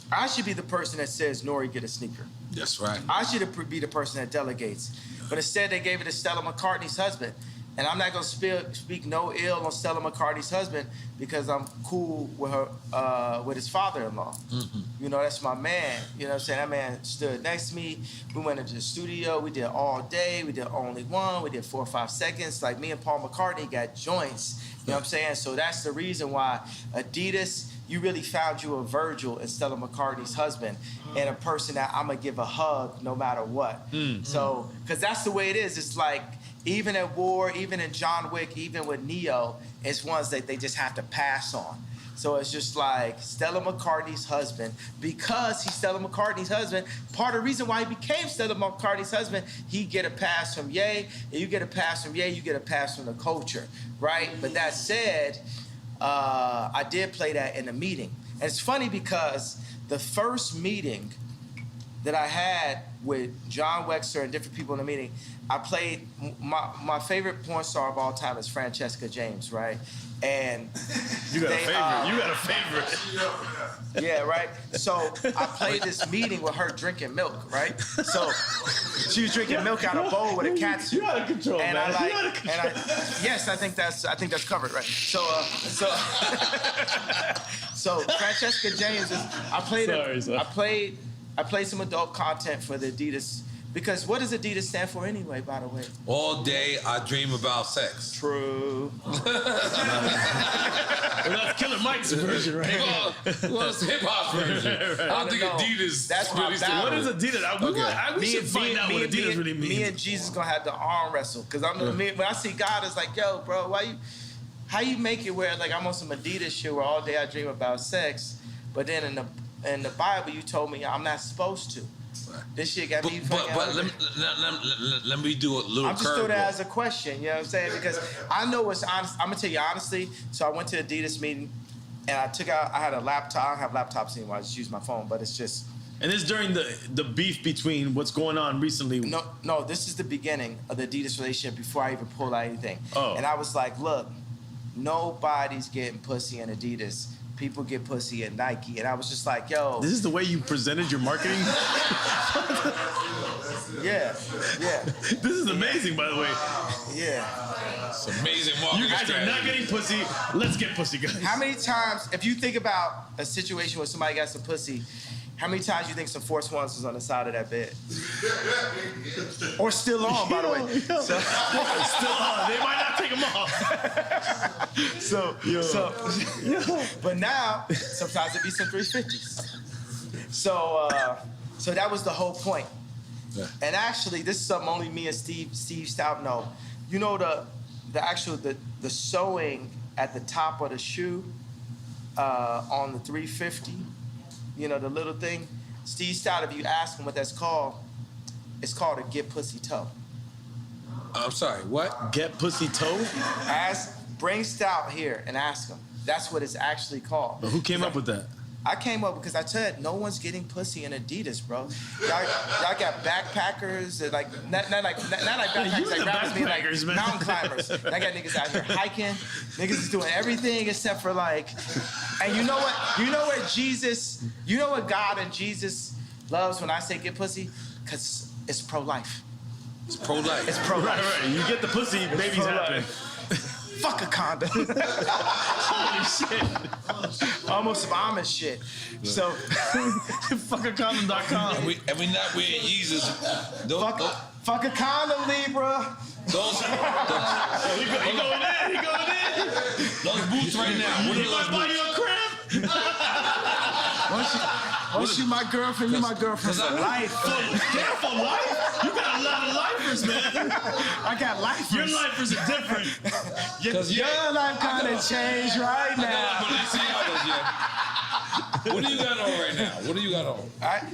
I should be the person that says, Nori, get a sneaker. That's right. I should be the person that delegates. But instead, they gave it to Stella McCartney's husband. And I'm not going to speak no ill on Stella McCartney's husband because I'm cool with her, with his father-in-law. Mm-hmm. You know, that's my man. You know what I'm saying? That man stood next to me. We went into the studio. We did all day. We did only one. We did 4 or 5 seconds. Like me and Paul McCartney got joints. You know what I'm saying? So that's the reason why Adidas, you really found you a Virgil in Stella McCartney's husband and a person that I'm going to give a hug no matter what. Mm-hmm. So, because that's the way it is. It's like, even at war, even in John Wick, even with Neo, it's ones that they just have to pass on. So it's just like Stella McCartney's husband, because he's Stella McCartney's husband, part of the reason why he became Stella McCartney's husband, he get a pass from Ye, and you get a pass from Ye, you get a pass from the culture, right? But that said, I did play that in a meeting. And it's funny because the first meeting that I had with John Wexler and different people in the meeting, I played, my favorite porn star of all time is Francesca James, right? And you got a favorite. Yeah, right? So I played this meeting with her drinking milk, right? So she was drinking milk out of a bowl with a cat suit. You out of control, and man. Yes, I think that's covered, right? So Francesca James is, I played some adult content for the Adidas Because what does Adidas stand for anyway, by the way? All day I dream about sex. True. Well, that's Killer Mike's version, right? Well, it's hip hop version. I don't think Adidas. That's my really battle. What is Adidas? We should find out what Adidas really means. Me and Jesus gonna have to arm wrestle. Because when I see God, it's like, yo, bro, how you make it where like I'm on some Adidas shit where all day I dream about sex, but then in the Bible you told me I'm not supposed to. This shit got me. But let me do a little. I'm just throwing that as a question. You know what I'm saying? Because I know it's honest. I'm gonna tell you honestly. So I went to Adidas meeting, and I had a laptop. I don't have laptops anymore. I just use my phone. But it's just. And this is during the beef between what's going on recently. No. This is the beginning of the Adidas relationship before I even pulled out anything. Oh. And I was like, look, nobody's getting pussy in Adidas. People get pussy at Nike. And I was just like, yo. This is the way you presented your marketing? Yeah. This is amazing, by the way. Yeah. It's amazing marketing. You guys are not getting pussy. Let's get pussy, guys. How many times, if you think about a situation where somebody got some pussy, how many times you think some Force Ones was on the side of that bed? Or still on, by the way. Still on. They might not take them off. But now, sometimes it be some 350s. So that was the whole point. Yeah. And actually, this is something only me and Steve Stout know. You know the sewing at the top of the shoe on the 350. You know, the little thing. Steve Stout, if you ask him what that's called, it's called a get pussy toe. I'm sorry, what? Get pussy toe? Bring Stout here and ask him. That's what it's actually called. But who came up with that? I came up because I said no one's getting pussy in Adidas, bro. Y'all got backpackers that like not like backpackers like rappers mean like mountain climbers. I got niggas out here hiking. Niggas is doing everything except for like. And you know what? You know what Jesus? You know what God and Jesus loves when I say get pussy? Cause it's pro-life. It's pro-life. It's pro-life. Right. You get the pussy, babies happen. Fuck a condom. Holy shit. Almost some Amish shit. So, fuckacondom.com. And we not wearing Yeezys. Fuck a condom, Libra. He going in. Those boots right now. What are those boots? Buy you a crib? Once you my girlfriend, you my girlfriend for life. For life? You got a lot of lifers, man. I got lifers. Your lifers are different. Your life kind of changed right now. What do you got on right now? What do you got on?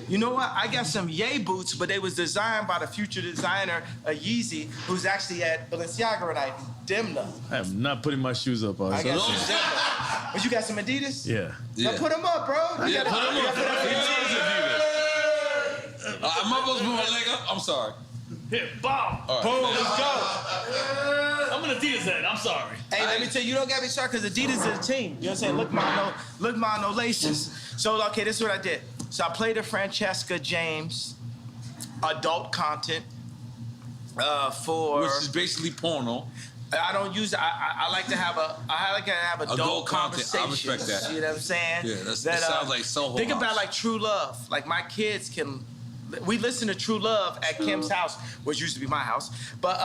You know what? I got some Ye boots, but they was designed by the future designer, Yeezy, who's actually at Balenciaga tonight, Demna. I am not putting my shoes up. I got some Demna. But you got some Adidas? Yeah. Now put them up, bro. Put them up. Am I supposed to put my leg up? I'm sorry. Here, bomb. Right. Boom, let's go. I'm an Adidas head. I'm sorry. Hey, let me tell you, you don't got me started because Adidas is a team. You know what I'm saying? Look, no laces. So, okay, this is what I did. So I played a Francesca James adult content for... Which is basically porno. I don't use it. I like to have adult conversations. I respect that. You know what I'm saying? Yeah, that sounds like Soho Think House. about like True Love. Like my kids can... We listen to True Love at Kim's house, which used to be my house. But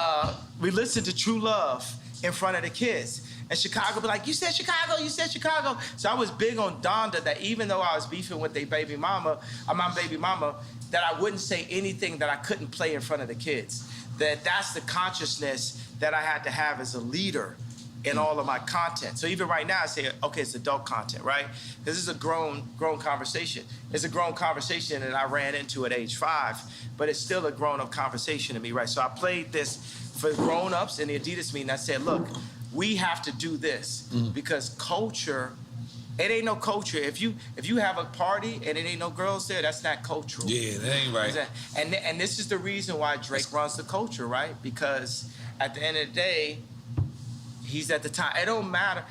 we listen to True Love in front of the kids. And Chicago be like, you said Chicago. So I was big on Donda that even though I was beefing with my baby mama, that I wouldn't say anything that I couldn't play in front of the kids. That's the consciousness that I had to have as a leader in all of my content. So even right now, I say, okay, it's adult content, right? This is a grown conversation. It's a grown conversation that I ran into at age 5, but it's still a grown-up conversation to me, right? So I played this for grown-ups in the Adidas meeting. I said, look, we have to do this because culture, it ain't no culture. If you have a party and it ain't no girls there, that's not cultural. Yeah, that ain't right. And this is the reason why Drake runs the culture, right? Because at the end of the day, he's at the top. It don't matter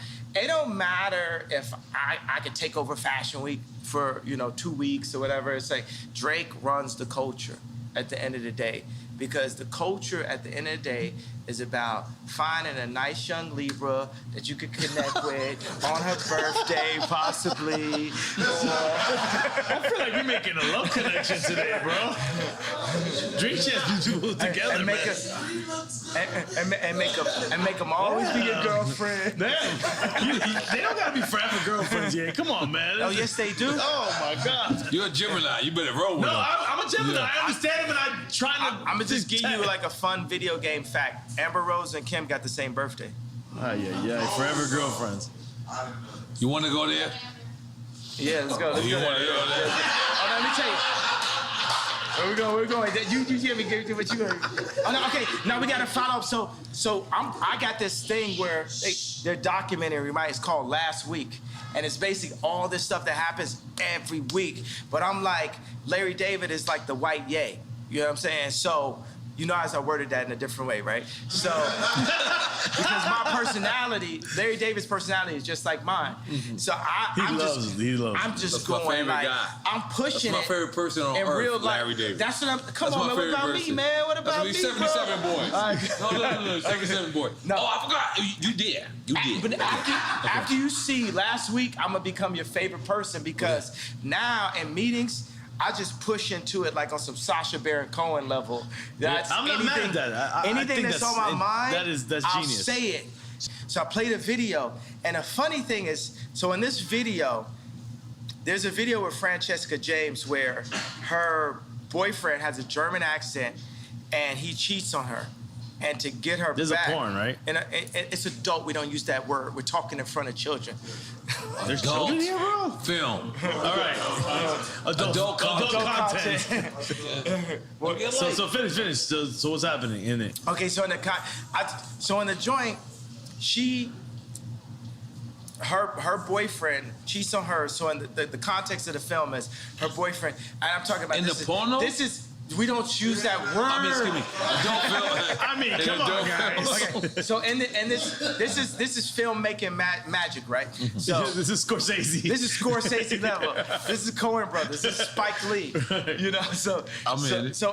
if I could take over Fashion Week for 2 weeks or whatever. It's like Drake runs the culture. at the end of the day, because the culture at the end of the day is about finding a nice young Libra that you could connect with on her birthday, possibly. I feel like we're making a love connection today, bro. Drink champs do together, and make man. and make them always be your girlfriend. Damn, they don't gotta be forever girlfriends, yeah. Come on, man. Oh yes, they do. Oh my God. You're a Gemini. You better roll with No, them. I'm a Gemini. I understand him, and I'm trying to. I'm gonna just give you like a fun video game fact. Amber Rose and Kim got the same birthday. Yeah, forever girlfriends. You want to go there? Yeah, let's go. Let's You go. want to go there? Oh, let me tell you. Where we going? You hear me? Give what you heard. Oh no, okay. Now we gotta follow up. So I got this thing where their documentary, right? It's called Last Week, and it's basically all this stuff that happens every week. But I'm like, Larry David is like the white Ye. You know what I'm saying? So. You know, as I worded that in a different way, right? So, because my personality, Larry David's personality is just like mine. So I'm just going like, guy. I'm pushing That's my favorite person on in earth, real life. Larry David. That's what I'm. Come That's on, my man. What favorite about person. me, man? What about me, That's 77 bro? boys. No, 77 boys. No. Oh, I forgot. You did. You did. But after you see Last Week, I'm gonna become your favorite person because now in meetings. I just push into it like on some Sacha Baron Cohen level. That's I'm not mad at that. Anything that's on my mind, that's I'll genius. say it. So I played a video, and a funny thing is, so in this video, there's a video with Francesca James where her boyfriend has a German accent, and he cheats on her. And to get her There's back. a porn, right? And it's adult. We don't use that word. We're talking in front of children. There's children here, bro? Film. All right. Adult content. So finish. So what's happening in it? Okay, so in the joint, her boyfriend cheats on her. So in the context of the film is her boyfriend, and I'm talking about In the porno? This is. We don't use that word. I mean, excuse me. Don't film. I mean, come on, guys. Okay, so this is filmmaking magic, right? So this is Scorsese. This is Scorsese level. This is Coen Brothers. This is Spike Lee. You know, so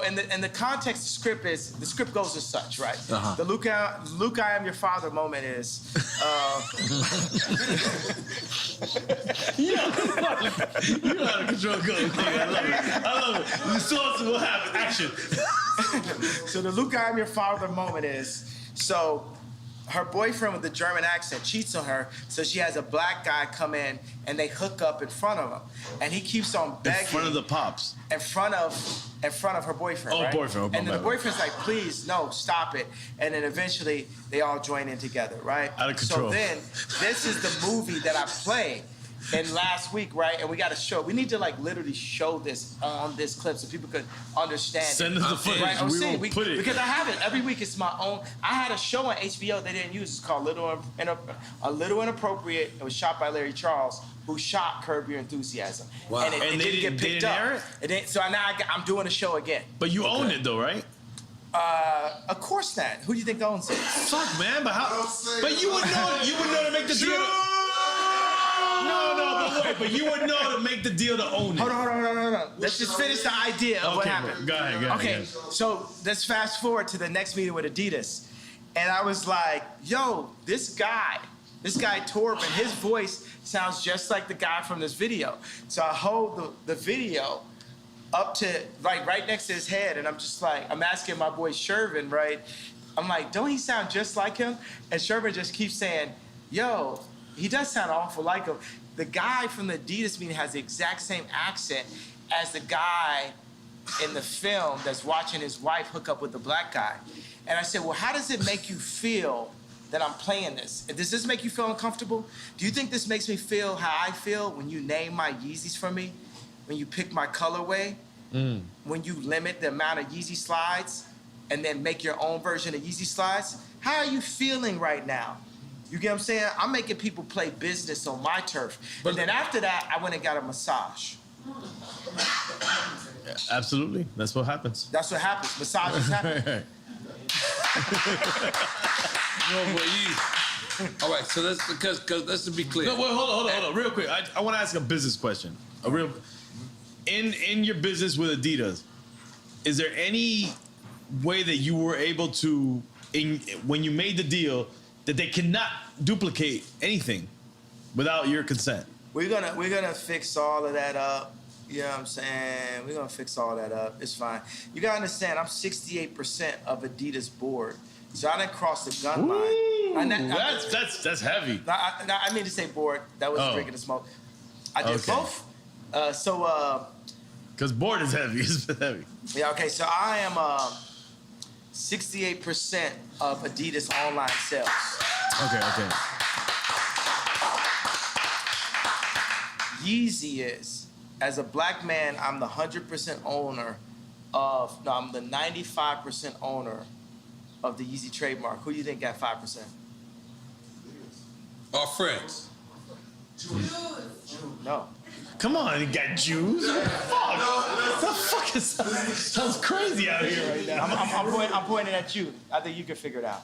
in the context, the script goes as such, right? Uh-huh. The Luke, I am your father moment is. You know how to control good. I love it. You saw what happened. Action. So the Luke, I am your father moment is, so her boyfriend with the German accent cheats on her, so she has a black guy come in and they hook up in front of him. And he keeps on begging. In front of the pops. In front of her boyfriend, right? Boyfriend. And then the boyfriend's like, please, no, stop it. And then eventually they all join in together, right? Out of control. So then, this is the movie that I played. And Last Week, right? And we got to show. We need to like literally show this on this clip so people could understand. Send us the footage. Right? We will put it because I have it every week. It's my own. I had a show on HBO they didn't use. It's called A Little Inappropriate. It was shot by Larry Charles, who shot Curb Your Enthusiasm. Wow. And it didn't get picked up. So now I'm doing a show again. But you own it though, right? Of course not. Who do you think owns it? Fuck, man. But how? But you would know. You would know to make the deal. But you would know to make the deal to own it. Hold on. Let's just finish the idea of what happened. Go ahead. Okay, so let's fast forward to the next meeting with Adidas. And I was like, yo, this guy Torben, his voice sounds just like the guy from this video. So I hold the video up to, right next to his head, and I'm just like, I'm asking my boy Shervin, right? I'm like, don't he sound just like him? And Shervin just keeps saying, yo, he does sound awful like him. The guy from the Adidas meeting has the exact same accent as the guy in the film that's watching his wife hook up with the black guy. And I said, well, how does it make you feel that I'm playing this? Does this make you feel uncomfortable? Do you think this makes me feel how I feel when you name my Yeezys for me? When you pick my colorway? When you limit the amount of Yeezy slides and then make your own version of Yeezy slides? How are you feeling right now? You get what I'm saying? I'm making people play business on my turf. But then after that, I went and got a massage. Absolutely. That's what happens. That's what happens. Massages happen. All right, so that's because let's be clear. No, wait, hold on, real quick. I want to ask a business question. In your business with Adidas, is there any way that you were able to, when you made the deal, that they cannot duplicate anything without your consent? We're gonna fix all of that up. You know what I'm saying? We're gonna fix all that up. It's fine. You gotta understand, I'm 68% of Adidas board. So I didn't cross the gun line. That's heavy. I mean to say board. That was drinking the smoke. I did both. Because board is heavy. It's heavy. Yeah, okay. So I am 68% of Adidas online sales. Okay. Yeezy is, as a black man, I'm the 100% owner of, no, I'm the 95% owner of the Yeezy trademark. Who do you think got 5%? Our friends. No. Come on, you got Jews. Fuck. The fuck is sounds crazy out here right now. I'm pointing at you. I think you can figure it out.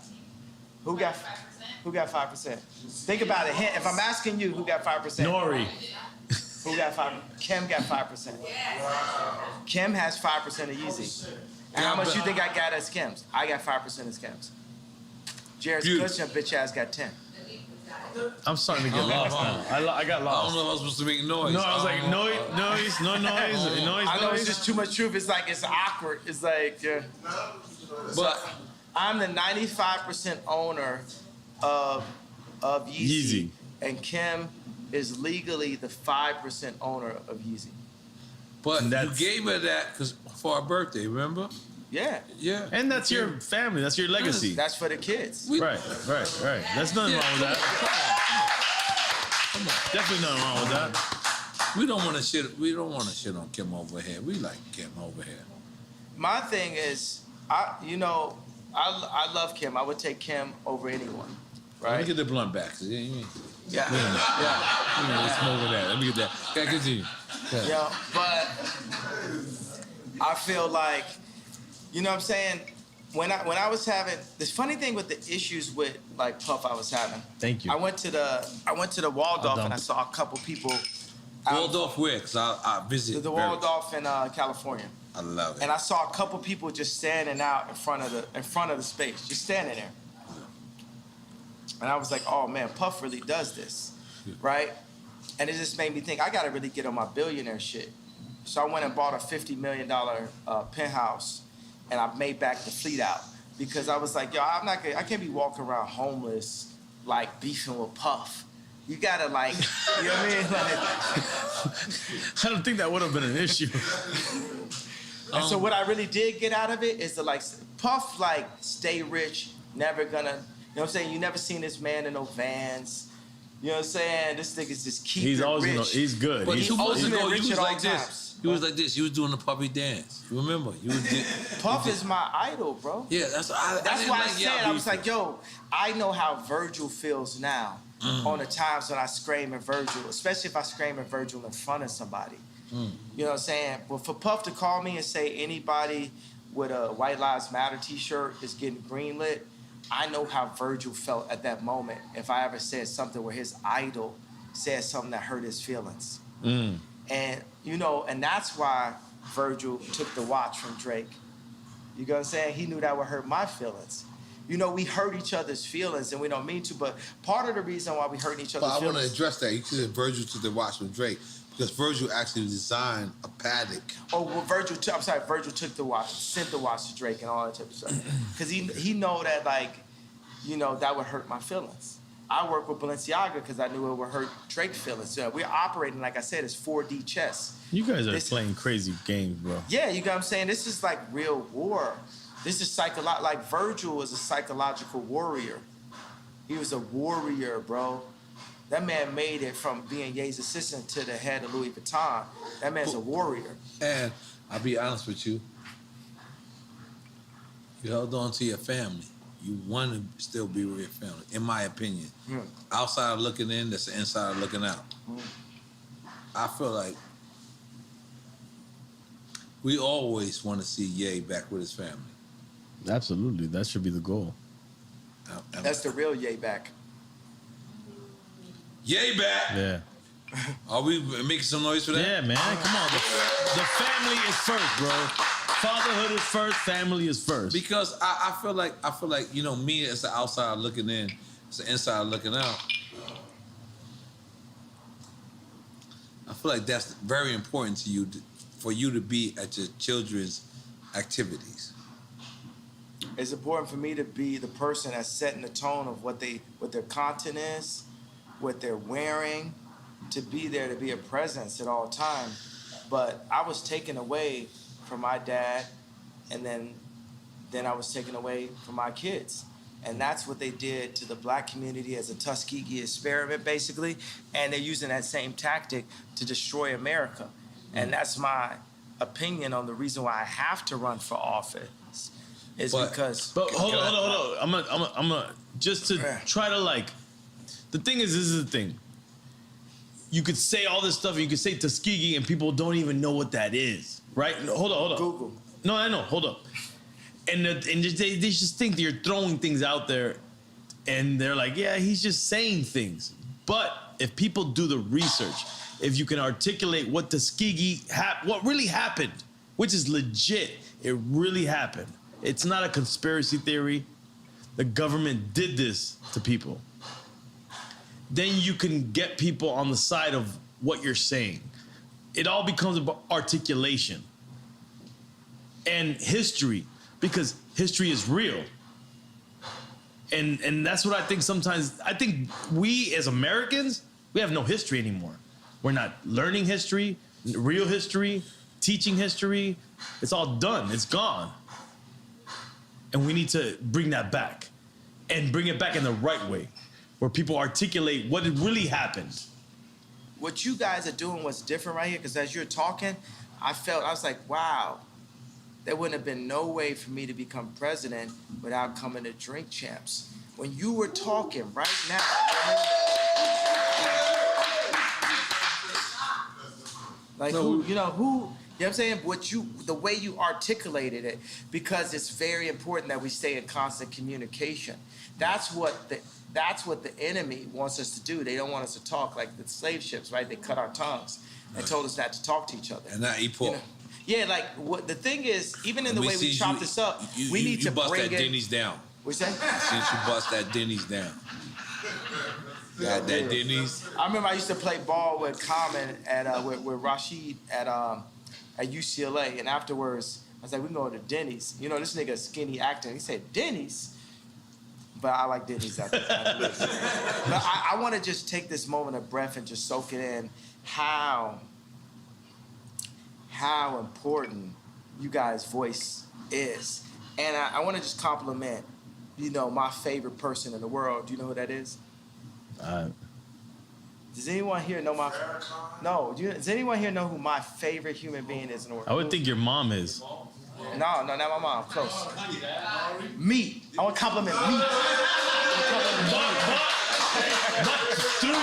Who got 5%? Think about it. If I'm asking you, who got 5%? Nori. Who got 5%? Kim got 5%. Kim has 5% of Yeezy. And how much you think I got as Kim's? I got 5% as Kim's. Jared's Cushion bitch ass got 10. I'm starting to get lost now. I got lost. I don't know if I was supposed to make noise. No, I was like, noise. I know it's just too much truth. It's like, it's awkward. It's like, But I'm the 95% owner of Yeezy. And Kim is legally the 5% owner of Yeezy. But you gave her that for our birthday, remember? Yeah. Yeah. And that's your family. That's your legacy. That's for the kids. Right. There's nothing wrong with that. Come on. Definitely nothing wrong with that. We don't want to shit. We don't want to shit on Kim over here. We like Kim over here. My thing is, I love Kim. I would take Kim over anyone. Right. Let me get the blunt back. Yeah. Let's smoke with that. Let me get that. Okay, continue. Yeah, but I feel like, you know what I'm saying? When I was having this funny thing with the issues with like Puff I was having. Thank you. I went to the Waldorf and I saw a couple people. Waldorf where? Cause I visited the Waldorf in California. I love it. And I saw a couple people just standing out in front of the space, just standing there. And I was like, oh man, Puff really does this, right? And it just made me think, I gotta really get on my billionaire shit. So I went and bought a $50 million penthouse, and I made back the fleet out because I was like, yo, I can't be walking around homeless, like beefing with Puff. You gotta like, you know what I mean? Like, I don't think that would have been an issue. And so what I really did get out of it is to like, Puff like stay rich, never gonna, you know what I'm saying? You never seen this man in no Vans. You know what I'm saying? This nigga's just keep He's always rich. he's good. But He's 2 months ultimate ago, rich you was at all like this. times. You was like this. You was doing the puppy dance. You remember? Puff is my idol, bro. Yeah, that's why I said, I was like, yo, I know how Virgil feels now on the times when I scream at Virgil, especially if I scream at Virgil in front of somebody. You know what I'm saying? But for Puff to call me and say anybody with a White Lives Matter t-shirt is getting greenlit, I know how Virgil felt at that moment if I ever said something where his idol said something that hurt his feelings. And, you know, and that's why Virgil took the watch from Drake. You know what I'm saying? He knew that would hurt my feelings. You know, we hurt each other's feelings and we don't mean to, but part of the reason why we hurt each other's feelings... I want to address that. You said Virgil took the watch from Drake because Virgil actually designed a paddock. Oh, well, Virgil took the watch, sent the watch to Drake and all that type of stuff. Because he know that, like, you know, that would hurt my feelings. I work with Balenciaga because I knew it would hurt Drake's feelings. So we're operating, like I said, it's 4D chess. You guys are playing crazy games, bro. Yeah, you know what I'm saying? This is like real war. This is like Virgil was a psychological warrior. He was a warrior, bro. That man made it from being Ye's assistant to the head of Louis Vuitton. That man's a warrior. And I'll be honest with you. You held on to your family. You want to still be with your family, in my opinion. Outside of looking in, that's the inside of looking out. I feel like we always want to see Ye back with his family. Absolutely. That should be the goal. That's the real Ye back. Ye back! Yeah. Are we making some noise for that? Yeah, man. Come on. The family is first, bro. Fatherhood is first, family is first. Because I feel like, you know, me as the outsider looking in, as the insider looking out, I feel like that's very important to you, for you to be at your children's activities. It's important for me to be the person that's setting the tone of what their content is, what they're wearing, to be there, to be a presence at all time. But I was taken away from my dad, and then I was taken away from my kids. And that's what they did to the black community as a Tuskegee experiment, basically. And they're using that same tactic to destroy America. And that's my opinion on the reason why I have to run for office. Because... But hold on. I'm gonna just to try to, like... The thing is, this is the thing. You could say all this stuff, and you could say Tuskegee, and people don't even know what that is, right? No, hold on. Google. No, I know. Hold up. And they just think that you're throwing things out there, and they're like, yeah, he's just saying things. But if people do the research, if you can articulate what Tuskegee, what really happened, which is legit, it really happened. It's not a conspiracy theory. The government did this to people. Then you can get people on the side of what you're saying. It all becomes about articulation and history, because history is real. And that's what I think sometimes. I think we as Americans, we have no history anymore. We're not learning history, real history, teaching history. It's all done. It's gone. And we need to bring that back, and bring it back in the right way, where people articulate what really happened. What you guys are doing was different right here, because as you're talking, I was like, wow, there wouldn't have been no way for me to become president without coming to Drink Champs. When you were talking right now, like who, you know what I'm saying? The way you articulated it, because it's very important that we stay in constant communication. That's what the enemy wants us to do. They don't want us to talk like the slave ships, right? They cut our tongues and told us not to talk to each other. And not eat pork. You know? Yeah, like what the thing is, even in the way we chop this up, we need to bust bring that Denny's down. What's that? Since you bust that Denny's down. Got that Denny's. I remember I used to play ball with Common with Rashid at UCLA, and afterwards I was like, we can go to Denny's. You know, this nigga skinny actor. He said Denny's, but I like Denny's after that. But I want to just take this moment of breath and just soak it in how important you guys' voice is, and I want to just compliment, you know, my favorite person in the world. Do you know who that is? Does anyone here know my? No. Does anyone here know who my favorite human being is in the world? I would think your mom is. No, not my mom. Close. Me. I want to compliment me. But through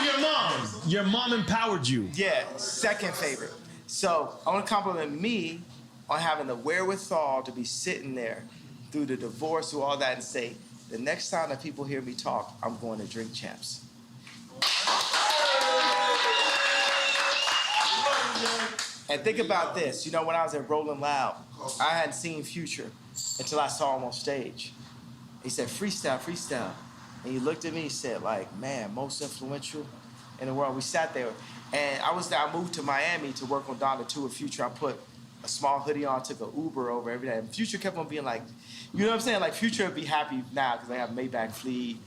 your mom empowered you. Yeah, second favorite. So I want to compliment me on having the wherewithal to be sitting there through the divorce, through all that, and say, the next time that people hear me talk, I'm going to Drink Champs. And think about this. You know, when I was at Rolling Loud, I hadn't seen Future until I saw him on stage. He said, freestyle, freestyle. And he looked at me and said, like, man, most influential in the world. We sat there. And I moved to Miami to work on Donda 2 with Future. I put a small hoodie on, took an Uber over every day. And Future kept on being like, you know what I'm saying? Like, Future would be happy now because they have Maybach fleet,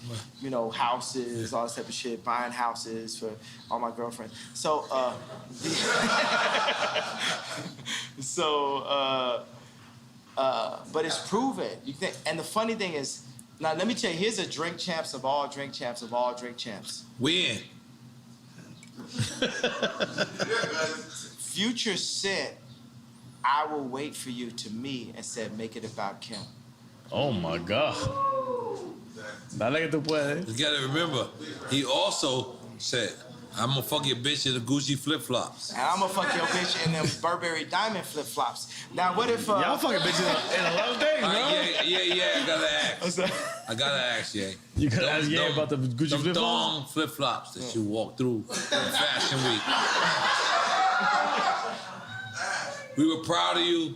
you know, houses, all this type of shit, buying houses for all my girlfriends. So, but it's proven. You think, and the funny thing is, now let me tell you, here's a Drink Champs of all Drink Champs of all Drink Champs. When? Future said, I will wait for you to me, and said, make it about Kim. Oh my God. Dale que tú puedes. You gotta remember, he also said, I'm gonna fuck your bitch in the Gucci flip-flops. And I'm gonna fuck your bitch in them Burberry diamond flip-flops. Now what if... Y'all fucking bitches in a love day, bro. Yeah, I gotta ask. I gotta ask, yeah. You gotta ask, yeah, about the Gucci flip-flops? Thong flip-flops that you walk through in Fashion Week. We were proud of you,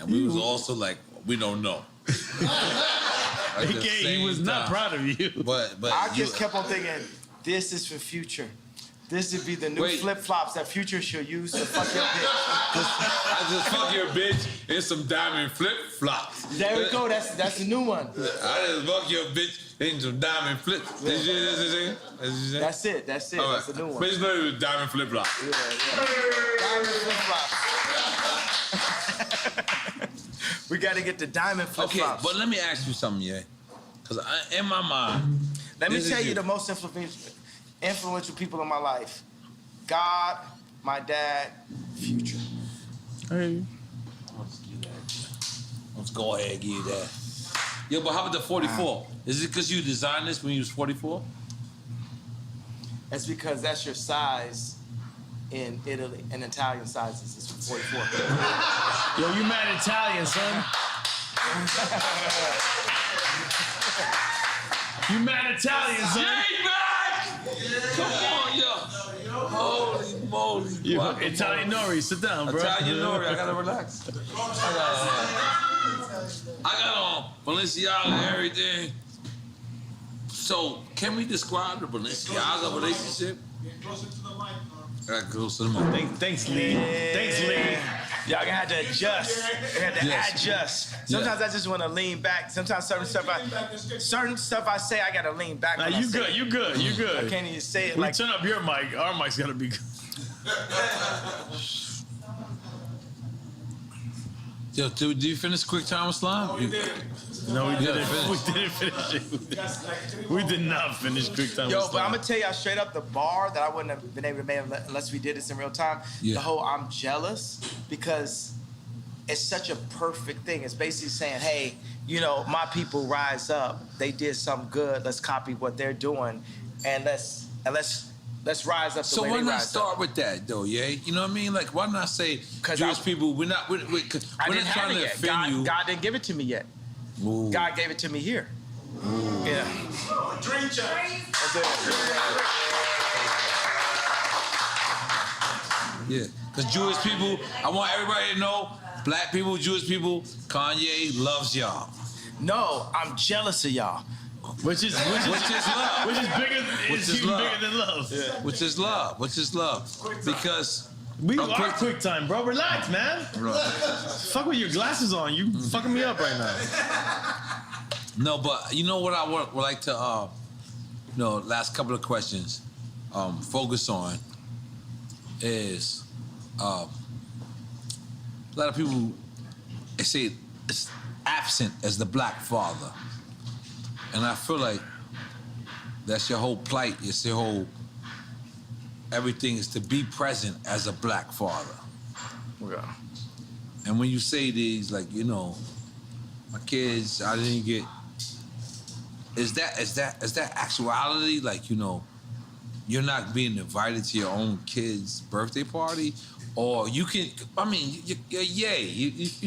And we was also like, we don't know. He was not proud of you. But I just kept on thinking, this is for Future. This would be the new flip-flops that Future should use to fuck your bitch. I just fuck your bitch in some diamond flip-flops. There we go. That's the new one. I just fuck your bitch in some diamond flip. Yeah. That's it. That's the new one. Bitch, know it was diamond flip-flops. Yeah. Diamond flip-flops. We got to get the diamond flip-flops. Okay, but let me ask you something, yeah. Because in my mind... Let me tell you the most influential people in my life. God, my dad, Future. Hey. Let's go ahead and give you that. Yo, but how about the 44? Is it because you designed this when you was 44? That's because that's your size in Italy. And Italian sizes is 44. Yo, you mad Italian, son. You mad Italian, son. Come on, yo. Holy moly. Italian Nori, sit down, bro. Italian Nori, I gotta relax. I got on Balenciaga and everything. So, can we describe the Balenciaga relationship? Closer to the mic, I got close to the mic. Thanks, Lee. Thanks, Lee. Y'all gonna have to adjust. Adjust. Sometimes I just want to lean back. Sometimes certain stuff I say I gotta lean back. Nah, you good. You good. I can't even say it we like. Turn up your mic. Our mic's gotta be good. Yo, did you finish Quick Time with Slime? No, we didn't. We didn't finish it. We did not finish Quick Time with Slime. But I'm gonna tell y'all straight up, the bar that I wouldn't have been able to make unless we did this in real time. Yeah. The whole I'm jealous because it's such a perfect thing. It's basically saying, hey, you know, my people rise up. They did something good. Let's copy what they're doing, and let's rise up. So why not start with that though, yeah? You know what I mean? Like, why not say Jewish people? We're not trying to offend you. God didn't give it to me yet. Ooh. God gave it to me here. Ooh. Yeah. Dream champs. Yeah, because Jewish people, I want everybody to know, black people, Jewish people, Kanye loves y'all. No, I'm jealous of y'all. Which is love. Which is bigger. Bigger than love. Yeah. Which is love. Because we are Quick Time, bro. Relax, man. Right. Fuck with your glasses on. You fucking me up right now. No, but you know what I would like to, last couple of questions, focus on is a lot of people they say it's absent as the black father. And I feel like that's your whole plight. It's your whole, everything is to be present as a black father. Yeah. And when you say these, like, you know, my kids, I didn't get, is that actuality? Like, you know, you're not being invited to your own kid's birthday party? Or you can, I mean, you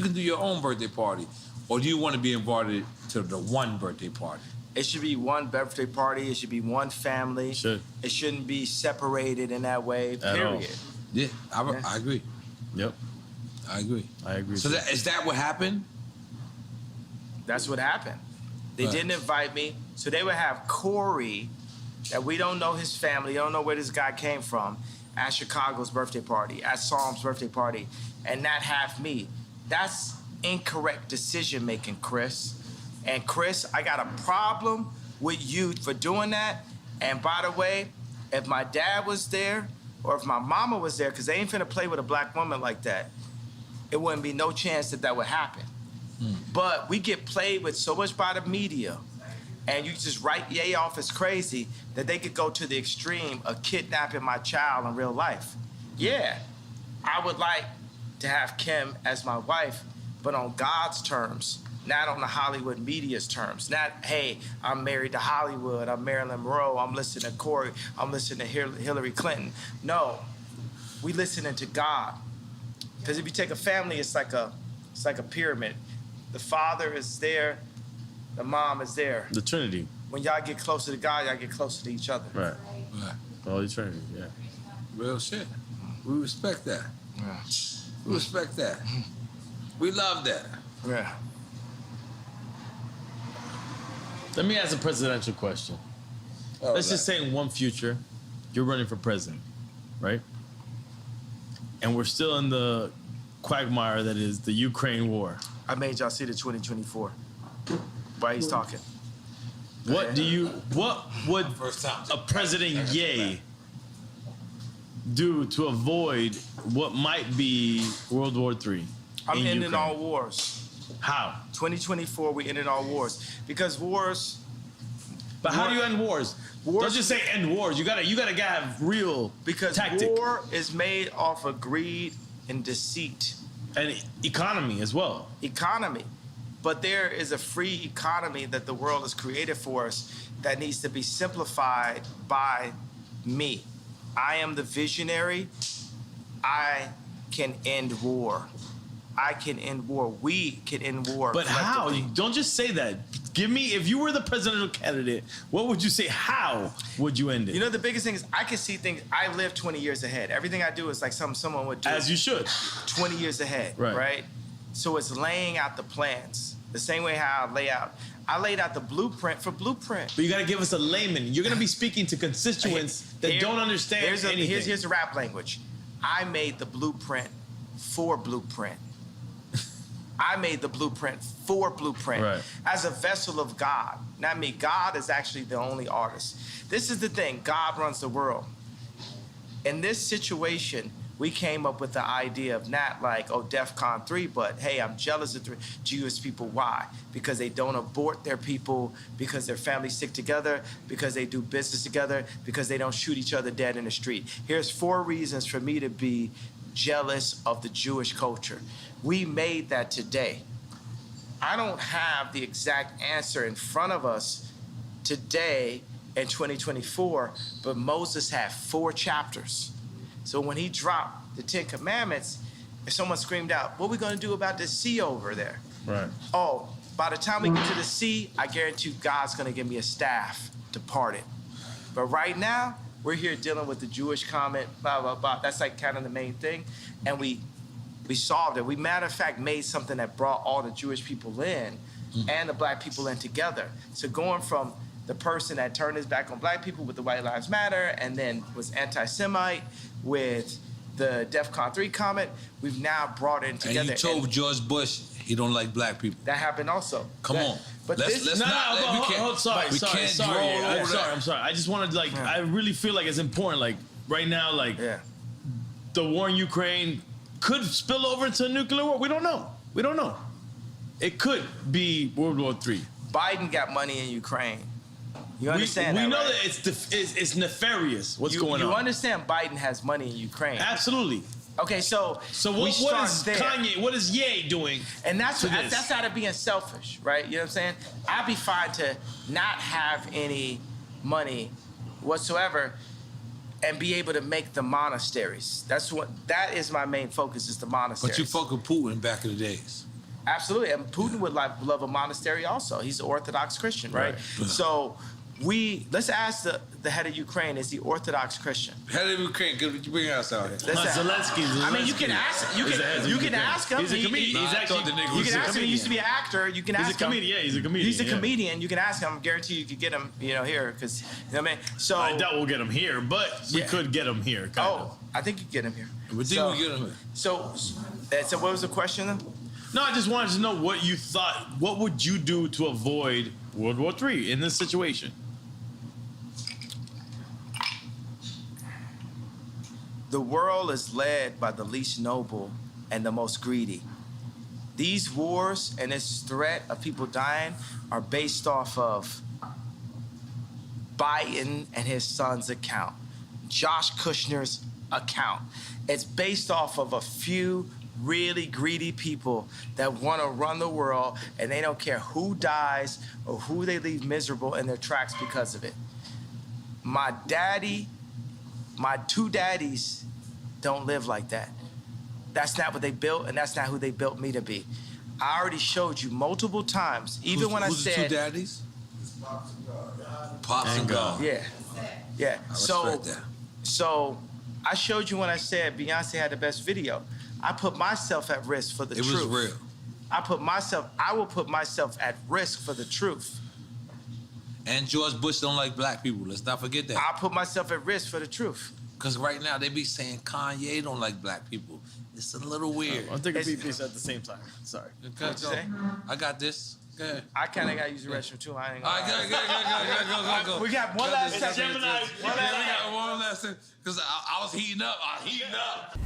can do your own birthday party. Or do you want to be invited to the one birthday party? It should be one birthday party. It should be one family. Sure. It shouldn't be separated in that way, period. Yeah, I agree. Yep. I agree. So is that what happened? That's what happened. They didn't invite me. So they would have Corey, that we don't know his family, don't know where this guy came from, at Chicago's birthday party, at Psalm's birthday party, and not have me. That's incorrect decision making, Chris. And Chris, I got a problem with you for doing that. And by the way, if my dad was there or if my mama was there, because they ain't finna play with a black woman like that, it wouldn't be no chance that would happen. But we get played with so much by the media, and you just write Ye off as crazy that they could go to the extreme of kidnapping my child in real life. Yeah, I would like to have Kim as my wife, but on God's terms, not on the Hollywood media's terms. Not, hey, I'm married to Hollywood, I'm Marilyn Monroe, I'm listening to Corey, I'm listening to Hillary Clinton. No, we listening to God. Because if you take a family, it's like a pyramid. The father is there, the mom is there. The Trinity. When y'all get closer to God, y'all get closer to each other. Right. Holy Trinity, yeah. Real shit. We respect that. Yeah. We respect that. We love that. Yeah. Let me ask a presidential question. Let's just say in one future, you're running for president, right? And we're still in the quagmire that is the Ukraine war. I made y'all see the 2024. Why he's talking. What would a President Ye do to avoid what might be World War III? I'm ending all wars. How? 2024, we ended all wars. Because wars... But how do you end wars? Don't just say end wars. You gotta have real tactic. War is made off of greed and deceit. And economy as well. Economy. But there is a free economy that the world has created for us that needs to be simplified by me. I am the visionary. I can end war. I can end war. We can end war. But how? Don't just say that. Give me, if you were the presidential candidate, what would you say? How would you end it? You know, the biggest thing is I can see things. I live 20 years ahead. Everything I do is like someone would do. As you should. 20 years ahead, right? So it's laying out the plans. The same way how I laid out the blueprint for Blueprint. But you got to give us a layman. You're going to be speaking to constituents that don't understand anything. Here's the rap language. I made the blueprint for Blueprint. I made the blueprint for Blueprint as a vessel of God. Not me. God is actually the only artist. This is the thing. God runs the world. In this situation, we came up with the idea of not like, oh, DEFCON 3, but hey, I'm jealous of the Jewish people. Why? Because they don't abort their people, because their families stick together, because they do business together, because they don't shoot each other dead in the street. Here's 4 reasons for me to be jealous of the Jewish culture. We made that today. I don't have the exact answer in front of us today in 2024, but Moses had 4 chapters. So when he dropped the 10 Commandments, if someone screamed out, what are we going to do about the sea over there? Right. Oh, by the time we get to the sea, I guarantee God's going to give me a staff to part it. But right now, we're here dealing with the Jewish comment, blah, blah, blah. That's like kind of the main thing. And we solved it. We, matter of fact, made something that brought all the Jewish people in and the black people in together. So going from the person that turned his back on black people with the White Lives Matter and then was anti-Semite with the DEFCON 3 comment, we've now brought it together. And you told George Bush he don't like black people. That happened also. Come on. But I'm sorry. I just wanted to, like, I really feel like it's important. Like, right now, like, the war in Ukraine could spill over into a nuclear war. We don't know. It could be World War III. Biden got money in Ukraine. You understand we know that it's nefarious what's going on. You understand Biden has money in Ukraine. Absolutely. Okay, so what is Kanye, what is Ye doing? And that's out of being selfish, right? You know what I'm saying? I'd be fine to not have any money whatsoever and be able to make the monasteries. That is my main focus, is the monasteries. But you fuck with Putin back in the days. Absolutely, and Putin would love a monastery also. He's an Orthodox Christian, right? So let's ask the head of Ukraine, is he Orthodox Christian? Head of Ukraine, could you bring us out here? Zelensky. I mean, you can ask. You can ask him. He's a comedian. You can ask him. He used to be an actor. You can ask him. He's a comedian. Yeah, he's a comedian. He's a comedian. You can ask him. I guarantee you could get him. Here, because you know what I mean. So I doubt we'll get him here, but we could get him here. Kind of. I think you could get him here. We think we get him here. So what was the question then? No, I just wanted to know what you thought. What would you do to avoid World War III in this situation? The world is led by the least noble and the most greedy. These wars and this threat of people dying are based off of Biden and his son's account, Josh Kushner's account. It's based off of a few really greedy people that want to run the world, and they don't care who dies or who they leave miserable in their tracks because of it. My 2 daddies don't live like that. That's not what they built, and that's not who they built me to be. I already showed you multiple times, even when I said... Who's the 2 daddies? Pops and God. Yeah. I respect that. So I showed you when I said Beyonce had the best video. I put myself at risk for the truth. It was real. I will put myself at risk for the truth. And George Bush don't like black people. Let's not forget that. I put myself at risk for the truth. Because right now they be saying Kanye don't like black people. It's a little weird. I'm taking a piece at the same time. Sorry. What'd you say? I got this. Go ahead. I kind of got to use the restroom too. I ain't All gonna right, go. We got one last second. We got one last second. Because I was heating up.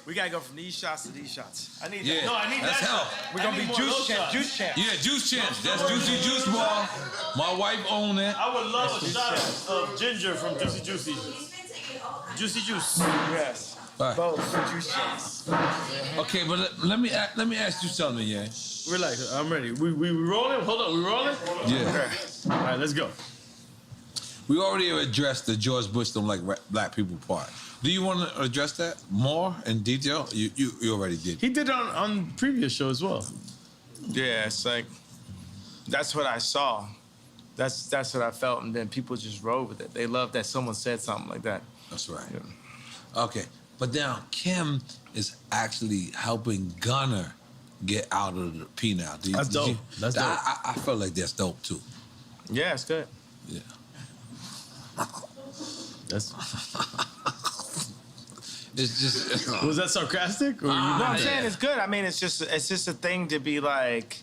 We gotta go from these shots to these shots. I need Yeah. that. No, I need That's that. help. We're gonna be juice champs. Juice champs. Yeah, Juice Champs. That's Juicy Juice Bar. My wife owned that. I would love a shot of ginger from Juicy Juicy. Juicy Juice. Yes. All right. Both juice champs. Okay, but let me ask you something, yeah. Relax, I'm ready. We rolling? Hold on, we rolling? Yeah. All right, let's go. We already addressed the George Bush don't like black people part. Do you want to address that more in detail? You already did. He did it on previous show as well. Yeah, it's like that's what I saw. That's what I felt, and then people just rode with it. They love that someone said something like that. That's right. Yeah. Okay, but now Kim is actually helping Gunner get out of the penal. That's dope. That's dope. I felt like that's dope too. Yeah, it's good. Yeah. That's. It's just. Was that sarcastic? Or No, I'm saying it's good. I mean, it's just a thing to be like,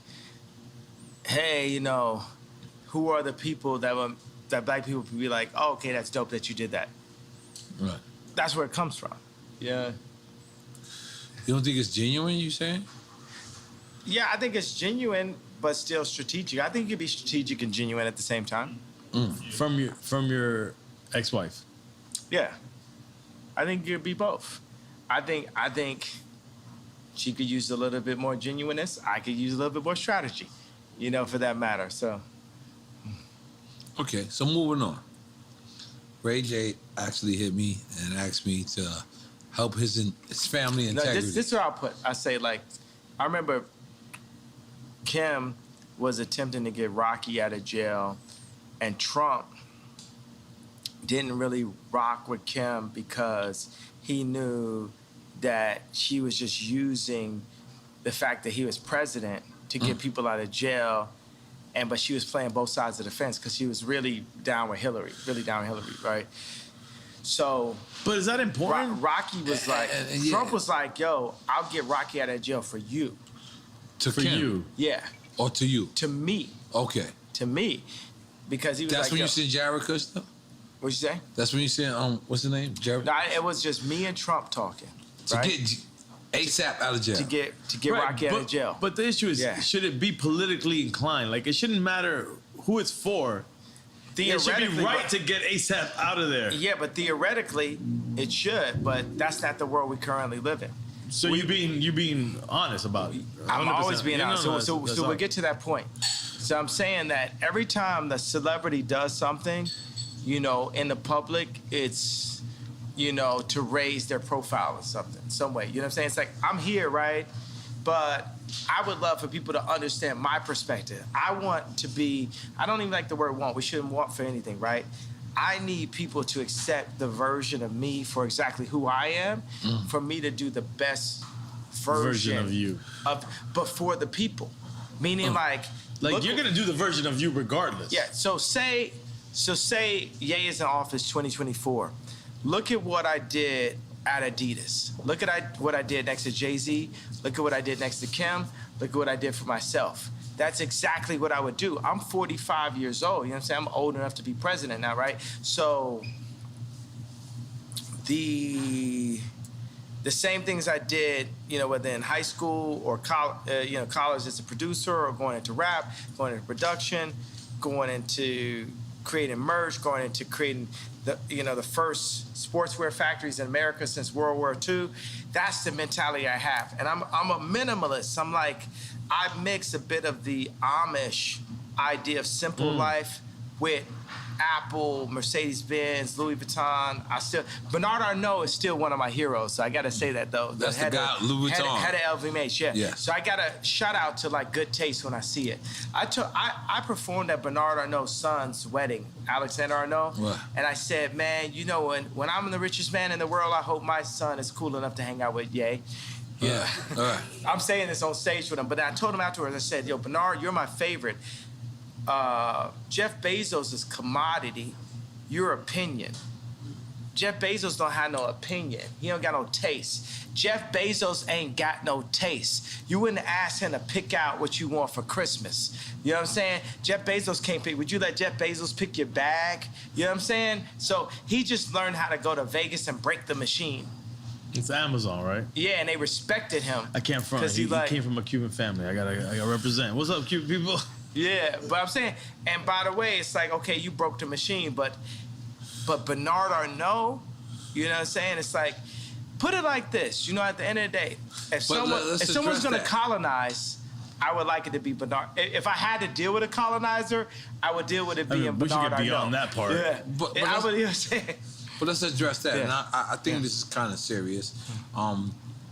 hey, you know, who are the people that black people would be like, oh, okay, that's dope that you did that. Right. That's where it comes from. Yeah. You don't think it's genuine? You saying? Yeah, I think it's genuine, but still strategic. I think you can be strategic and genuine at the same time. From your ex-wife. Yeah. I think you could be both. I think she could use a little bit more genuineness. I could use a little bit more strategy, you know, for that matter. So. Okay, so moving on. Ray J actually hit me and asked me to help his family integrity. No, this is what I'll put. I say, like, I remember Kim was attempting to get Rocky out of jail, and Trump didn't really rock with Kim because he knew that she was just using the fact that he was president to get people out of jail, but she was playing both sides of the fence because she was really down with Hillary, right? So, but is that important? Rocky was like, Trump was like, yo, I'll get Rocky out of jail for you. For you? Yeah. Or to you? To me. Okay. To me. Because he was That's like, when you seen Jared Kushner? What'd you say? That's when you seen, what's the name? Jared? No, it was just me and Trump talking. To get ASAP out of jail. To get Rocky out of jail. But the issue is, should it be politically inclined? Like, it shouldn't matter who it's for. It should be right to get ASAP out of there. Yeah, but theoretically, it should. But that's not the world we currently live in. So you being honest about it. I'm always being honest. So we'll get to that point. So I'm saying that every time the celebrity does something, you know, in the public, it's, you know, to raise their profile or something, some way. You know what I'm saying? It's like, I'm here, right? But I would love for people to understand my perspective. I want to be, I don't even like the word want. We shouldn't want for anything, right? I need people to accept the version of me for exactly who I am, for me to do the best version of you. But for the people. Meaning like you're gonna do the version of you regardless. Yeah, so say Ye is in office 2024. Look at what I did at Adidas. Look at what I did next to Jay-Z. Look at what I did next to Kim. Look at what I did for myself. That's exactly what I would do. I'm 45 years old. You know what I'm saying? I'm old enough to be president now, right? So the same things I did, you know, whether in high school or college as a producer, or going into rap, going into production, going into creating merch, going into creating the first sportswear factories in America since World War II. That's the mentality I have. And I'm a minimalist. I'm like, I mix a bit of the Amish idea of simple life with Apple, Mercedes-Benz, Louis Vuitton. Bernard Arnault is still one of my heroes, so I gotta say that though. That's the guy, Louis Vuitton. Head of LVMH, yeah. So I gotta shout out to like good taste when I see it. I performed at Bernard Arnault's son's wedding, Alexander Arnault, and I said, man, you know, when I'm the richest man in the world, I hope my son is cool enough to hang out with Ye. Yeah. I'm saying this on stage with him, but I told him afterwards, I said, yo, Bernard, you're my favorite. Jeff Bezos is commodity. Your opinion. Jeff Bezos don't have no opinion. He don't got no taste. Jeff Bezos ain't got no taste. You wouldn't ask him to pick out what you want for Christmas. You know what I'm saying? Jeff Bezos can't pick. Would you let Jeff Bezos pick your bag? You know what I'm saying? So he just learned how to go to Vegas and break the machine. It's Amazon, right? Yeah, and they respected him. I can't front. He came from a Cuban family. I gotta represent. What's up, Cuban people? Yeah, but I'm saying, and by the way, it's like, okay, you broke the machine, but Bernard Arnault, you know what I'm saying? It's like, put it like this, you know, at the end of the day, if someone's gonna colonize, I would like it to be Bernard. If I had to deal with a colonizer, I would deal with it being Bernard Arnault. We should get beyond that part. Yeah, but I would, you know what I'm saying? But let's address that. Yeah. And I think this is kind of serious,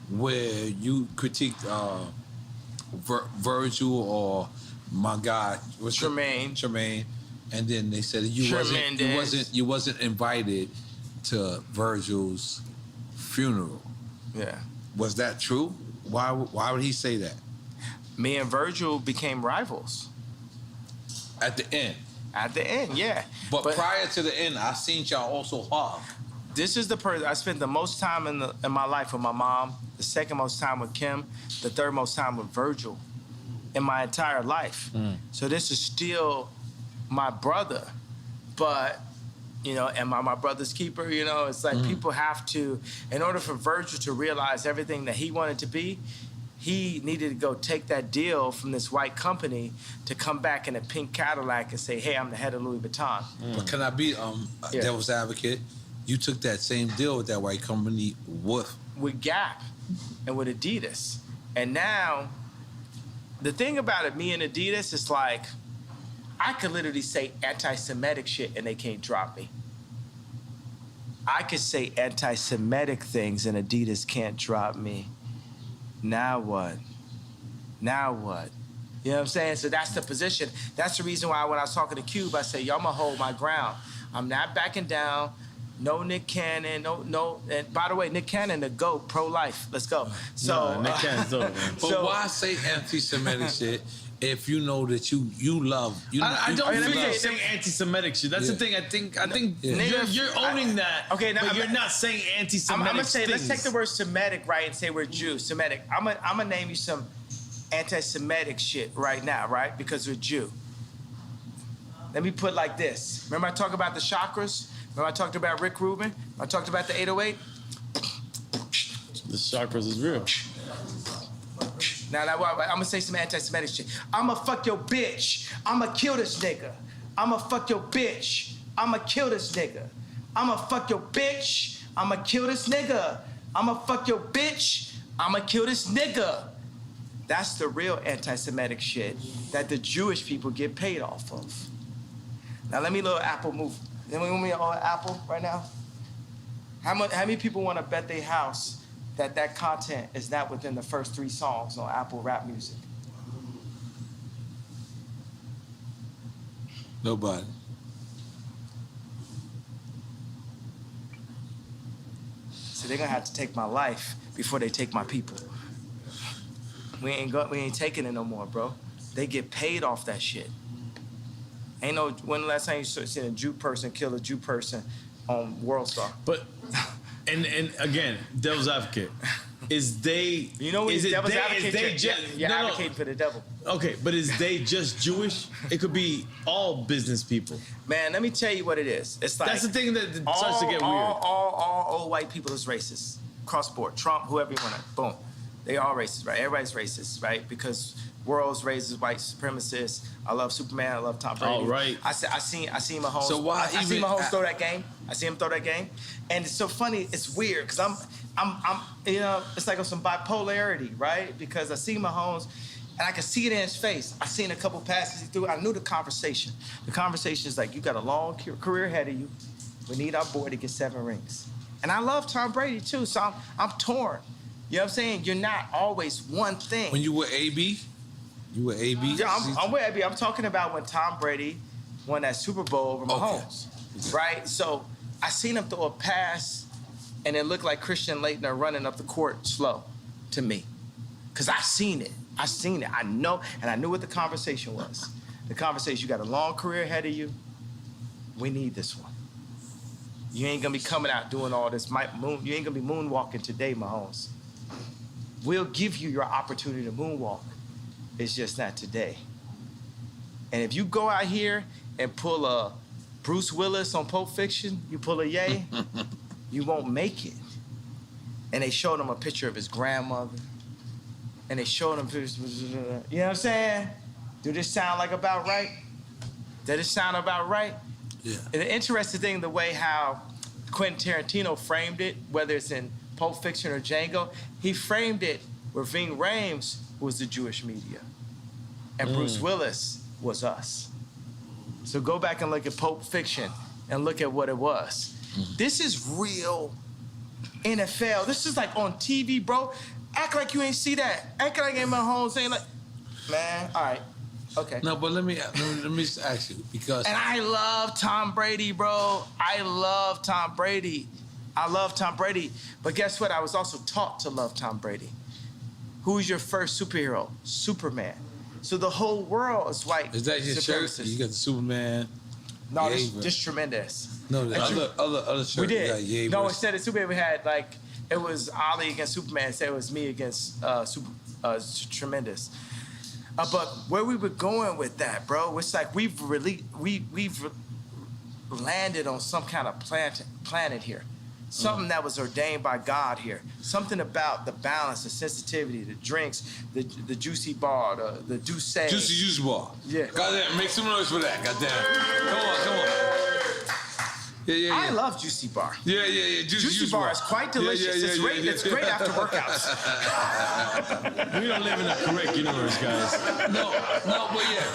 where you critiqued Virgil or my guy, Tremaine, and then they said you wasn't invited to Virgil's funeral. Yeah. Was that true? Why would he say that? Me and Virgil became rivals. At the end. At the end, yeah. But prior to the end, I seen y'all also hug. This is the person I spent the most time in my life with my mom, the second most time with Kim, the third most time with Virgil in my entire life. So this is still my brother, but, you know, am I my brother's keeper? You know, it's like people have to, in order for Virgil to realize everything that he wanted to be, he needed to go take that deal from this white company to come back in a pink Cadillac and say, hey, I'm the head of Louis Vuitton. But can I be devil's advocate? You took that same deal with that white company with Gap and with Adidas. And now, the thing about it, me and Adidas, is like, I could literally say anti-Semitic shit and they can't drop me. I could say anti-Semitic things and Adidas can't drop me. Now what? Now what? You know what I'm saying? So that's the position. That's the reason why when I was talking to Cube, I said, yo, I'm gonna hold my ground. I'm not backing down. No Nick Cannon, no. And by the way, Nick Cannon, the GOAT, pro-life. Let's go. So Nick Cannon's dope, man. But why say anti-Semitic shit if you know that you love? I don't think you're saying anti-Semitic shit. That's the thing. I think you're owning that. Okay, now but you're not saying anti-Semitic. I'm gonna say, let's take the word Semitic, right, and say we're Jews. Semitic. I'm gonna name you some anti-Semitic shit right now, right? Because we're Jew. Let me put it like this. Remember I talked about the chakras? Remember I talked about Rick Rubin? I talked about the 808? The chakras is real. Now, I'm gonna say some anti-Semitic shit. I'ma fuck your bitch. I'ma kill this nigga. I'ma fuck your bitch. I'ma kill this nigga. I'ma fuck your bitch. I'ma kill this nigga. I'ma fuck your bitch. I'ma kill this nigga. That's the real anti-Semitic shit that the Jewish people get paid off of. Now let me little Apple move. Then we want me on Apple right now. How many people want to bet their house that content is not within the first 3 songs on Apple Rap Music? Nobody. So they're gonna have to take my life before they take my people. We ain't taking it no more, bro. They get paid off that shit. Ain't no, when the last time you seen a Jew person kill a Jew person on World Star? But, and again, devil's advocate. Is they, you know what? Is devil's they, advocate, is they you're advocating for the devil. Okay, but is they just Jewish? It could be all business people. Man, let me tell you what it is. It's like, that's the thing that starts to get weird. All old white people is racist. Cross board. Trump, whoever you want to, boom. They all racist, right? Everybody's racist, right? Because world's racist, white supremacists. I love Superman. I love Tom Brady. All right. I seen Mahomes. So why I seen Mahomes throw that game. I see him throw that game, and it's so funny. It's weird because I'm you know, it's like on some bipolarity, right? Because I see Mahomes, and I can see it in his face. I seen a couple passes he threw. I knew the conversation. The conversation is like, you got a long career ahead of you. We need our boy to get 7 rings. And I love Tom Brady too, so I'm torn. You know what I'm saying? You're not always one thing. When you were AB? You were AB? Yeah, I'm with AB. I'm talking about when Tom Brady won that Super Bowl over Mahomes, right? So I seen him throw a pass, and it looked like Christian Laettner running up the court slow. to me. Because I seen it. I know, and I knew what the conversation was. The conversation, you got a long career ahead of you. We need this one. You ain't gonna be coming out doing all this. You ain't gonna be moonwalking today, Mahomes. We'll give you your opportunity to moonwalk. It's just not today. And if you go out here and pull a Bruce Willis on Pulp Fiction, you pull a Ye, you won't make it. And they showed him a picture of his grandmother. And they showed him pictures, you know what I'm saying? Do this sound like about right? Does it sound about right? Yeah. And the interesting thing, the way how Quentin Tarantino framed it, whether it's in Pulp Fiction or Django, he framed it where Ving Rhames was the Jewish media. And Bruce Willis was us. So go back and look at Pulp Fiction and look at what it was. This is real NFL. This is like on TV, bro. Act like you ain't see that. Act like ain't my home saying like, man, all right, okay. No, but let me just ask you, because... And I love Tom Brady, bro. I love Tom Brady. But guess what? I was also taught to love Tom Brady. Who's your first superhero? Superman. So the whole world is white. Is that your shirt? You got the Superman. No, this tremendous. No, the other shirt. We did. Yeah, no, instead of Superman, we had like, it was Ali against Superman. Instead, it was me against Tremendous. But where we were going with that, bro, it's like we've landed on some kind of planet here. Something that was ordained by God here. Something about the balance, the sensitivity, the drinks, the juicy bar, the douce. Juicy juice bar. Yeah. Goddamn, make some noise for that. Goddamn. Come on. Yeah. I love Juicy Bar. Yeah. Juicy Bar is quite delicious. It's great after workouts. We don't live in a correct universe, guys. No, but yeah.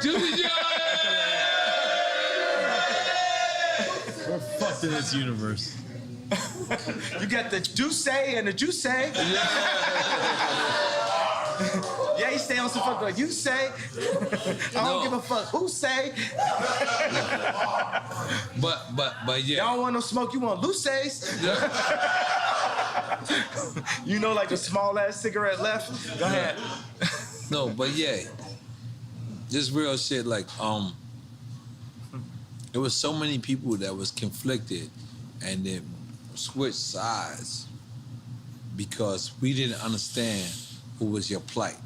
Juicy Jar. We're fucked in this universe. You got the Juice and the Juice. Yeah, you stay on some fuck like you say. I don't give a fuck who say. But yeah. Y'all don't want no smoke, you want Luces. You know, like the small ass cigarette left. Go ahead. No, but yeah. Just real shit, like, there was so many people that was conflicted and then switched sides because we didn't understand who was your plight.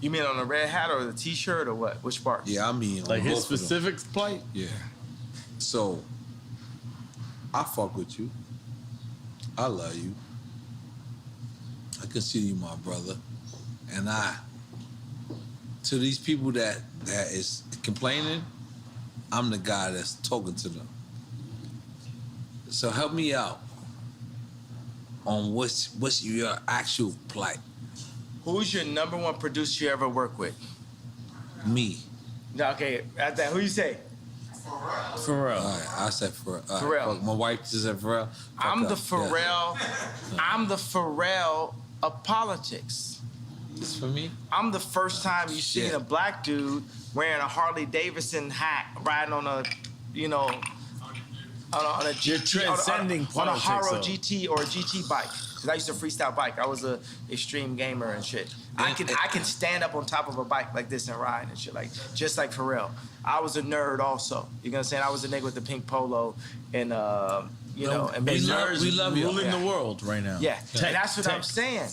You mean on the red hat or the t-shirt or what? Which part? Yeah, I mean like his specific plight? Yeah. So, I fuck with you. I love you. I consider you my brother. And to these people that is complaining, I'm the guy that's talking to them. So help me out on what's your actual plight. Who's your number one producer you ever worked with? Me. No, okay, at that, who you say? Pharrell. All right, I said Pharrell. Pharrell. My wife just said Pharrell. I'm the Pharrell of politics. It's for me? I'm the first time you seen a black dude wearing a Harley Davidson hat, riding on a, on a GT, You're transcending on a Haro politics, GT or a GT bike. Cause I used to freestyle bike. I was a extreme gamer and shit. I can stand up on top of a bike like this and ride and shit, like just like Pharrell. I was a nerd also. You know what I'm saying? I was a nigga with the pink polo and and we love you. Ruling the world right now. Yeah, and that's what I'm saying.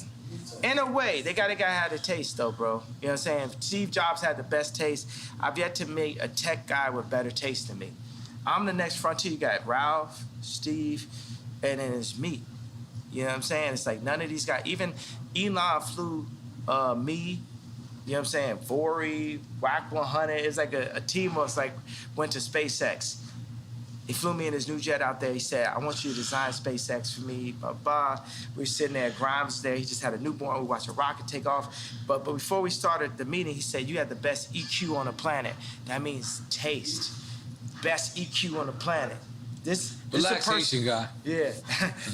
In a way, they got a guy had a taste though, bro. You know what I'm saying? Steve Jobs had the best taste. I've yet to meet a tech guy with better taste than me. I'm the next frontier. You got Ralph, Steve, and then it's me. You know what I'm saying? It's like none of these guys, even Elon flew me, you know what I'm saying? Vori, Wack 100. It's like a team of us like went to SpaceX. He flew me in his new jet out there. He said, I want you to design SpaceX for me, blah, blah. We were sitting there, Grimes was there. He just had a newborn. We watched a rocket take off. But before we started the meeting, he said, you have the best EQ on the planet. That means taste. Best EQ on the planet. This relaxation guy. Yeah.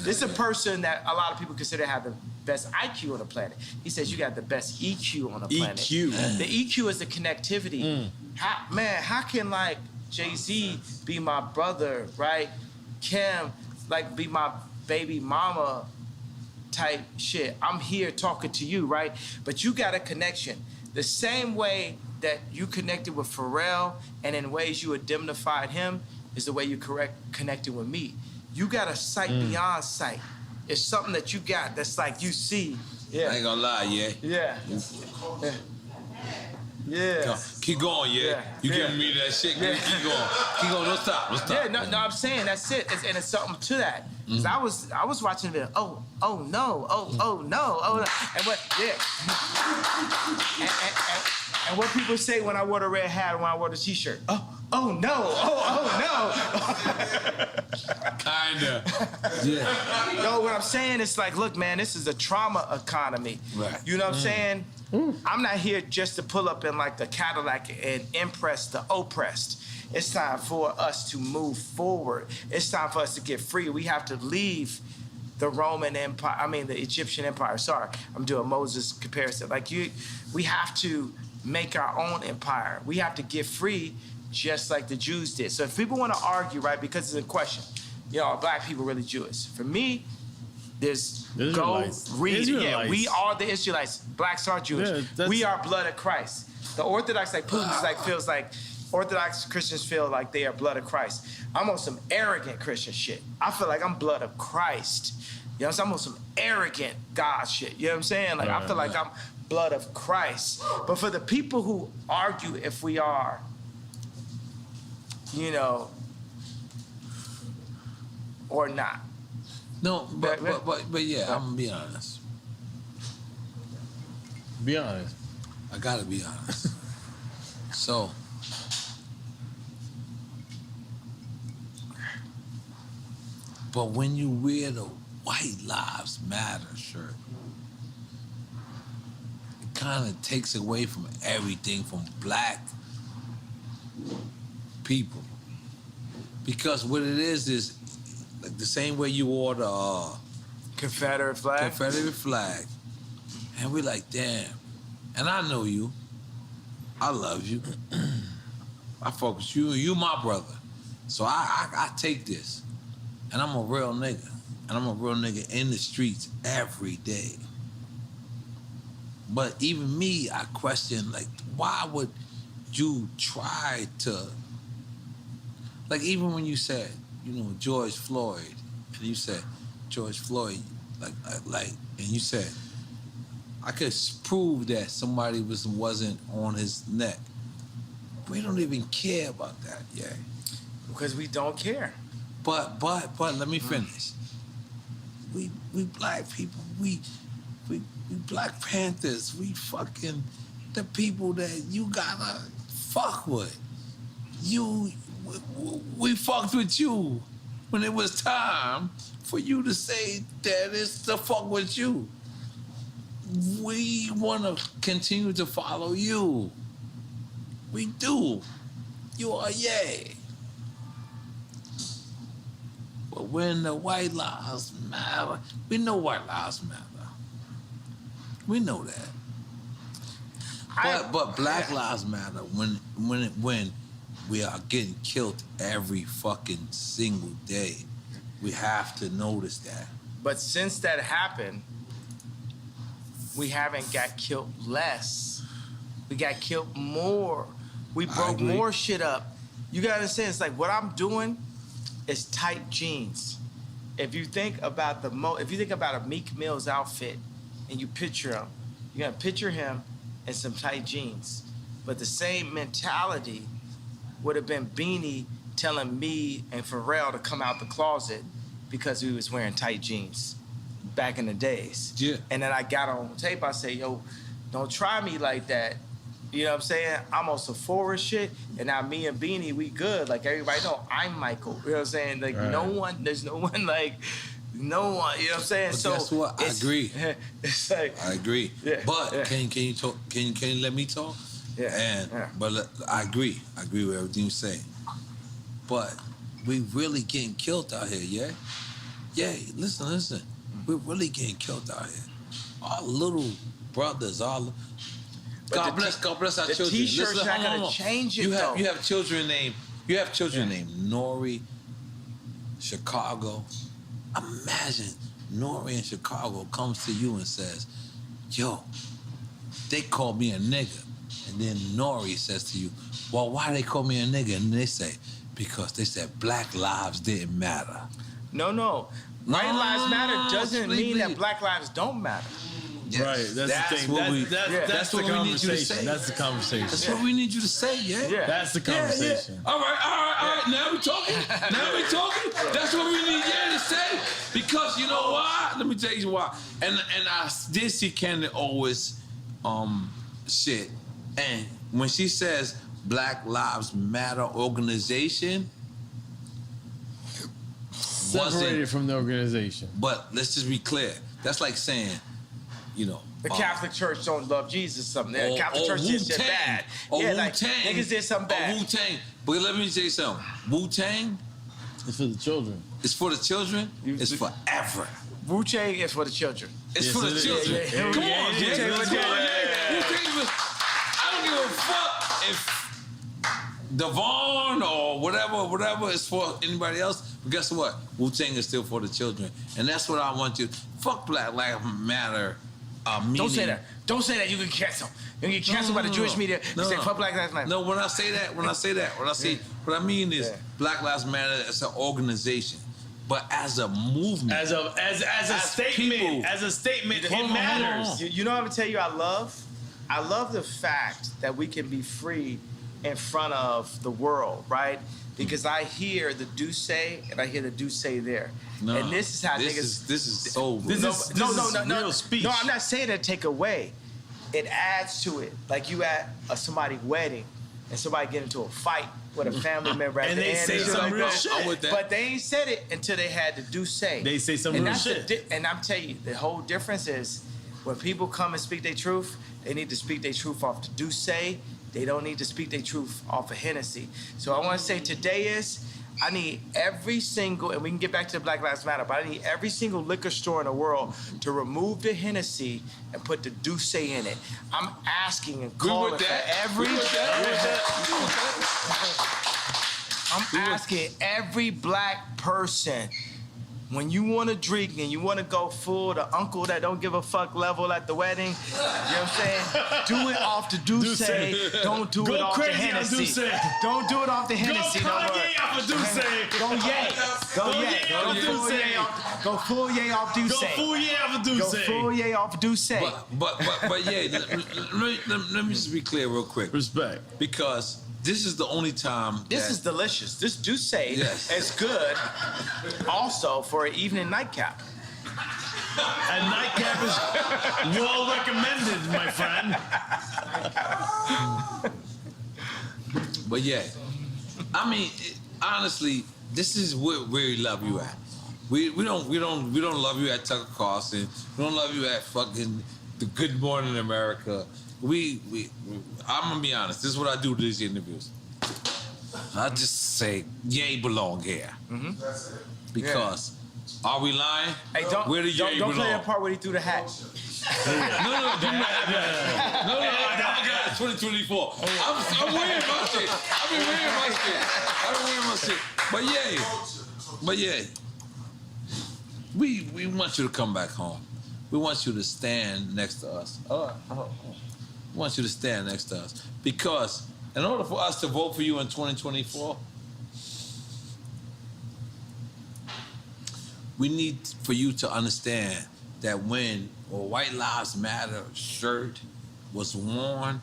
This is a person that a lot of people consider have the best IQ on the planet. He says you got the best EQ on the planet. EQ. The EQ is the connectivity. How can like Jay-Z be my brother, right? Kim, like be my baby mama type shit. I'm here talking to you, right? But you got a connection. The same way that you connected with Pharrell and in ways you indemnified him is the way you connected with me. You got a sight beyond sight. It's something that you got that's like you see. Yeah. I ain't gonna lie, Yeah. Yeah. Keep going, You giving me that shit. Keep going. Keep going. Don't stop. Yeah, no, I'm saying that's it. And it's something to that. Cause I was watching the video. Oh no. And what? And what people say when I wore the red hat and when I wore the t-shirt. Oh no. Kinda. Yeah. No, what I'm saying is like, look, man, this is a trauma economy. Right. You know what I'm saying? I'm not here just to pull up in like the Cadillac and impress the oppressed. It's time for us to move forward. It's time for us to get free. We have to leave the Roman Empire, the Egyptian Empire. Sorry, I'm doing Moses comparison. We have to make our own empire. We have to get free just like the Jews did. So if people want to argue, right, because it's a question, are black people really Jewish? For me, there's Israelites. Go read. Israelites. Yeah, we are the Israelites. Blacks are Jewish. Yeah, we are blood of Christ. The Orthodox, like Putin, feels like Orthodox Christians feel like they are blood of Christ. I'm on some arrogant Christian shit. I feel like I'm blood of Christ. You know what I'm saying? I'm on some arrogant God shit. You know what I'm saying? I feel like I'm blood of Christ. But for the people who argue if we are, or not. No, but yeah, I'm gonna be honest. Be honest. I gotta be honest. So, but when you wear the White Lives Matter shirt, it kind of takes away from everything from black people. Because what it is like the same way you wore the Confederate flag. And we're like, damn. And I know you. I love you. I fuck with you. You my brother. So I take this. And I'm a real nigga. And I'm a real nigga in the streets every day. But even me, I question, why would you try to... even when you said, George Floyd, and you said, George Floyd, and you said, I could prove that somebody wasn't on his neck. We don't even care about that, Because we don't care. But let me finish. We black people, we Black Panthers, we fucking the people that you gotta fuck with. We fucked with you when it was time for you to say that it's to fuck with you. We want to continue to follow you. We do. You are yay. But when the White Lives Matter, we know White Lives Matter. We know that. But Black Lives Matter when we are getting killed every fucking single day. We have to notice that. But since that happened, we haven't got killed less. We got killed more. We broke more shit up. You gotta understand, it's like what I'm doing is tight jeans. If you think about a Meek Mill's outfit and you picture him, you're gonna picture him in some tight jeans. But the same mentality would have been Beanie telling me and Pharrell to come out the closet because we was wearing tight jeans back in the days. Yeah. And then I got on tape, I say, yo, don't try me like that. You know what I'm saying? I'm on Sephora shit, and now me and Beanie, we good. Like, everybody know I'm Michael. You know what I'm saying? Like, there's no one, you know what I'm saying? But guess what? I agree. It's like... I agree. Yeah, but can you talk? Can you let me talk? But I agree. I agree with everything you say. But we really getting killed out here, yeah? Yeah, listen. We're really getting killed out here. Our little brothers, God bless our children. The T-shirt's not gonna change it, though. You have children named Nori, Chicago. Imagine Nori in Chicago comes to you and says, yo, they called me a nigga. And then Nori says to you, well, why they call me a nigga? And they say, because they said black lives didn't matter. No. White lives matter doesn't mean that black lives don't matter. Yes. Right, that's the thing. That's the conversation. That's the conversation. That's what we need you to say, yeah? That's the conversation. Yeah. All right. Now we talking. That's what we need to say. Because you know why? Let me tell you why. And I did see Candace always shit. And when she says Black Lives Matter organization, separated from the organization. But let's just be clear. That's like saying, you know, the Catholic Church don't love Jesus. Something. The Catholic Church did shit bad. Like niggas did something bad. Wu-Tang. But let me tell you something. Wu-Tang. It's for the children. It's for the children. It's forever. Wu-Tang is for the children. It's for the children. Yeah. Come on, I don't give a fuck if Devon or whatever is for anybody else. But guess what? Wu-Tang is still for the children. And that's what I want you. Fuck Black Lives Matter. Don't say that. Don't say that. You can cancel. You can get canceled by the Jewish media. Say fuck Black Lives Matter. No, when I say what I mean is Black Lives Matter as an organization, but as a movement, as a statement, it matters. You know what I'm gonna tell you? I love the fact that we can be free in front of the world, right? Because I hear the do say and I hear the do say there. No, and this is how niggas. This is so real. This is real speech. No, I'm not saying that take away. It adds to it. Like you at somebody's wedding and somebody get into a fight with a family member at and the they end. say some real shit. But they ain't said it until they had the do say. They say some real shit. And I'm telling you, the whole difference is when people come and speak their truth, they need to speak their truth off the do say. They don't need to speak their truth off of Hennessy. So I want to say today is, I need every single, and we can get back to the Black Lives Matter, but I need every single liquor store in the world to remove the Hennessy and put the Douce in it. I'm asking and calling for every... I'm asking every black person, when you want to drink and you want to go full, the uncle that don't give a fuck level at the wedding, you know what I'm saying? Do it off the Douce. Don't do it off the Hennessy. Don't do it off the Hennessy no more. Go Kanye off the Douce. Go yay. Go yay. Go full yay off Douce. Go full yay off Douce. Go full yay off Douce. But yeah, let me just be clear real quick. Respect. Because this is the only time. This is delicious. This Douce is good also for an evening nightcap. And nightcap is well recommended, my friend. But yeah, I mean, honestly, this is where we love you at. We don't love you at Tucker Carlson. We don't love you at fucking the Good Morning America. I'm gonna be honest. This is what I do to these interviews. I just say, Ye belong here. Mm-hmm. That's it. Because are we lying? Hey, don't play that part where he threw the hat. No, I got it. 2024. I'm wearing my shit. I've been wearing my shit. But yeah, we want you to come back home. We want you to stand next to us. We want you to stand next to us. Because in order for us to vote for you in 2024, we need for you to understand that when a White Lives Matter shirt was worn,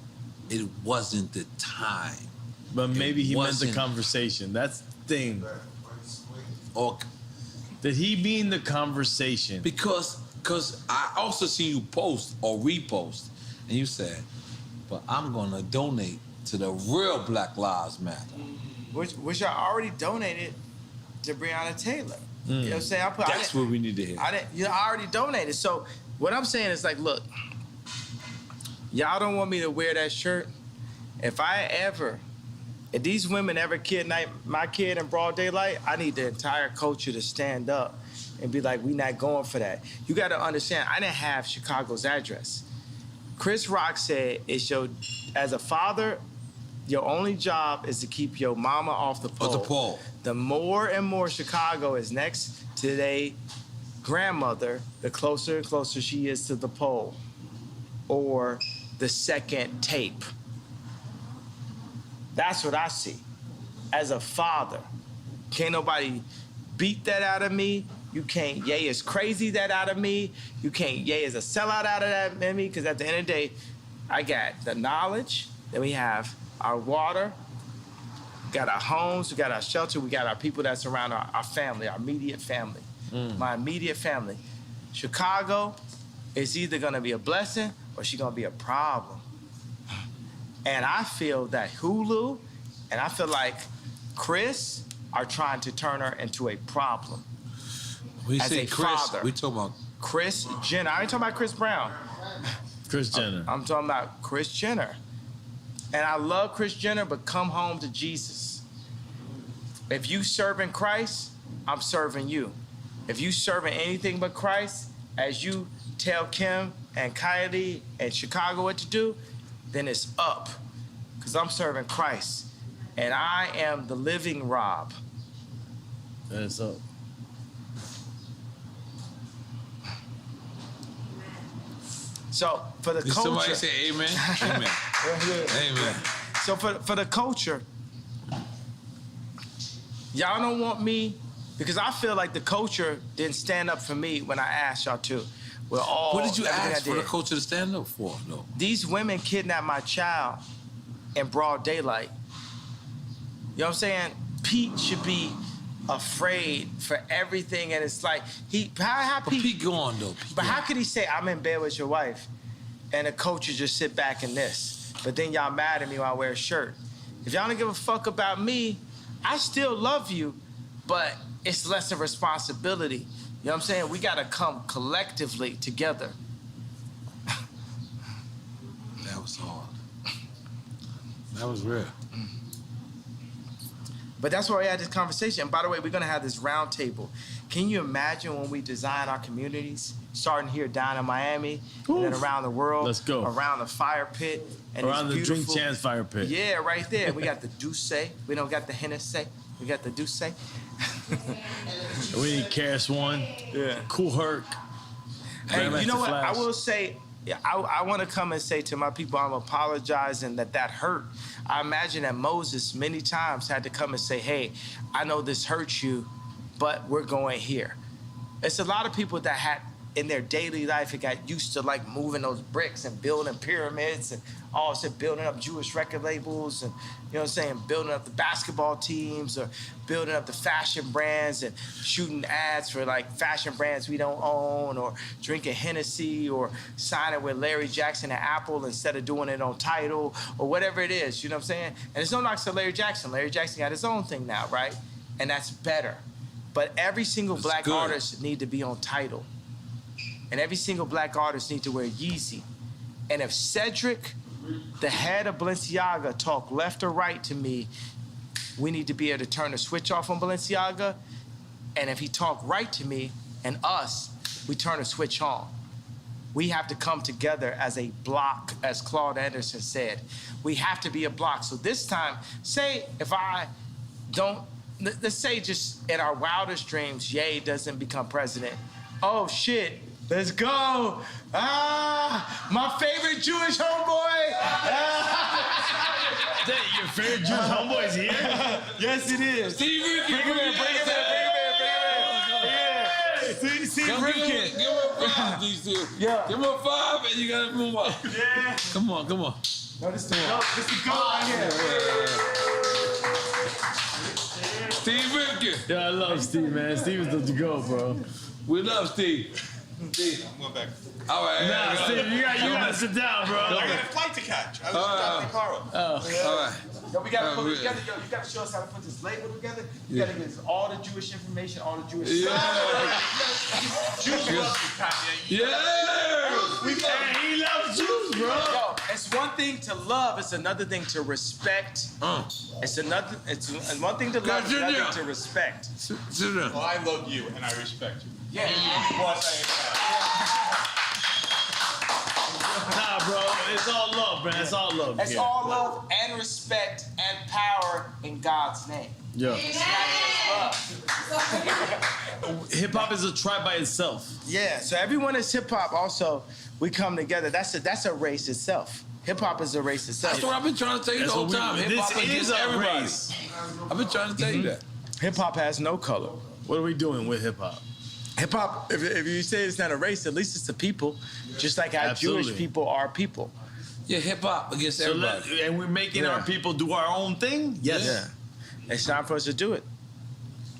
it wasn't the time. But maybe he meant the conversation. That's the thing. Or did he mean the conversation? Because I also see you post or repost, and you said, but I'm gonna donate to the real Black Lives Matter. Which I already donated to Breonna Taylor. You know what I'm saying? That's what we need to hear. I already donated. So what I'm saying is like, look, y'all don't want me to wear that shirt. If these women ever kidnap my kid in broad daylight, I need the entire culture to stand up and be like, we not going for that. You got to understand, I didn't have Chicago's address. Chris Rock said, as a father, your only job is to keep your mama off the pole. The more and more Chicago is next to they grandmother, the closer and closer she is to the pole, or the second tape. That's what I see. As a father, can't nobody beat that out of me. You can't yay as crazy that out of me. You can't yay as a sellout out of that in me, because at the end of the day, I got the knowledge, then we have our water, we got our homes, we got our shelter, we got our people that surround our family, our immediate family. My immediate family. Chicago is either gonna be a blessing or she's gonna be a problem. And I feel that Hulu and I feel like Chris are trying to turn her into a problem. We as say a Chris, father. we talking about Kris Jenner. I ain't talking about Chris Brown. Kris Jenner. I'm talking about Kris Jenner. And I love Kris Jenner, but come home to Jesus. If you serving Christ, I'm serving you. If you serving anything but Christ, as you tell Kim and Kylie and Chicago what to do, then it's up. Because I'm serving Christ. And I am the living Rob. And it's up. So for the Did culture. somebody say amen? Amen. Amen. So for the culture, y'all don't want me, because I feel like the culture didn't stand up for me when I asked y'all to. We're all. What did you everything ask I for the did. culture to stand up for, though? These women kidnapped my child in broad daylight. You know what I'm saying? Pete should be afraid for everything, and it's like how But Pete gone, though. Pete But gone. how could he say I'm in bed with your wife, and the coach just sit back in this? But then y'all mad at me when I wear a shirt. If y'all don't give a fuck about me, I still love you, but it's less of responsibility. You know what I'm saying? We gotta come collectively together. That was hard. That was real. But that's why we had this conversation. And by the way, we're gonna have this round table. Can you imagine when we design our communities, starting here down in Miami, and then around the world, Let's go. around the fire pit, and Around the these Drink beautiful- Champs fire pit. Yeah, right there. We got the Douce. We don't got the Hennessy. We got the Douce. We need Karis One. Yeah. Cool Herc. Hey, you Grandmaster know what? Flash. I will say, I want to come and say to my people, I'm apologizing that hurt. I imagine that Moses many times had to come and say, hey, I know this hurts you, but we're going here. It's a lot of people that had in their daily life, it got used to like moving those bricks and building pyramids and also building up Jewish record labels and, you know what I'm saying, building up the basketball teams or building up the fashion brands and shooting ads for like fashion brands we don't own or drinking Hennessy or signing with Larry Jackson and Apple instead of doing it on Tidal or whatever it is, you know what I'm saying? And it's no knocks to Larry Jackson. Larry Jackson got his own thing now, right? And that's better. But every single black good. artist need to be on Tidal. And every single black artist needs to wear Yeezy. And if Cedric, the head of Balenciaga, talk left or right to me, we need to be able to turn the switch off on Balenciaga. And if he talk right to me and us, we turn the switch on. We have to come together as a block, as Claude Anderson said. We have to be a block. So this time, say if I don't, let's say just in our wildest dreams, Ye doesn't become president. Oh shit. Let's go. My favorite Jewish homeboy. Your favorite Jewish homeboy is here? Yes, it is. Steve Rifkin. Bring him in. Steve Rifkin. Give him a 5, these two. Yeah. Give him a 5 and you gotta move up. Yeah. Come on. No, this is the goat. This is the goat right here. Steve Rifkin. Yeah, I love Steve, man. Steve is the go, bro. We love Steve. Steve. I'm going back. All right. Nah, Steve, you gotta sit down, bro. I got a flight to catch. I was dropping the car off. All right. Yo, we gotta put it together. Yo, you gotta show us how to put this label together. You gotta give us all the Jewish information, all the Jewish Yeah. Jews love you, Kanye. Yeah. Hey, he loves Jews, bro. Yo, it's one thing to love, it's another thing to respect. It's one thing to love, it's another thing to respect. Sit down. Well, I love you and I respect you. Yeah. Nah, bro, it's all love, man. It's all love. It's all love and respect and power in God's name. Yeah. Hip hop is a tribe by itself. Yeah. So everyone is hip hop. Also, we come together. That's a race itself. Hip hop is a race itself. That's what I've been trying to tell you the whole time. Hip hop is everybody. Race. I've been trying to tell you that. Hip hop has no color. What are we doing with hip hop? Hip hop, if you say it's not a race, at least it's a people, just like how Jewish people are people. Yeah, hip hop against everybody. And we're making our people do our own thing? Yes. Yeah. It's time for us to do it.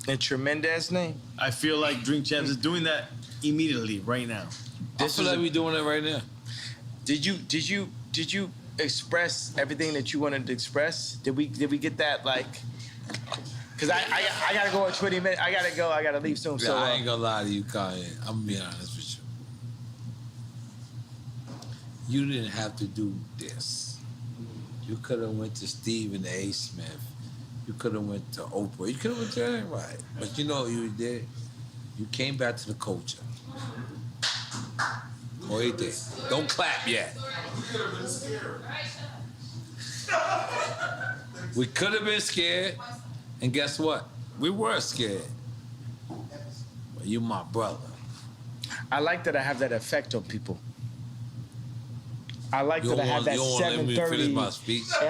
In tremendous name. I feel like Drink Champs is doing that immediately, right now. I feel like we're doing it right now. Did you express everything that you wanted to express? Did we get that, like? Because I gotta go in 20 minutes. I gotta leave soon. So I ain't gonna lie to you, Kanye. I'm gonna be honest with you. You didn't have to do this. You could have went to Stephen A. Smith. You could have went to Oprah. You could have went to anybody. But you know what you did? You came back to the culture. Oh, he did. Don't clap yet. We could have been scared. And guess what? We were scared. But you my brother. I like that I have that effect on people. I like that I have that 7:30. You don't want to let me finish my speech? Go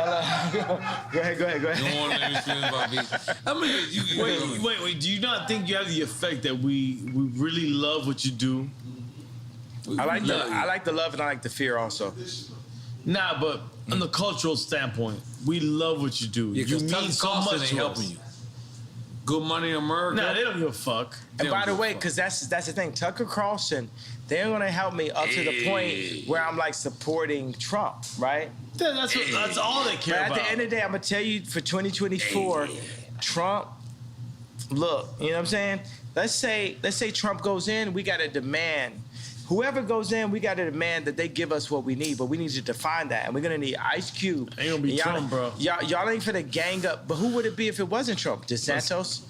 ahead. You don't want to let me finish my speech? I mean, wait. Do you not think you have the effect that we really love what you do? I like the love and I like the fear also. Nah, but on the cultural standpoint, we love what you do. Yeah, you mean so much ain't to helping us. you. Good Money America. Nah, they don't give a fuck. And by the way, because that's the thing, Tucker Carlson, they're gonna help me up to the point where I'm like supporting Trump, right? Yeah, that's all they care about. But at the end of the day, I'm gonna tell you for 2024, Trump. Look, you know what I'm saying? Let's say Trump goes in, we gotta demand. Whoever goes in, we got to demand that they give us what we need, but we need to define that. And we're going to need Ice Cube. Ain't going to be Trump, bro. Y'all ain't finna gang up. But who would it be if it wasn't Trump? DeSantis?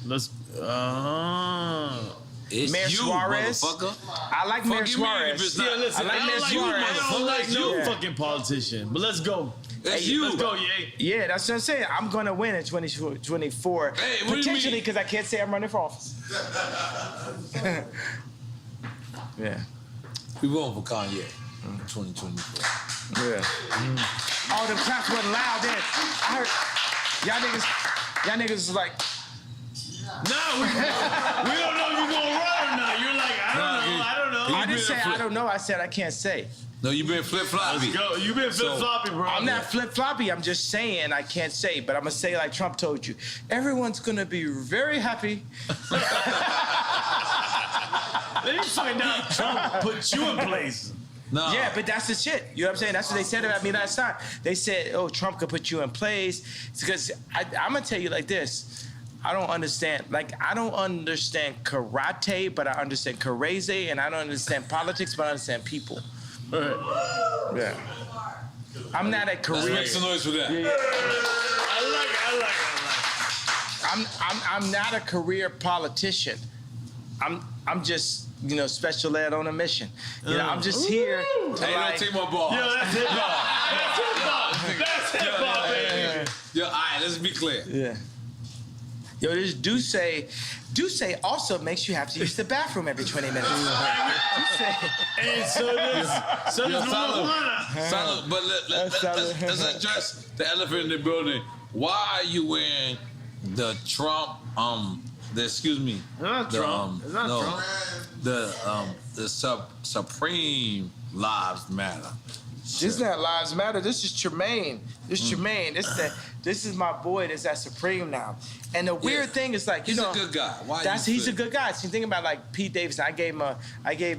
It's Mayor you, Suarez? motherfucker. I like Mayor Suarez. Yeah, listen, I like Mayor Suarez. I don't like no fucking politician, but let's go. That's you. Let's go, Ye. Yeah, that's what I'm saying. I'm going to win in 2024. Hey, potentially, because I can't say I'm running for office. Yeah. We voting for Kanye in 2024. Yeah. Oh, the claps wasn't loud then. I heard y'all niggas was like, no, we don't know if you're gonna run or not. You're like, I don't know. I didn't say I don't know. I said I can't say. No, you been flip-floppy. Let's go. You been flip-floppy, bro. I'm not flip-floppy. I'm just saying I can't say, but I'm gonna say like Trump told you. Everyone's gonna be very happy. Let me find out Trump put you in place. No. Yeah, but that's the shit. You know what I'm saying? That's what they said about me last time. They said, oh, Trump could put you in place. It's because I'm going to tell you like this. I don't understand karate, but I understand karate, and I don't understand politics, but I understand people. Yeah. I'm not a career. Let's make some noise for that. Yeah. I like it. I'm not a career politician. I'm just, special ed on a mission. I'm just here to Hey, don't take my ball. Yo, that's hip hop. That's hip hop, baby. Yo, all right, let's be clear. Yeah. Yo, this Duce also makes you have to use the bathroom every 20 minutes. And so does marijuana. Silent, but let's address the elephant in the building. Why are you wearing the Trump, excuse me. Not Trump. It's not Trump. The Supreme Lives Matter. This is not Lives Matter. This is Tremaine. Tremaine. This is my boy that's at Supreme now. And the weird thing is like, he's a good guy. He's a good guy. So you think about like Pete Davidson. I gave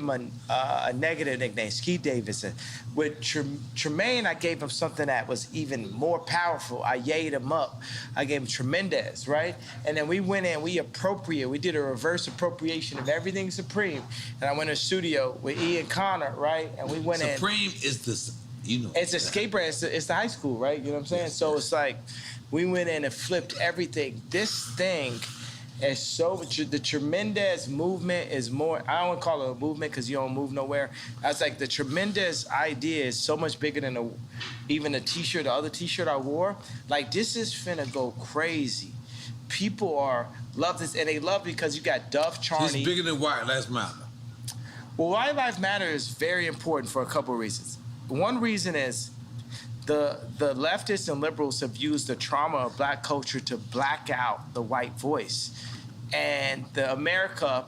him a negative nickname, Ski Davidson. With Tremaine, I gave him something that was even more powerful. I yayed him up. I gave him Tremendous, right? And then we went in, we did a reverse appropriation of everything Supreme. And I went in the studio with Ian Connor, right? And we went Supreme is this, it's a skate brand. It's the high school, right? You know what I'm saying? So it's like, we went in and flipped everything. This thing is the Tremendous movement is more, I don't want to call it a movement because you don't move nowhere. That's like the Tremendous idea is so much bigger than even the other t-shirt I wore. Like, this is finna go crazy. people love this, and they love it because you got Dove Charney. It's bigger than White Lives Matter. Well, White Lives Matter is very important for a couple of reasons. One reason is the leftists and liberals have used the trauma of black culture to black out the white voice. And America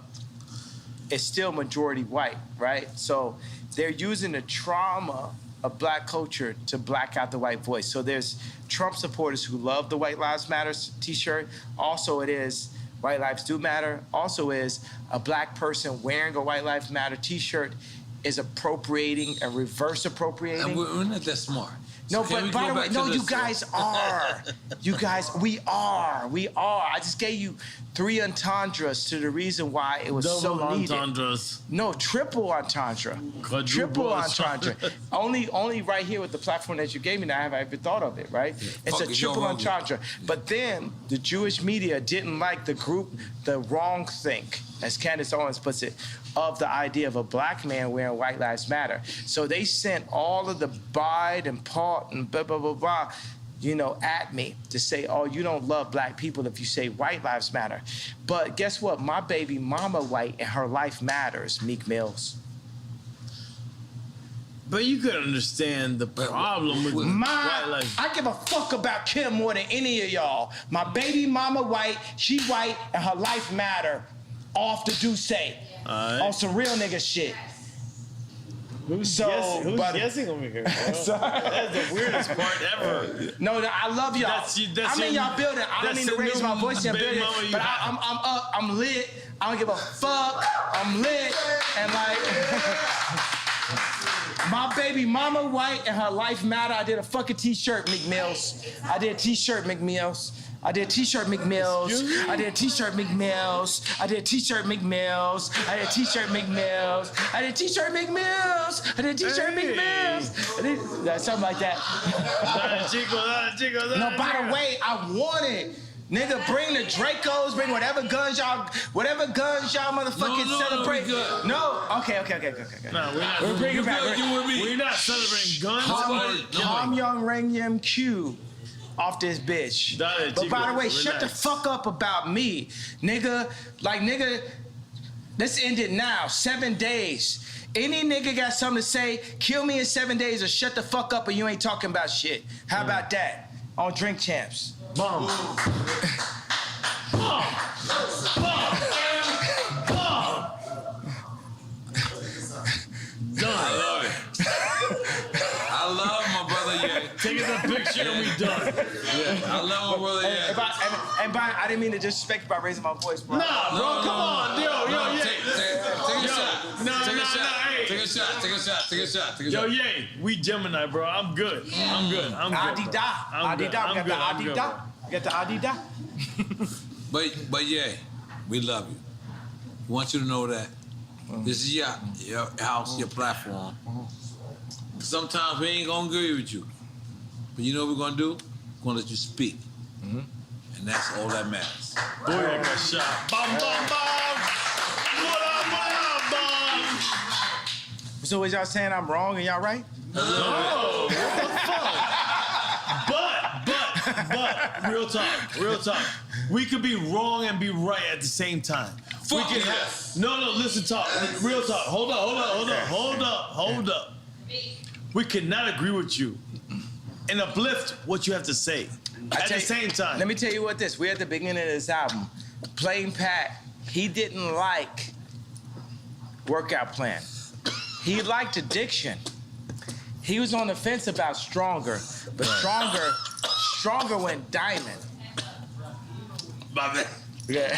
is still majority white, right? So they're using the trauma of black culture to black out the white voice. So there's Trump supporters who love the White Lives Matter t-shirt. Also it is White Lives Do Matter. Also is a black person wearing a White Lives Matter t-shirt is appropriating and reverse appropriating. And we're not that smart. No, so but by the way, no, you guys are. You guys, we are. I just gave you 3 entendres to the reason why it was so needed. Double entendres. No, triple entendre. Triple entendre. only right here with the platform that you gave me, now have I ever thought of it, right? Yeah. It's a triple entendre. But then the Jewish media didn't like the group, the wrong think, as Candace Owens puts it, of the idea of a black man wearing White Lives Matter. So they sent all of the Bide and Paul and blah, blah, blah, blah, at me to say, oh, you don't love black people if you say White Lives Matter. But guess what? My baby mama white and her life matters, Meek Mills. But you could understand the problem with white life. I give a fuck about Kim more than any of y'all. My baby mama white, she white, and her life matter. Off the Duce. On some real nigga shit. Who's guessing over here? That's the weirdest part ever. No, I love y'all. I'm in y'all building. I don't mean to raise my voice in your building, but I'm up. I'm lit. I don't give a fuck. I'm lit. And my baby mama white and her life matter. I did a fucking t-shirt, Meek Mills. I did t-shirt, Meek Mills. I did t-shirt Meek Mills. I did t-shirt Meek Mills. I did t-shirt Meek Mills. I did t-shirt Meek Mills. I did t-shirt Meek Mills. I did t-shirt Meek Mills. Something like that. No, by the way, I want it. Nigga, bring the Dracos, bring whatever guns y'all motherfucking celebrate. No, okay. No, we're bringing back. We're not celebrating guns. Ham Young Rang Yam Q. Off this bitch. But by the way, shut the fuck up about me. Nigga, let's end it now. 7 days. Any nigga got something to say, kill me in 7 days or shut the fuck up or you ain't talking about shit. How about that? On Drink Champs. Bomb. Done. I love it. I love my brother, yeah. Taking a picture and we done. Yeah, I love my brother, yeah. And I didn't mean to disrespect you by raising my voice, bro. Nah, bro, come on. Yo, Take a shot. Yo, Ye, we Gemini, bro. I'm good. I'm good. Adida. We got the Adida. But yeah, we love you. We want you to know that this is your house, your platform. Sometimes we ain't gonna agree with you, but you know what we're gonna do? We're gonna let you speak, and that's all that matters. Boy, I got shot. Bum, bum, bum. So is y'all saying I'm wrong and y'all right? No, what the fuck? But, real talk. We could be wrong and be right at the same time. Fuck yeah. No, listen, talk. Real talk. Hold up. We cannot agree with you and uplift what you have to say at the same time. Let me tell you what this. We're at the beginning of this album. Plain Pat, he didn't like workout plan. He liked addiction. He was on the fence about Stronger, but Stronger went diamond. My man. Yeah.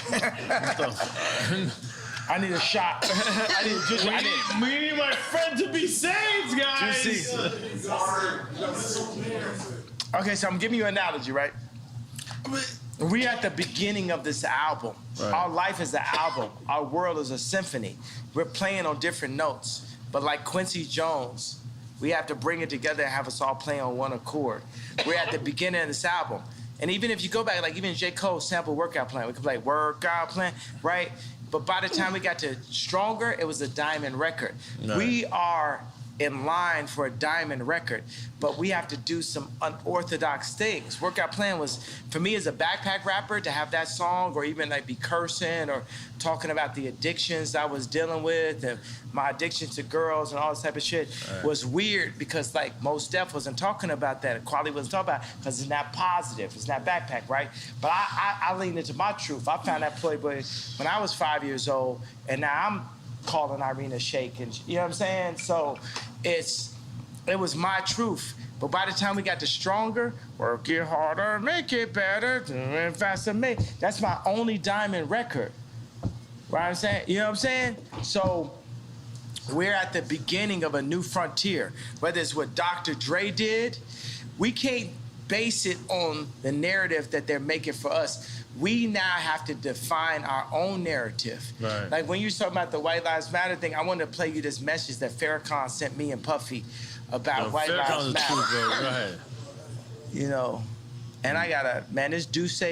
I need a shot. We need my friend to be saved, guys. Okay, so I'm giving you an analogy, right? We're at the beginning of this album. Right. Our life is an album. Our world is a symphony. We're playing on different notes. But like Quincy Jones, we have to bring it together and have us all play on one accord. We're at the beginning of this album. And even if you go back, like even J. Cole sample Workout Plan, we could play Workout Plan, right? But by the time we got to Stronger, it was a diamond record. No. We are in line for a diamond record, but we have to do some unorthodox things. Workout Plan was, for me as a backpack rapper, to have that song or even like be cursing or talking about the addictions I was dealing with and my addiction to girls and all this type of shit was weird because like Mos Def wasn't talking about that. Quality wasn't talking about it because it's not positive. It's not backpack, right? But I leaned into my truth. I found that Playboy when I was 5 years old, and now I'm calling Irina Shayk, and you know what I'm saying? So it was my truth. But by the time we got to Stronger, Work It Harder, Make It Better, Do It Faster, that's my only diamond record. Right? I'm saying, you know what I'm saying? So we're at the beginning of a new frontier. Whether it's what Dr. Dre did, we can't base it on the narrative that they're making for us. We now have to define our own narrative. Right. Like when you talking about the White Lives Matter thing, I wanted to play you this message that Farrakhan sent me and Puffy about White Lives Matter. Right. You know, and I gotta, man, this Duce,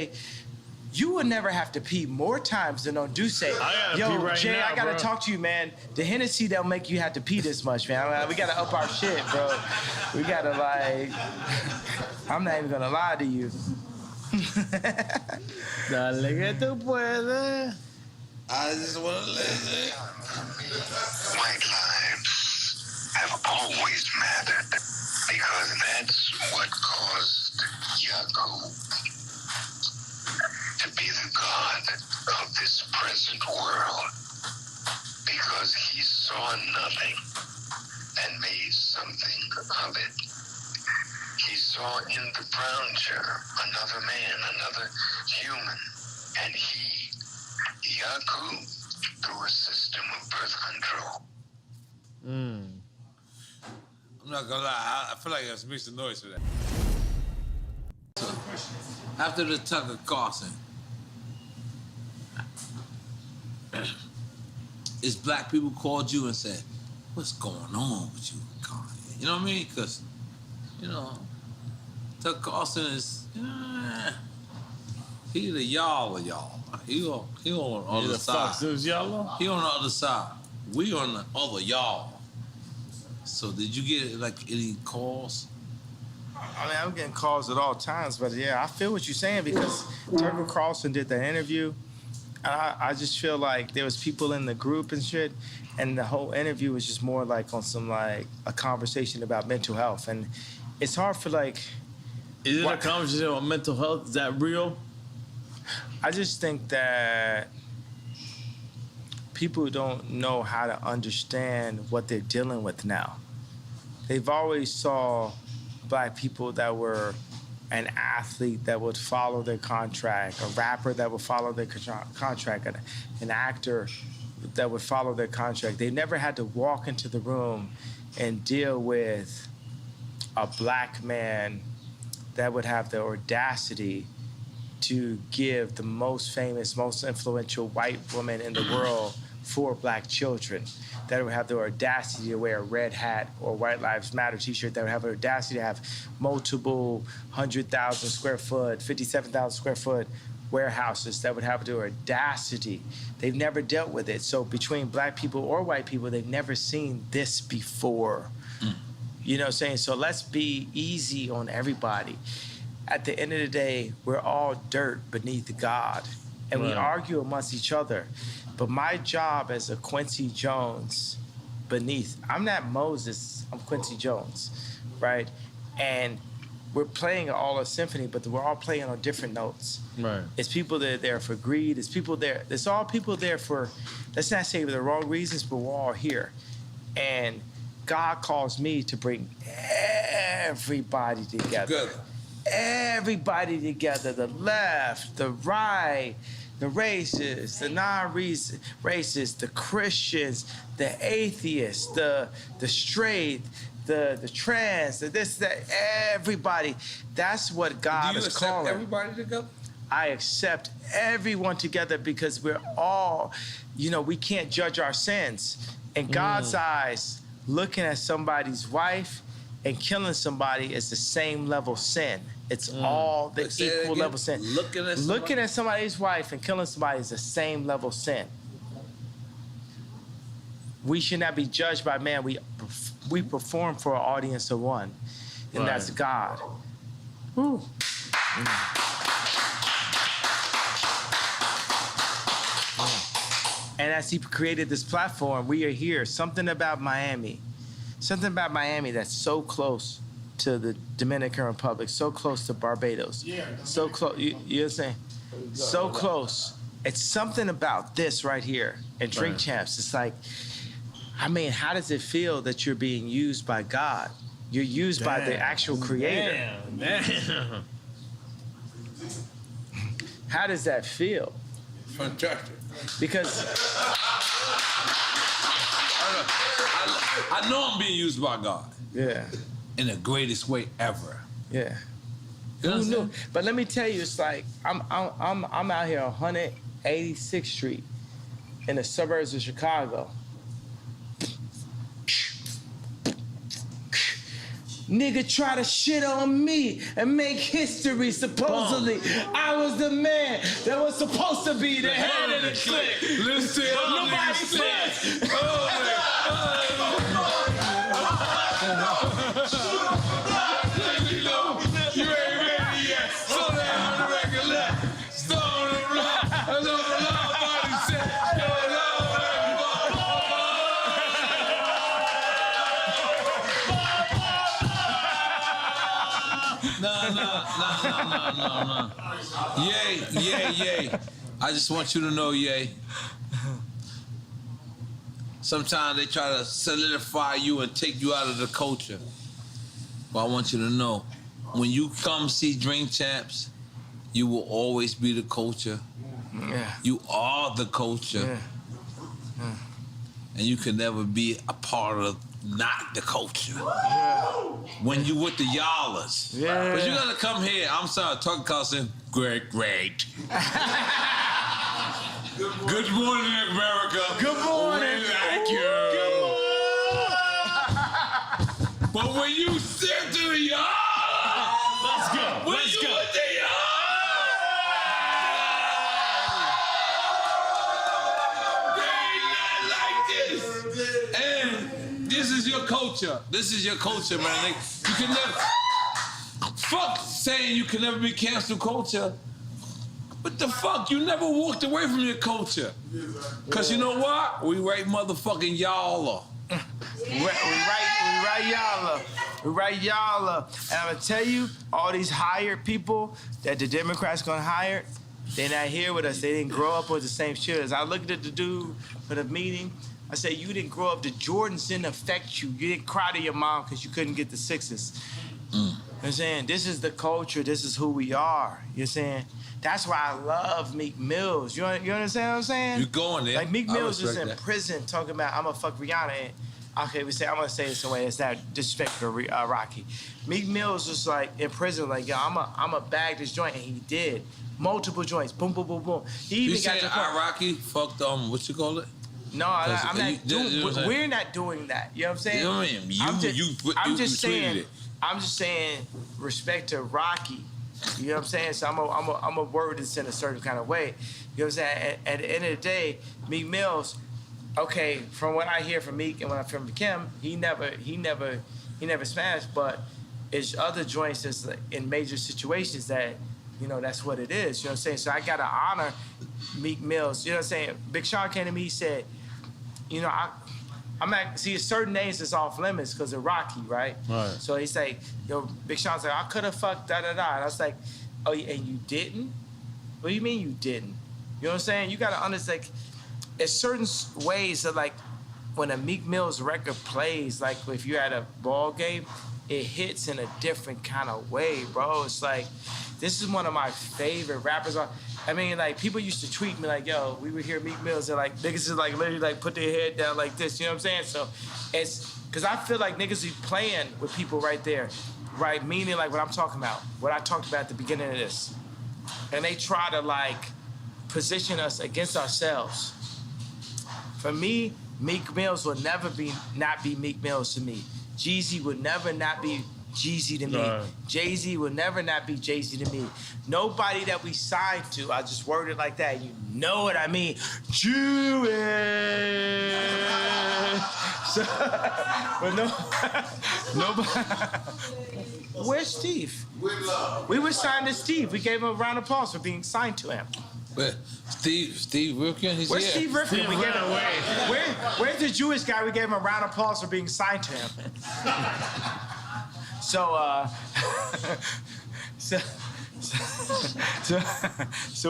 you would never have to pee more times than on Duce. Yo, right Jay, now, I gotta bro. talk to you, man. The Hennessy don't make you have to pee this much, man. I mean, we gotta up our shit, bro. We gotta like, I'm not even gonna lie to you. Dale que tú puedes. I just want to listen. White lives have always mattered because that's what caused Yakub to be the god of this present world, because he saw nothing and made something of it. He saw in the brown chair another man, another human, and he, Yakub, through a system of birth control. I'm not gonna lie, I feel like I was mixing noise for that. So, after the Tucker Carlson, is black people called you and said, "What's going on with you, Kanye?" You know what I mean? Because, you know, Tucker Carlson is, he the y'all of y'all. He on the other side. He on the other side. We on the other y'all. So did you get like any calls? I mean, I'm getting calls at all times, but yeah, I feel what you're saying because Tucker Carlson did the interview. And I just feel like there was people in the group and shit, and the whole interview was just more like on some like a conversation about mental health. And it's hard for like... Is it a conversation about mental health? Is that real? I just think that people don't know how to understand what they're dealing with now. They've always saw black people that were an athlete that would follow their contract, a rapper that would follow their contract, an actor that would follow their contract. They never had to walk into the room and deal with a black man that would have the audacity to give the most famous, most influential white woman in the world 4 black children, that would have the audacity to wear a red hat or White Lives Matter t-shirt, that would have the audacity to have multiple 100,000 square foot, 57,000 square foot warehouses, that would have the audacity. They've never dealt with it. So between black people or white people, they've never seen this before. You know what I'm saying? So let's be easy on everybody. At the end of the day, we're all dirt beneath God, and we argue amongst each other. But my job as a Quincy Jones beneath, I'm not Moses, I'm Quincy Jones, right? And we're playing all a symphony, but we're all playing on different notes. Right. It's people that are there for greed. It's people there. It's all people there for, let's not say for the wrong reasons, but we're all here. And God calls me to bring everybody together. Everybody together, the left, the right, the racists, the non-racists, the Christians, the atheists, the straight, the trans, the this, that, everybody. That's what God is calling. Do you accept everybody together? I accept everyone together because we're all, we can't judge our sins. In God's eyes, looking at somebody's wife and killing somebody is the same level sin. It's all the equal level sin. Looking at somebody's wife and killing somebody is the same level sin. We should not be judged by man. we perform for an audience of one, and that's God. Woo. And as he created this platform, we are here. Something about Miami that's so close to the Dominican Republic, so close to Barbados, so close. You know what I'm saying? So close. It's something about this right here at Drink Champs. It's like, I mean, how does it feel that you're being used by God? You're used by the actual creator. Damn. How does that feel? Fantastic. Because I know I'm being used by God. Yeah. In the greatest way ever. Yeah. You know Who knew? But let me tell you, it's like I'm out here on 186th Street in the suburbs of Chicago. Nigga try to shit on me and make history. Supposedly, I was the man that was supposed to be the head of the clique. Listen, nobody said. You ain't ready yet. Slow down on the record left. Stone the rock. That's all the loud body said. No. Yay. I just want you to know, Yay. Sometimes they try to solidify you and take you out of the culture. But I want you to know, when you come see Drink Champs, you will always be the culture. Yeah. You are the culture. Yeah. And you can never be a part of not the culture. Yeah. When you with the y'allers. Yeah. But you gotta come here. I'm sorry, talking cussing. Great. Good morning, America. Good morning. Thank you. Good morning. But when you sit to the y'all, Let's go. with the this is your culture. This is your culture, man. You can never... Fuck saying you can never be cancel culture. What the fuck? You never walked away from your culture. Because you know what? We right motherfucking y'all. We right y'all. And I'm gonna tell you, all these hired people that the Democrats gonna hire, they're not here with us. They didn't grow up with the same shit as I looked at the dude for the meeting. I said, you didn't grow up. The Jordans didn't affect you. You didn't cry to your mom because you couldn't get the sixes. You know what I'm saying? This is the culture. This is who we are. You know what I'm saying? That's why I love Meek Mills. You understand what I'm saying? You going there. Like Meek Mills is in that. prison talking about, I'm gonna fuck Rihanna. And, okay, I'm gonna say this in a way that's not disrespectful to Rocky. Meek Mills was like in prison, like, yo, I'm a bag this joint, and he did. Multiple joints, boom, boom, boom, boom. He even You got saying to the point. Rocky fucked what you call it? No, I'm not doing. We're not doing that. You know what I'm saying? You know what I mean? I'm just tweeted saying. it. I'm just saying respect to Rocky. You know what I'm saying? So I'm a word this in a certain kind of way. You know what I'm saying? At the end of the day, Meek Mills. Okay, from what I hear from Meek and when I hear from Kim, he never smashed. But it's other joints that's like in major situations that, you know, that's what it is. You know what I'm saying? So I gotta honor Meek Mills. You know what I'm saying? Big Sean came to me, he said, you know, I'm at, see, certain names that's off limits because of Rocky, right? Right. So he's like, yo, Big Sean's like, I could have fucked da-da-da. And I was like, oh, and you didn't? What do you mean you didn't? You know what I'm saying? You got to understand, like, there's certain ways that, like, when a Meek Mill's record plays, like, if you're at a ball game, it hits in a different kind of way, bro. It's like, this is one of my favorite rappers. I mean, like, people used to tweet me like, yo, we would hear Meek Mills and, like, niggas is, like, literally, like, put their head down like this, you know what I'm saying? So it's, because I feel like niggas be playing with people right there, right? Meaning, like, what I'm talking about, what I talked about at the beginning of this. And they try to, like, position us against ourselves. For me, Meek Mills will never not be Meek Mills to me. Jeezy would never not be Jeezy to me. Jay-Z will never not be Jay-Z to me. Nobody that we signed to, I just worded like that, you know what I mean. Jewish. So, but nobody. Where's Steve? We were signed to Steve. We gave him a round of applause for being signed to him. But Steve Rifkin, he's Where's here. Steve Rifkin? Where's the Jewish guy? We gave him a round of applause for being signed to him. So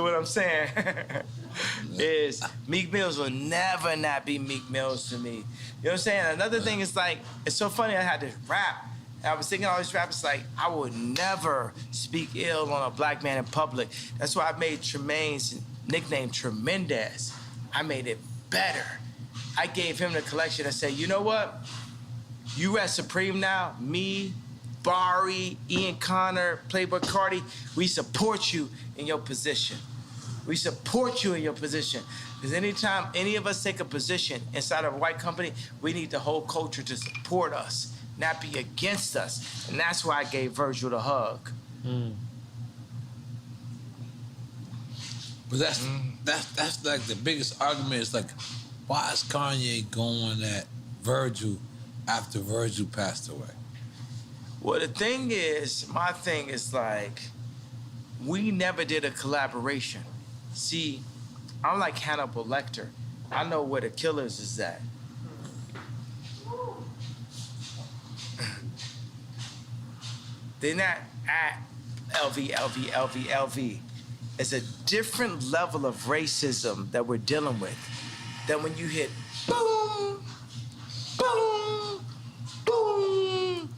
what I'm saying is Meek Mills will never not be Meek Mills to me. You know what I'm saying? Another thing is like, it's so funny I had to rap. I was thinking all these rappers like, I would never speak ill on a black man in public. That's why I made Tremaine's nickname Tremendous. I made it better. I gave him the collection and said, you know what? You at Supreme now, me, Barry, Ian Connor, Playboy Cardi, we support you in your position. We support you in your position. Because anytime any of us take a position inside of a white company, we need the whole culture to support us, not be against us. And that's why I gave Virgil the hug. But that's like the biggest argument is like, why is Kanye going at Virgil after Virgil passed away? Well, the thing is, my thing is like, we never did a collaboration. See, I'm like Hannibal Lecter. I know where the killers is at. They're not at LV. It's a different level of racism that we're dealing with than when you hit boom, boom, boom.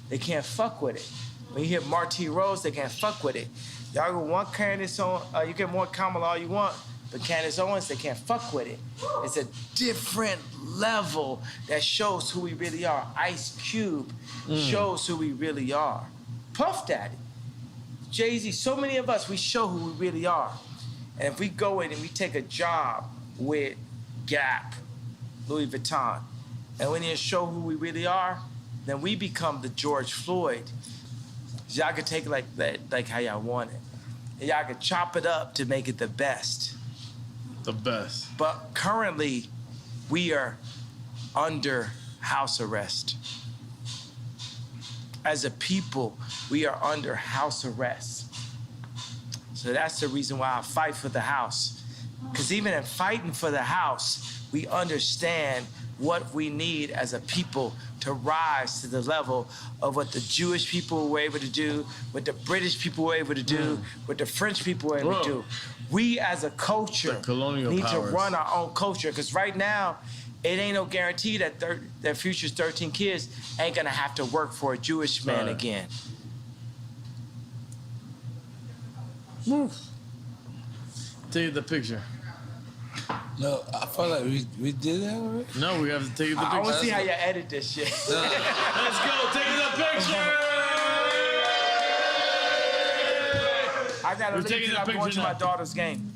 They can't fuck with it. When you hit Marty Rose, they can't fuck with it. Y'all go one Candace Owens, you get more Kamala all you want, but Candace Owens, they can't fuck with it. It's a different level that shows who we really are. Ice Cube shows who we really are. Puff Daddy, Jay-Z, so many of us, we show who we really are. And if we go in and we take a job with Gap, Louis Vuitton, and we need to show who we really are, then we become the George Floyd. Y'all can take it like how y'all want it. And y'all can chop it up to make it the best. The best. But currently, we are under house arrest. As a people, we are under house arrest. So that's the reason why I fight for the house. Because even in fighting for the house, we understand what we need as a people to rise to the level of what the Jewish people were able to do, what the British people were able to do, what the French people were able to do. We as a culture need to run our own culture, because right now, it ain't no guarantee that their future's 13 kids ain't gonna have to work for a Jewish man again. Take the picture. No, I felt like we did that already. No, we have to take the picture. I want to see how you edit this shit. Let's go, take the picture! I gotta leave because I'm going to my daughter's game.